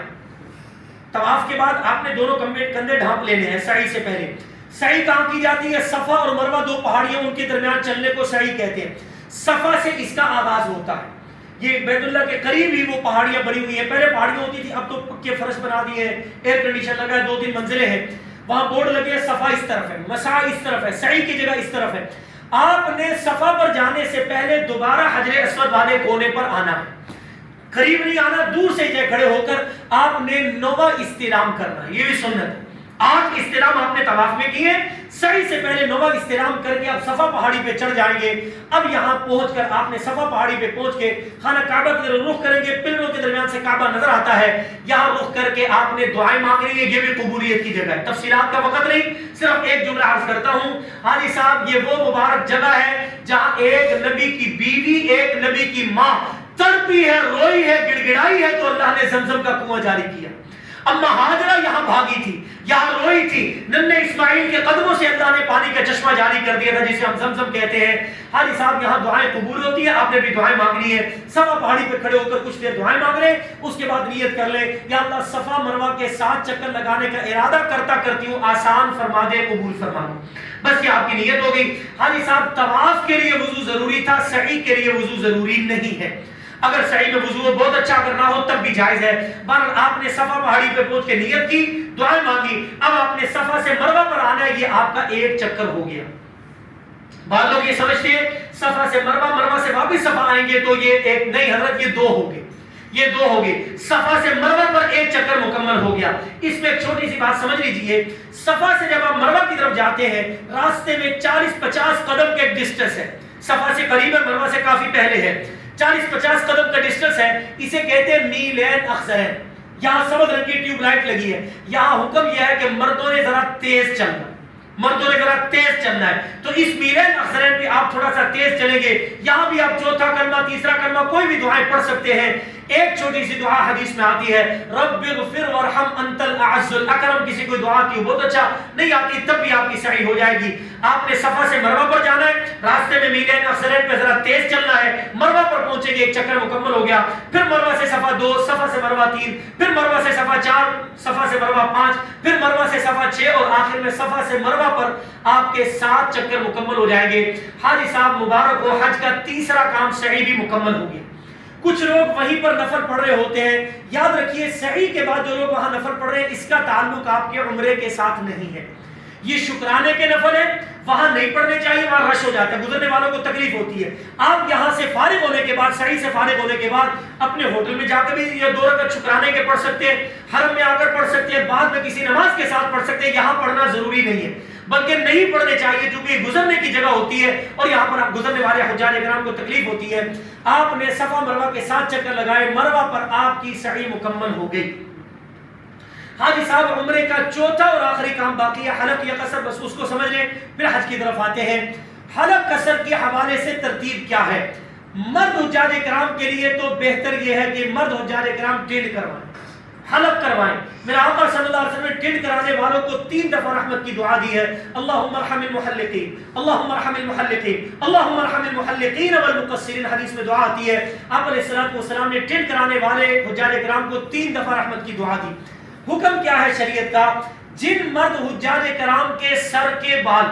طواف کے بعد آپ نے دونوں کندھے ڈھانپ لینے ہیں سعی سے پہلے. سعی کہاں کی جاتی ہے؟ صفا اور مروہ 2 پہاڑیوں ان کے درمیان چلنے کو سعی کہتے ہیں. صفا سے اس کا آغاز ہوتا ہے. یہ بیت اللہ کے قریب ہی وہ پہاڑیاں بنی ہوئی ہیں. پہلے پہاڑیاں ہوتی تھی، اب تو پکے فرش بنا دیے ہیں، ایئر کنڈیشن لگا ہے، 2-3 منزلیں ہیں. وہاں بورڈ لگے ہیں صفا اس طرف ہے، مسعی اس طرف ہے، سعی کی جگہ اس طرف ہے. آپ نے صفا پر جانے سے پہلے دوبارہ حجر اسود والے کونے پر آنا ہے. قریب نہیں آنا، دور سے جائے کھڑے ہو کر آپ نے 9واں استلام کرنا. یہ بھی سنت ہے. 8 استلام آپ نے طواف میں کیے، سعی سے پہلے 9واں استلام کر کے آپ صفا پہاڑی پہ چڑھ جائیں گے. اب یہاں پہنچ کر آپ نے صفا پہاڑی پہ پہنچ کے خانہ کعبہ کی طرف رخ کریں گے. پلروں کے درمیان سے کعبہ نظر آتا ہے. یہاں رخ کر کے آپ نے دعائیں مانگنی ہے. یہ بھی قبولیت کی جگہ ہے. تفصیلات کا وقت نہیں، صرف ایک جملہ عرض کرتا ہوں. حاجی صاحب یہ وہ مبارک جگہ ہے جہاں ایک نبی کی بیوی، ایک نبی کی ماں تڑپی ہے، روئی ہے، گڑگڑائی ہے تو اللہ نے زمزم کا کنواں جاری کیا. اما ہاجرہ یہاں بھاگی تھی، یہاں روئی تھی، ننھے اسماعیل کے قدموں سے اللہ نے پانی کا چشمہ جاری کر دیا تھا جسے ہم زمزم کہتے ہیں. حاجی صاحب یہاں دعائیں قبول ہوتی ہیں. آپ نے بھی دعائیں مانگنی ہے. صفا پہاڑی پہ کھڑے ہو کر کچھ دیر دعائیں مانگ لیں، اس کے بعد نیت کر لیں یا اللہ صفا مروہ کے 7 چکر لگانے کا ارادہ کرتا کرتی ہوں آسان فرما دے، قبول فرما دے. بس یہ آپ کی نیت ہو گئی. حاجی صاحب طواف کے لیے وضو ضروری تھا، سعی کے لیے وضو ضروری نہیں ہے. اگر سعی میں وضو بہت اچھا کرنا ہو تب بھی جائز ہے. بہرحال آپ نے صفا پہاڑی پہ پہنچ کے نیت کی، دعائیں مانگی. اب آپ نے صفا سے مروہ پر آنا ہے. یہ آپ کا 1 چکر ہو گیا. بعض لوگ یہ سمجھتے ہیں صفا سے مروہ، مروہ سے واپس صفا آئیں گے تو یہ 1 نہیں حضرت، یہ 2 ہو گئے. یہ 2 ہو گئے. صفا سے مروہ پر 1 چکر مکمل ہو گیا. اس میں ایک چھوٹی سی بات سمجھ لیجئے. صفا سے جب آپ مروہ کی طرف جاتے ہیں راستے میں 40-50 قدم کے ڈسٹنس ہے. صفا سے قریب ہے، مروہ سے کافی پہلے ہے. 40-50 قدم کا ڈسٹنس ہے. اسے کہتے ہیں میلین اخضرین. یہاں سبز رنگ کی ٹیوب لائٹ لگی ہے. یہاں حکم یہ ہے کہ مردوں نے ذرا تیز چلنا، مردوں نے ذرا تیز چلنا ہے. تو اس میلین اخضرین پہ آپ تھوڑا سا تیز چلیں گے. یہاں بھی آپ چوتھا کلمہ، تیسرا کلمہ، کوئی بھی دعائیں پڑھ سکتے ہیں. ایک چھوٹی سی دعا حدیث میں آتی ہے، رب اغفر وارحم انت الاعز الاکرم. کسی کو دعا کی بہت اچھا، نہیں آتی تب بھی آپ کی سعی ہو جائے گی. آپ نے صفا سے مروہ پر جانا ہے، راستے میں میلین اخضرین پہ ذرا تیز چلنا ہے. مروہ پر پہنچیں گے، 1 چکر مکمل ہو گیا. پھر مروہ سے صفا 2، صفا سے مروہ 3، پھر مروہ سے صفا 4، صفا سے مروہ 5، پھر مروہ سے صفا 6 اور آخر میں صفا سے مروہ پر آپ کے 7 چکر مکمل ہو جائیں گے. حاجی صاحب مبارک ہو، حج کا تیسرا کام سعی بھی مکمل ہو گیا. کچھ لوگ وہیں پر نفل پڑھ رہے ہوتے ہیں. یاد رکھیے سعی کے بعد جو لوگ وہاں نفل پڑھ رہے ہیں اس کا تعلق آپ کے عمرے کے ساتھ نہیں ہے. یہ شکرانے کے نفل ہیں، وہاں نہیں پڑھنے چاہیے، وہاں رش ہو جاتا ہے، گزرنے والوں کو تکلیف ہوتی ہے. آپ یہاں سے فارغ ہونے کے بعد، سعی سے فارغ ہونے کے بعد اپنے ہوٹل میں جا کر بھی یہ 2 رکعت شکرانے کے پڑھ سکتے ہیں، حرم میں آ کر پڑھ سکتے ہیں، بعد میں کسی نماز کے ساتھ پڑھ سکتے ہیں. یہاں پڑھنا ضروری نہیں ہے، بلکہ نہیں پڑھنے چاہیے کیونکہ گزرنے کی جگہ ہوتی ہے اور یہاں پر آپ گزرنے والے حجاج کرام کو تکلیف ہوتی ہے. آپ نے صفا مروہ کے 7 چکر لگائے، مروہ پر آپ کی سعی مکمل ہو گئی. حاجی صاحب عمرے کا چوتھا اور آخری کام باقی ہے حلق یا قصر، بس اس کو سمجھ لیں پھر حج کی طرف آتے ہیں۔ حلق قصر کے حوالے سے ترتیب کیا ہے؟ مرد حجاج کرام کے لیے تو بہتر یہ ہے کہ مرد حجاج کرام ٹینڈ کروائیں، حلق کروائیں۔ میرا آقا صلی اللہ علیہ وسلم نے ٹینڈ کرانے والوں کو 3 دفعہ رحمت کی دعا دی ہے، اللہم ارحم المحلقین، اللہم ارحم المحلقین، اللہم ارحم المحلقین والمقصرین، حدیث میں دعا آتی ہے۔ آپ علیہ السلام نے ٹینڈ کرانے والے حجاج کرام کو 3 دفعہ رحمت کی دعا دی۔ حکم کیا ہے شریعت کا؟ جن مرد حجاج کرام کے سر کے بال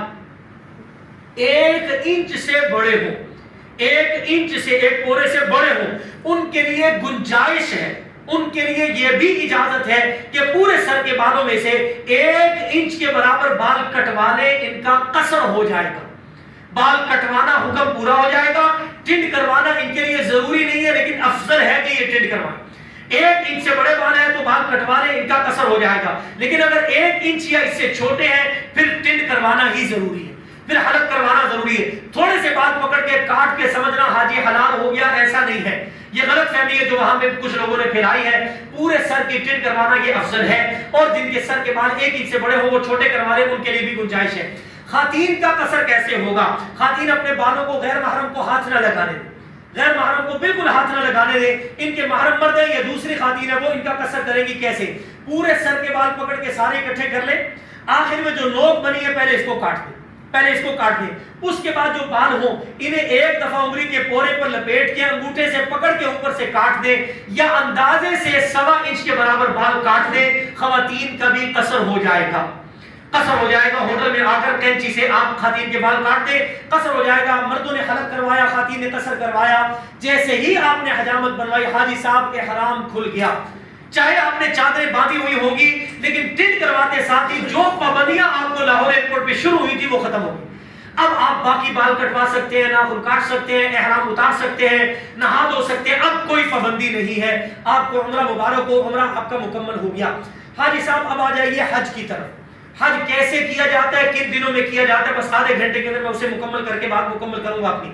1 انچ سے بڑے ہوں، 1 انچ سے 1 پورے سے بڑے ہوں، ان کے لیے گنجائش ہے، ان کے لیے یہ بھی اجازت ہے کہ پورے سر کے بالوں میں سے 1 انچ کے برابر بال کٹوا لیں، ان کا قصر ہو جائے گا۔ بال کٹوانا حکم پورا ہو جائے گا، ٹنڈ کروانا ان کے لیے ضروری نہیں ہے، لیکن افضل ہے کہ یہ ٹنڈ کروائیں۔ 1 انچ سے بڑے بال ہیں تو بال کٹوا لیں، ان کا قصر ہو جائے گا، لیکن اگر 1 انچ یا اس سے چھوٹے ہیں پھر ٹنڈ کروانا ہی ضروری ہے، پھر حلق کروانا ضروری ہے۔ تھوڑے سے بال پکڑ کے کاٹ کے سمجھنا حاجی حلال ہو گیا، ایسا نہیں ہے، یہ غلط فہمی ہے جو وہاں پہ کچھ لوگوں نے پھیلائی ہے۔ پورے سر کی ٹنڈ کروانا یہ افضل ہے، اور جن کے سر کے بال 1 انچ سے بڑے ہوں وہ چھوٹے کروا لیں، ان کے لیے بھی گنجائش ہے۔ خواتین کا قصر کیسے ہوگا؟ خواتین اپنے بالوں کو غیر محرم کو ہاتھ نہ لگانے دیں، غیر محرم کو بالکل ہاتھ نہ لگانے دیں۔ ان کے محرم مرد ہے یا دوسری خواتین ہے وہ ان کا قصر کریں گی کیسے؟ پورے سر کے بال پکڑ کے سارے اکٹھے کر لیں، آخر میں جو نوک بنی ہے پہلے اس کو کاٹ دیں، پہلے اس کو کاٹ دیں، اس کے بعد جو بال ہوں انہیں 1 دفعہ انگلی کے پورے پر لپیٹ کے انگوٹھے سے پکڑ کے اوپر سے کاٹ دیں، یا اندازے سے 1.25 انچ کے برابر بال کاٹ دیں۔ خواتین کا بھی قصر ہو جائے گا، قصر ہو جائے گا۔ ہوٹل میں آ کر کینچی سے آپ خواتین کے بال کاٹ دیں، قصر ہو جائے گا۔ مردوں نے حلق کروایا، خواتین نے قصر کروایا۔ جیسے ہی آپ نے حجامت بنوائی حاجی صاحب احرام کھل گیا، چاہے آپ نے چادریں باندھی ہوئی ہوگی، لیکن ٹنڈ کرواتے ساتھ ہی جو پابندیاں آپ کو لاہور ایئرپورٹ پہ شروع ہوئی تھی وہ ختم ہو گئی۔ اب آپ باقی بال کٹوا سکتے ہیں، ناخن کاٹ سکتے ہیں، احرام اتار سکتے ہیں، نہا دھو سکتے ہیں، اب کوئی پابندی نہیں ہے۔ آپ کو عمرہ مبارک ہو، عمرہ آپ کا مکمل ہو گیا۔ حاجی صاحب اب آ جائیے حج کی طرف۔ حج کیسے کیا جاتا ہے، کن دنوں میں کیا جاتا ہے، بس آدھے گھنٹے کے اندر میں اسے مکمل کر کے بات مکمل کروں گا اپنی۔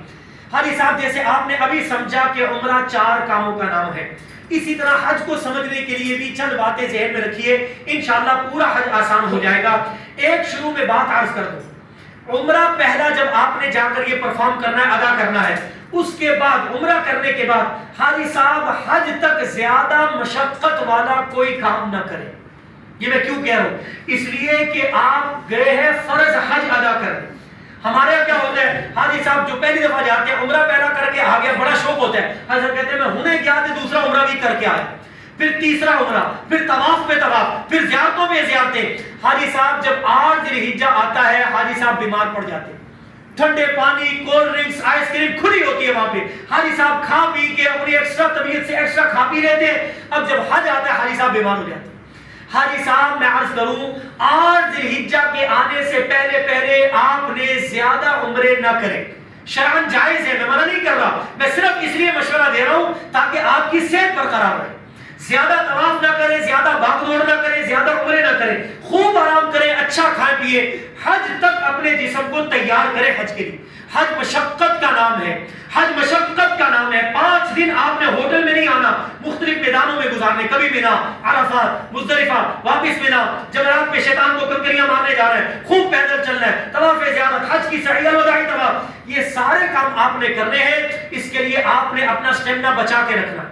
حاجی صاحب جیسے آپ نے ابھی سمجھا کہ عمرہ 4 کاموں کا نام ہے، اسی طرح حج کو سمجھنے کے لیے بھی چند باتیں ذہن میں رکھیے، انشاءاللہ پورا حج آسان ہو جائے گا۔ ایک شروع میں بات عرض کر دوں، عمرہ پہلا جب آپ نے جا کر یہ پرفارم کرنا ہے، ادا کرنا ہے، اس کے بعد عمرہ کرنے کے بعد حاجی صاحب حج تک زیادہ مشقت والا کوئی کام نہ کریں۔ یہ میں کیوں کہہ رہا ہوں؟ اس لیے کہ آپ گئے ہیں فرض حج ادا کرنے۔ ہمارے یہاں کیا ہوتا ہے، حاجی صاحب جو پہلی دفعہ جاتے ہیں عمرہ پہلا کر کے آ گیا، بڑا شوق ہوتا ہے، حضرت کہتے ہیں میں ہونے گیا تھا دوسرا عمرہ بھی کر کے آیا، پھر تیسرا عمرہ، پھر طواف پہ طواف، پھر زیارتوں پہ زیارتیں۔ حاجی صاحب جب 8 ذی الحجہ آتا ہے حاجی صاحب بیمار پڑ جاتے ہیں، ٹھنڈے پانی، کولڈ ڈرنکس، آئس کریم کھلی ہوتی ہے وہاں پہ، حاجی صاحب کھا پی کے اپنی ایکسٹرا طبیعت سے ایکسٹرا کھا پی لیتے ہیں۔ اب جب حج آتا ہے حاجی صاحب بیمار ہو جاتے ہیں۔ حاجی صاحب میں عرض کروں 8 ذی الحجہ کے آنے سے پہلے آپ نے زیادہ عمرے نہ کریں، شرعاً جائز ہے، میں منع نہیں کر رہا، میں صرف اس لیے مشورہ دے رہا ہوں تاکہ آپ کی صحت برقرار رہے۔ زیادہ طواف نہ کریں، زیادہ بھاگ دوڑ نہ کریں، زیادہ عمرے نہ کریں، خوب آرام کریں، اچھا کھائیں پیئے، حج تک اپنے جسم کو تیار کریں حج کے لیے۔ حج مشقت کا نام ہے، حج مشقت کا نام ہے۔ 5 دن آپ نے ہوٹل میں نہیں آنا، مختلف میدانوں میں گزارنے، کبھی مینا، عرفات، مزدلفہ، واپس مینا، جمرات پہ شیطان کو کنکریاں مارنے جا رہے ہیں، خوب پیدل چلنا ہے، طواف زیارت، حج کی سعی الوداعی طواف، یہ سارے کام آپ نے کرنے ہیں۔ اس کے لیے آپ نے اپنا سٹیمنا بچا کے رکھنا،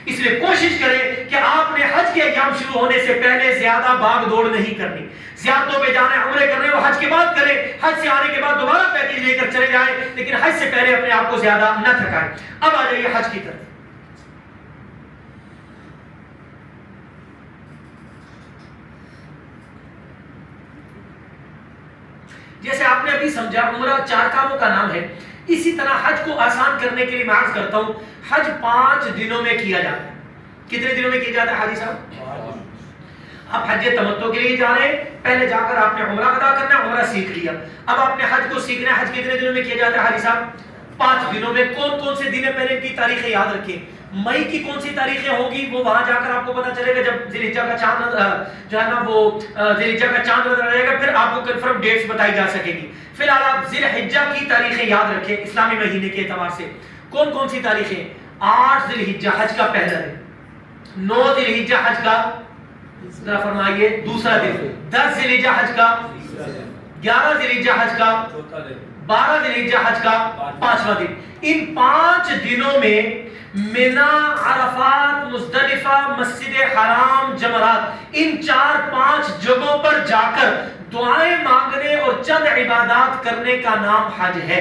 اس لیے کوشش کریں کہ آپ نے حج کے ایام شروع ہونے سے پہلے زیادہ بھاگ دوڑ نہیں کرنی۔ زیارتوں پہ جانا، عمرے کرنے وہ حج کے بعد کریں، حج سے آنے کے بعد دوبارہ پیکیج لے کر چلے جائیں، لیکن حج سے پہلے اپنے آپ کو زیادہ نہ تھکائیں۔ اب آ جائیے حج کی طرف۔ جیسے آپ نے ابھی سمجھا عمرہ 4 کاموں کا نام ہے، اسی طرح حج کو آسان کرنے کے لیے میں عرض کرتا ہوں حج 5 دنوں میں کیا جاتا ہے۔ کتنے دنوں میں کیا جاتا ہے حاجی صاحب؟ آپ حج تمتع کے لیے جا رہے ہیں، پہلے جا کر آپ نے عمرہ ادا کرنا ہے، عمرہ سیکھ لیا، اب آپ نے حج کو سیکھنا ہے۔ حج کتنے دنوں میں کیا جاتا ہے حاجی صاحب؟ 5 دنوں میں۔ کون کون سے دن پہلے کی تاریخیں یاد رکھیں، مئی کی کون سی تاریخیں ہوگی وہ وہاں جا کر آپ کو پتا چلے گا جب ذی الحجہ کا چاند جو ہے نا وہ ذی الحجہ کا چاند نظر آئے گا، پھر آپ کو کنفرم ڈیٹس بتائی جا سکے گی۔ فی الحال آپ ذی الحجہ کی تاریخیں یاد رکھیں اسلامی مہینے کے اعتبار سے۔ کون کون سی تاریخیں؟ 8 ذی الحجہ حج کا پہلا دن، 9 ذی الحجہ حج کا ذرا فرمائیے دوسرا دن 10 ذی الحجہ حج کا، 11 ذی الحجہ حج کا، 12 ذی الحجہ حج کا 5واں دن. ان 5 دنوں میں منا، عرفات، مزدلفہ، مسجد حرام، جمرات، ان 4-5 جگہوں پر جا کر دعائیں مانگنے اور چند عبادات کرنے کا نام حج ہے.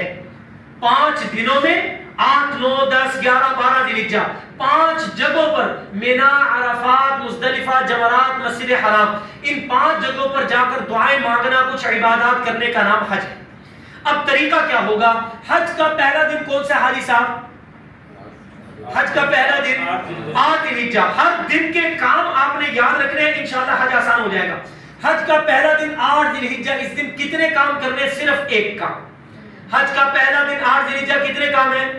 5 دنوں میں 8، 9، 10، 11، 12 ذی الحجہ 5 جگہوں پر منا، عرفات، مزدلفہ، جمرات، مسجد حرام، ان 5 جگہوں پر جا کر دعائیں مانگنا، کچھ عبادات کرنے کا نام حج ہے. اب طریقہ کیا ہوگا؟ حج کا پہلا دن کون سا حاجی صاحب؟ حج کا پہلا دن 8 ذی الحجہ. ہر دن کے کام آپ نے یاد رکھنے ہیں، انشاءاللہ حج آسان ہو جائے گا. حج کا پہلا دن 8 ذی الحجہ، اس دن کتنے کام کرنے؟ صرف ایک کام. حج کا پہلا دن 8 ذی الحجہ کتنے کام ہیں؟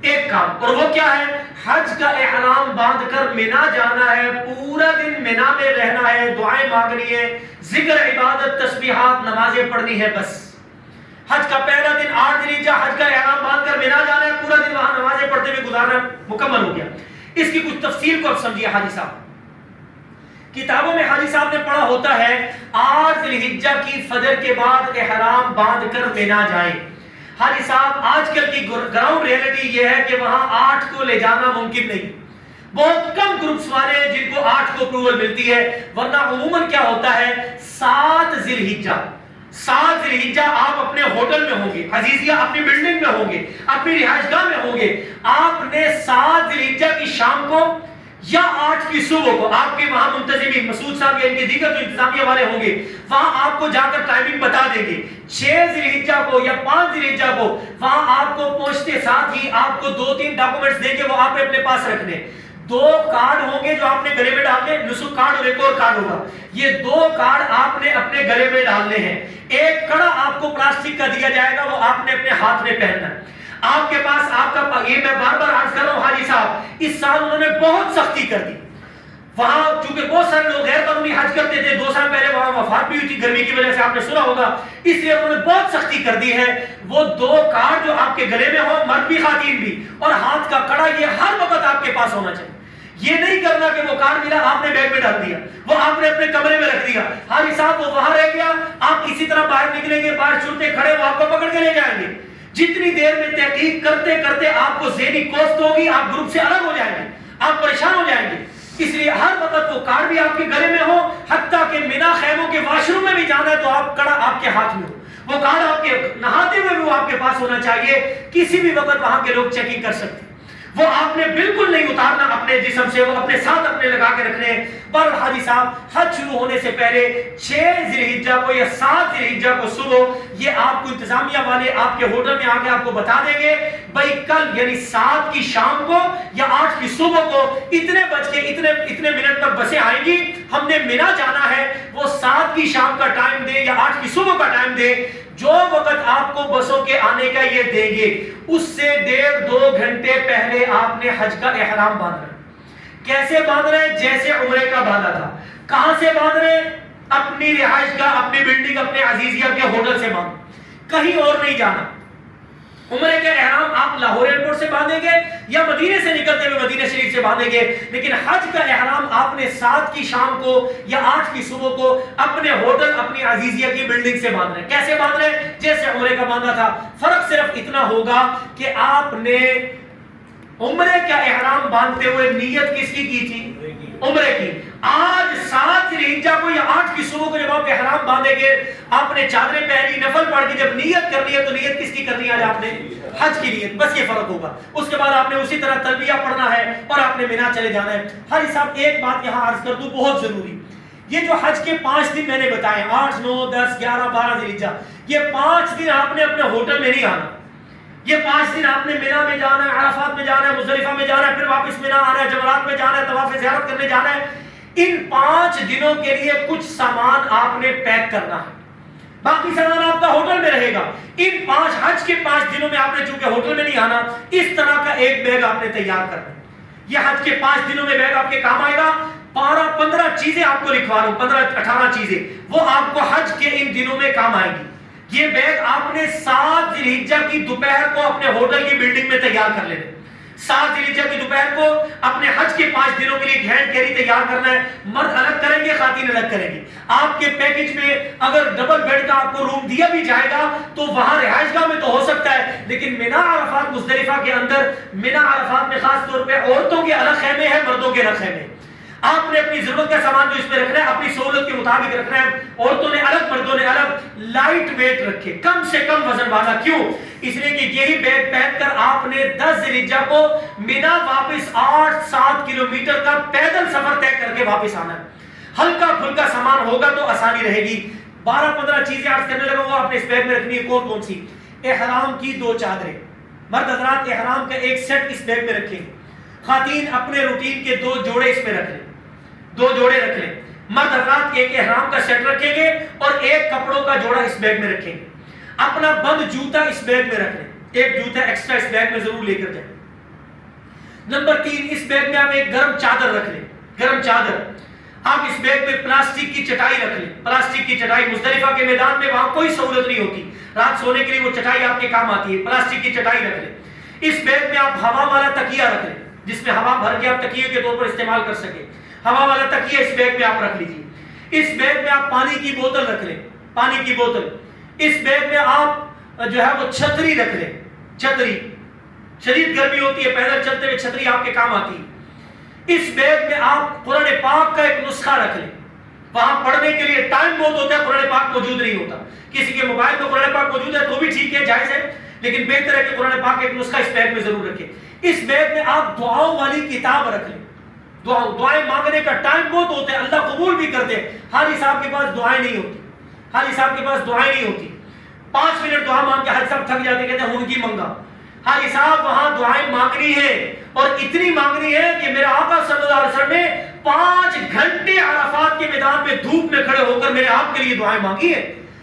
ایک کام. اور وہ کیا ہے؟ حج کا احرام باندھ کر مینا جانا ہے، پورا دن مینا میں رہنا ہے، دعائیں مانگنی ہے، ذکر، عبادت، تسبیحات، نمازیں پڑھنی ہے. بس حج کا پہلا دن 8 ذی الحجہ، حج کا احرام باندھ کر مینا جانا ہے، پورا دن وہاں نمازیں پڑھتے ہوئے گزارنا مکمل ہو گیا. اس کی کچھ تفصیل کو اب سمجھیے. حاجی صاحب کتابوں میں حاجی صاحب نے پڑھا ہوتا ہے 8 ذی الحجہ کی فجر کے بعد احرام باندھ کر مینا جائیں. حاجی صاحب آج کل کی گراؤنڈ ریئلٹی یہ ہے کہ وہاں 8 کو لے جانا ممکن نہیں. بہت کم گروپس والے ہیں جن کو 8 کو اپروول ملتی ہے، ورنہ عموماً کیا ہوتا ہے 7 ذی الحجہ. 7 ذی الحجہ آپ اپنے ہوٹل میں ہوں گے، عزیزیہ اپنی بلڈنگ میں ہوں گے، اپنی رہائش گاہ میں ہوں گے. آپ نے 7 ذی الحجہ کی شام کو یا 8 کی صبح کو، آپ کے وہاں منتظمین مسعود صاحب یا ان کے دیگر جو انتظامیہ والے ہوں گے، وہاں آپ کو جا کر ٹائمنگ بتا دیں گے. 6 ذی الحجہ کو یا 5 ذی الحجہ کو وہاں آپ کو پہنچتے ساتھ ہی آپ کو 2-3 ڈاکومنٹس دیں گے، وہ آپ نے اپنے پاس رکھنے. 2 کارڈ ہوں گے جو آپ نے گلے میں ڈالنے، نسخ کارڈ اور ایک اور کارڈ ہوگا. یہ 2 کارڈ آپ نے اپنے گلے میں ڈالنے ہیں. ایک کڑا آپ کو پلاسٹک کا دیا جائے گا، وہ آپ نے اپنے ہاتھ میں پہننا ہے. آپ کے پاس آپ کا، یہ میں بار بار عرض کر رہا ہوں حاجی صاحب، اس سال انہوں نے بہت سختی کر دی. وہاں چونکہ بہت سارے لوگ غیر قانونی حج کرتے تھے، 2 سال پہلے وہاں وفات بھی ہوئی تھی گرمی کی وجہ سے، آپ نے سنا ہوگا، اس لیے انہوں نے بہت سختی کر دی ہے. وہ 2 کارڈ جو آپ کے گلے میں ہو، مرد بھی خواتین بھی، اور ہاتھ کا کڑا، یہ ہر وقت آپ کے پاس ہونا چاہیے. یہ نہیں کرنا کہ وہ کارڈ ملا آپ نے بیگ میں ڈال دیا، وہ آپ نے اپنے کمرے میں رکھ دیا. حاجی صاحب وہ وہاں رہ گیا، آپ اسی طرح باہر نکلیں گے، باہر چلتے کھڑے وہ آپ کو پکڑ کے لے جائیں گے. جتنی دیر میں تحقیق کرتے کرتے آپ کو ذہنی کوفت ہوگی، آپ گروپ سے الگ ہو جائیں گے، آپ پریشان ہو جائیں گے. اس لیے ہر وقت وہ کارڈ بھی آپ کے گلے میں ہو، حتیٰ کہ مینا خیموں کے واش روم میں بھی جانا ہے تو آپ کڑا آپ کے ہاتھ میں ہو. وہ کارڈ آپ کے نہاتے ہوئے بھی وہ آپ کے پاس ہونا چاہیے، کسی بھی وقت وہاں کے لوگ چیکنگ کر سکتے. وہ آپ نے بالکل نہیں اتارنا اپنے جسم سے، وہ اپنے ساتھ اپنے لگا کے رکھنے. پر حاجی صاحب حج شروع ہونے سے پہلے 6 ذی الحجہ کو یا 7 ذی الحجہ کو صبح، یہ آپ کو انتظامیہ والے آپ کے ہوٹل میں آ کے آپ کو بتا دیں گے بھائی کل یعنی 7 کی شام کو یا 8 کی صبح کو اتنے بج کے اتنے منٹ پر بسیں آئیں گی، ہم نے مینا جانا ہے. وہ 7 کی شام کا ٹائم دے یا 8 کی صبح کا ٹائم دے، جو وقت آپ کو بسوں کے آنے کا یہ دیں گے، اس سے 1.5-2 گھنٹے پہلے آپ نے حج کا احرام باندھنا ہے. کیسے باندھ رہے ہیں؟ جیسے عمرے کا باندھا تھا. کہاں سے باندھ رہے ہیں؟ اپنی رہائش گاہ، اپنی بلڈنگ، اپنے عزیزیہ کے ہوٹل سے باندھ، کہیں اور نہیں جانا. عمرے کے احرام آپ لاہور ایئرپورٹ سے باندھیں گے یا مدینے سے نکلتے ہوئے مدینہ شریف سے باندھیں گے، لیکن حج کا احرام آپ نے 7 کی شام کو یا 8 کی صبح کو اپنے ہوٹل، اپنی عزیزیہ کی بلڈنگ سے باندھ رہے ہیں. کیسے باندھ رہے ہیں؟ جیسے عمرے کا باندھا تھا. فرق صرف اتنا ہوگا کہ آپ نے عمرے کا احرام باندھتے ہوئے نیت کس کی تھی؟ عمرے کی. آج 7 ذی الحجہ کو یا 8 کی صبح کو جب آپ احرام باندھیں گے، آپ نے چادریں پہنی، نفل پڑھ کے جب نیت کرنی ہے تو نیت کس کی کرنی ہے؟ آج آپ نے حج کی نیت. بس یہ فرق ہوگا. اس کے بعد آپ نے اسی طرح تلبیہ پڑھنا ہے اور آپ نے مینا چلے جانا ہے. حاجی صاحب ایک بات یہاں عرض کر دوں بہت ضروری، یہ جو حج کے 5 دن میں نے بتائے 8، 9، 10، 11، 12 ذی الحجہ، یہ 5 دن آپ نے اپنے ہوٹل میں نہیں آنا. یہ 5 دن آپ نے مینا میں جانا ہے، عرفات میں جانا ہے، مزدلفہ میں جانا ہے، پھر واپس مینا آنا ہے، جمرات میں جانا ہے، طواف زیارت کرنے جانا ہے. ان 5 دنوں کے لیے کچھ سامان آپ نے پیک کرنا ہے، باقی سامان آپ کا ہوٹل میں رہے گا. ان 5 حج کے 5 دنوں میں آپ نے چونکہ ہوٹل میں نہیں آنا، اس طرح کا ایک بیگ آپ نے تیار کرنا ہے. یہ حج کے 5 دنوں میں بیگ آپ کے کام آئے گا. 15 چیزیں آپ کو لکھوا رہا ہوں، 15-18 چیزیں، وہ آپ کو حج کے ان دنوں میں کام آئیں گی. یہ بیگ آپ نے 7 ذی الحجہ کی دوپہر کو اپنے ہوٹل کی بلڈنگ میں تیار کر لینا. 7 ذی الحجہ کی دوپہر کو اپنے حج کے 5 دنوں کے لیے ہینڈ کیری تیار کرنا ہے. مرد الگ کریں گے، خواتین الگ کریں گے. آپ کے پیکج میں اگر ڈبل بیڈ کا آپ کو روم دیا بھی جائے گا تو وہاں رہائش گاہ میں تو ہو سکتا ہے، لیکن مینا عرفات مزدلفہ کے اندر، مینا عرفات میں خاص طور پہ عورتوں کے الگ خیمے ہیں، مردوں کے الگ خیمے. آپ نے اپنی ضرورت کا سامان جو اس میں رکھنا ہے اپنی سہولت کے مطابق رکھنا ہے. عورتوں نے الگ، مردوں نے الگ. لائٹ ویٹ رکھے، کم سے کم وزن والا. کیوں؟ اس لیے کہ یہی بیگ پہن کر آپ نے 10 ذی الحجہ کو مینا واپس 8-7 کلومیٹر کا پیدل سفر طے کر کے واپس آنا ہے. ہلکا پھلکا سامان ہوگا تو آسانی رہے گی. 12-15 چیزیں عرض کرنے لگا وہ آپ نے اس بیگ میں رکھنی ہے. کون کون سی؟ احرام کی 2 چادریں. مرد حضرات احرام کا ایک سیٹ اس بیگ میں رکھیں. خواتین اپنے روٹین کے 2 جوڑے اس میں رکھ لیں، 2 جوڑے رکھ لیں. مرد حضرات ایک احرام کا سیٹ رکھیں گے اور ایک کپڑوں کا جوڑا اس بیگ میں رکھیں گے. اپنا بند جوتا اس بیگ میں رکھ لیں، ایک جوتا ایکسٹرا اس بیگ میں ضرور لے کر جائیں. نمبر 3، اس بیگ میں آپ ایک گرم چادر رکھ لیں. گرم چادر. آپ اس بیگ میں پلاسٹک کی چٹائی رکھ لیں. پلاسٹک کی چٹائی مزدلفہ کے میدان میں وہاں کوئی سہولت نہیں ہوتی، رات سونے کے لیے وہ چٹائی آپ کے کام آتی ہے. پلاسٹک کی چٹائی رکھ لیں. اس بیگ میں آپ ہوا والا تکیہ رکھ لیں جس میں ہوا بھر کے آپ تکیے کے طور پر استعمال کر سکیں. ہوا والا تکیہ اس بیگ میں آپ رکھ لیجیے. اس بیگ میں آپ پانی کی بوتل رکھ لیں، پانی کی بوتل. اس بیگ میں آپ جو ہے وہ چھتری رکھ لیں. چھتری، شدید گرمی ہوتی ہے، پیدل چلتے ہوئے چھتری آپ کے کام آتی ہے. اس بیگ میں آپ قرآن پاک کا ایک نسخہ رکھ لیں. وہاں پڑھنے کے لیے ٹائم بہت ہوتا ہے، قرآن پاک موجود نہیں ہوتا. کسی کے موبائل میں قرآن پاک موجود ہے تو بھی ٹھیک ہے، جائز ہے، لیکن بہتر ہے کہ قرآن پاک ایک نسخہ اس بیگ میں ضرور رکھیں. اس بیگ میں آپ دعاؤں والی کتاب رکھ لیں. دعائیں مانگنے کا ٹائم بہت ہوتا ہے، اللہ قبول بھی کرتے ہیں. حاجی صاحب کے پاس دعائیں نہیں ہوتی، حاجی صاحب کے پاس دعائیں نہیں ہوتی. 5 منٹ دعا مانگ کے حاجی صاحب تھک جاتے، کہتے ہیں ان کی منگا. حاجی صاحب وہاں دعائیں مانگنی ہے اور اتنی مانگنی ہے کہ میرا آقا صلی اللہ علیہ وسلم نے 5 گھنٹے عرفات کے میدان میں دھوپ میں کھڑے ہو کر میرے آپ کے لیے دعائیں مانگی ہے.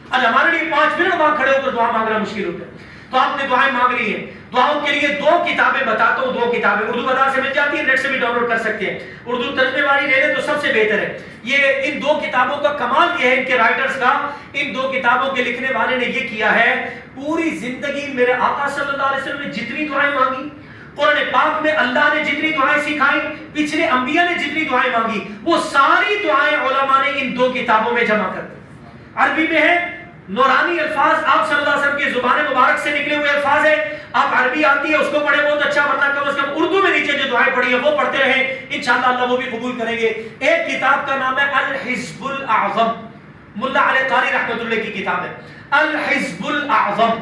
آج ہمارے لیے 5 منٹ وہاں کھڑے ہو کر دعا مانگنا مشکل ہوتا ہے. تو آپ نے دعائیں مانگنی ہے. دعاؤں کے لیے 2 کتابیں بتاتا ہوں. 2 کتابیں اردو بازار سے مل جاتی ہے، نیٹ سے بھی ڈاؤن لوڈ کر سکتے ہیں. اردو ترجمے والی لے لیں تو سب سے بہتر ہے. یہ ان 2 کتابوں کا کمال یہ ہے ان کے رائٹرز کا، ان 2 کتابوں کے لکھنے والے نے یہ کیا ہے، پوری زندگی میرے آقا صلی اللہ علیہ وسلم نے جتنی دعائیں مانگی، قرآن پاک میں اللہ نے جتنی دعائیں سکھائی، پچھلے انبیاء نے جتنی دعائیں مانگی، وہ ساری دعائیں علماء نے ان 2 کتابوں میں جمع کر دی. عربی میں ہے، نورانی الفاظ، آپ صلی اللہ علیہ وسلم کی زبان مبارک سے نکلے ہوئے الفاظ ہیں. آپ عربی آتی ہے اس کو پڑھیں بہت اچھا، ورنہ کم از کم اردو میں نیچے جو دعائیں پڑھی ہیں وہ پڑھتے رہیں، انشاءاللہ اللہ وہ بھی قبول کریں گے. ایک کتاب کا نام ہے الحزب الاعظم، ملا علی قاری رحمۃ اللہ کی کتاب ہے الحزب الاعظم.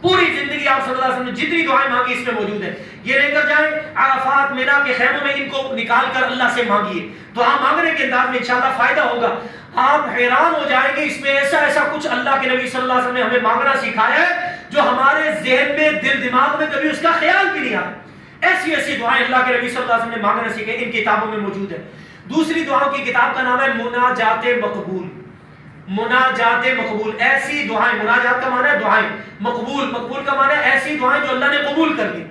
پوری زندگی آپ صلی اللہ علیہ وسلم نے جتنی دعائیں مانگی اس میں موجود ہیں. یہ لے کر جائیں عرفات مینا کے خیموں میں، ان کو نکال کر اللہ سے مانگیے. دعا مانگنے کے انداز میں انشاءاللہ فائدہ ہوگا. آپ حیران ہو جائیں گے، اس میں ایسا کچھ اللہ کے نبی صلی اللہ علیہ وسلم نے ہمیں مانگنا سکھایا ہے جو ہمارے ذہن میں، دل دماغ میں کبھی اس کا خیال بھی نہیں آیا. ایسی دعائیں اللہ کے نبی صلی اللہ علیہ وسلم نے مانگنا سکھائی، ان کتابوں میں موجود ہے. دوسری دعاؤں کی کتاب کا نام ہے مناجات مقبول. مناجات مقبول، ایسی دعائیں، مناجات کا معنی ہے دعائیں، مقبول کا معنی ہے ایسی دعائیں جو اللہ نے قبول کر دی.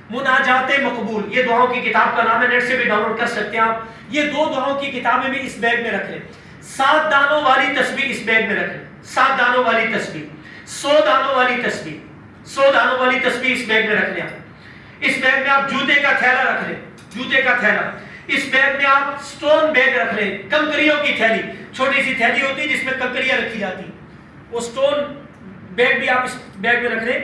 مناجات مقبول، یہ دعاؤں کی کتاب کا نام ہے، نیٹ سے بھی ڈاؤن لوڈ کر سکتے ہیں آپ. یہ 2 دعاؤں کی کتابیں بھی اس بیگ میں رکھ لیں. 7 دانوں والی تسبیح اس بیگ میں رکھ لیں. 7 دانوں والی تسبیح، 100 دانوں والی تسبیح، 100 دانوں والی تسبیح اس بیگ میں رکھ لیں. اس بیگ میں آپ جوتے کا تھیلا رکھ لیں، جوتے کا تھیلا. اس بیگ میں آپ سٹون بیگ رکھ لیں، کنکریوں کی تھیلی، چھوٹی سی تھیلی ہوتی ہے جس میں کنکریاں رکھی جاتی، وہ سٹون بیگ بھی آپ اس بیگ میں رکھ لیں.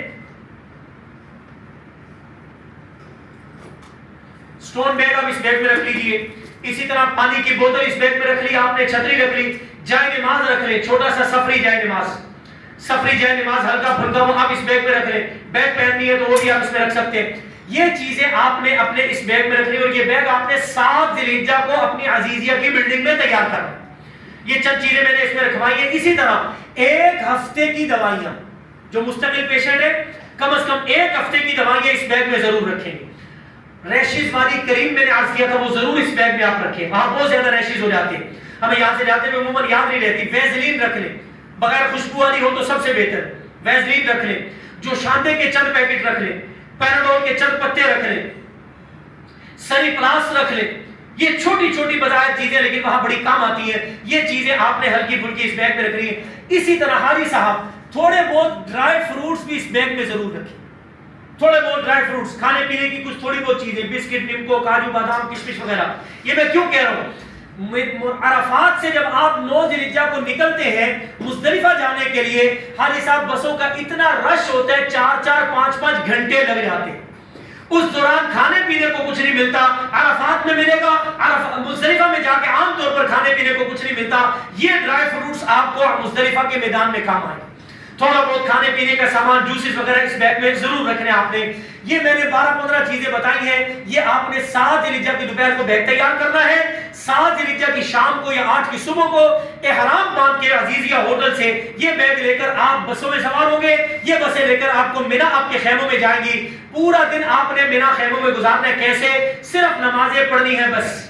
سٹون بیگ آپ اس بیگ میں رکھ لیجئے. اسی طرح پانی کی بوتل اس بیگ میں رکھ لی آپ نے، چھتری رکھ لی، جائے نماز رکھ لیں، چھوٹا سا سفری جائے نماز ہلکا پھلکا وہ آپ اس بیگ میں رکھ لیں. بیگ پہننی ہے تو وہ بھی آپ اس میں رکھ سکتے ہیں. یہ چیزیں آپ نے اپنے اس بیگ میں رکھ لی اور یہ بیگ آپ نے 7 ذی الحجہ کو اپنی عزیزیہ کی بلڈنگ میں تیار کرنا. یہ چند چیزیں میں نے اس میں رکھوائی ہیں. اسی طرح 1 ہفتے کی دوائیاں، جو مستقل پیشنٹ ہے کم از کم 1 ہفتے کی دوائیاں اس بیگ میں ضرور رکھیں گے. ریشز والی کریم میں نے عرض کیا تھا وہ ضرور اس بیگ میں آپ رکھیں، وہاں بہت زیادہ ریشز ہو جاتے ہیں، ہمیں یہاں سے جاتے ہوئے عموماً یاد نہیں رہتی. ویزلین رکھ لیں، بغیر خوشبو والی ہو تو سب سے بہتر، ویزلین رکھ لیں. جو شاندے کے چند پیکٹ رکھ لیں، پیراڈول کے چند پتے رکھ لیں، سری پلاس رکھ لیں. یہ چھوٹی چھوٹی بظاہر چیزیں لیکن وہاں بڑی کام آتی ہیں. یہ چیزیں آپ نے ہلکی پھلکی اس بیگ میں رکھ لی ہیں. اسی طرح حاجی صاحب تھوڑے بہت ڈرائی فروٹس بھی اس بیگ میں ضرور رکھیں. تھوڑے بہت ڈرائی فروٹس، کھانے پینے کی کچھ تھوڑی بہت چیزیں، بسکٹ، نمکو، کاجو بادام، کشمش وغیرہ. یہ میں کیوں کہہ رہا ہوں؟ عرفات سے جب آپ 9 ذی الحجہ کو نکلتے ہیں مزدلفہ جانے کے لیے، حاجی صاحب بسوں کا اتنا رش ہوتا ہے، 4-4 5-5 گھنٹے لگ جاتے ہیں. اس دوران کھانے پینے کو کچھ نہیں ملتا. عرفات میں ملے گا، مزدلفہ میں جا کے عام طور پر کھانے پینے کو کچھ نہیں ملتا. یہ ڈرائی فروٹس آپ کو مزدلفہ کے میدان میں کام آئے. تھوڑا بہت کھانے پینے کا سامان، جوسز وغیرہ اس بیگ میں ضرور رکھنے آپ نے. یہ میں نے 12-15 چیزیں بتائی ہیں. یہ آپ نے 7 ذی الحجہ کی دوپہر کو بیگ تیار کرنا ہے. 7 ذی الحجہ کی شام کو یا 8 کی صبح کو احرام باندھ کے عزیزیہ ہوٹل سے یہ بیگ لے کر آپ بسوں میں سوار ہوں گے. یہ بسیں لے کر آپ کو مینا آپ کے خیموں میں جائیں گی. پورا دن آپ نے مینا خیموں میں گزارنا ہے. کیسے؟ صرف نمازیں پڑھنی ہے بس.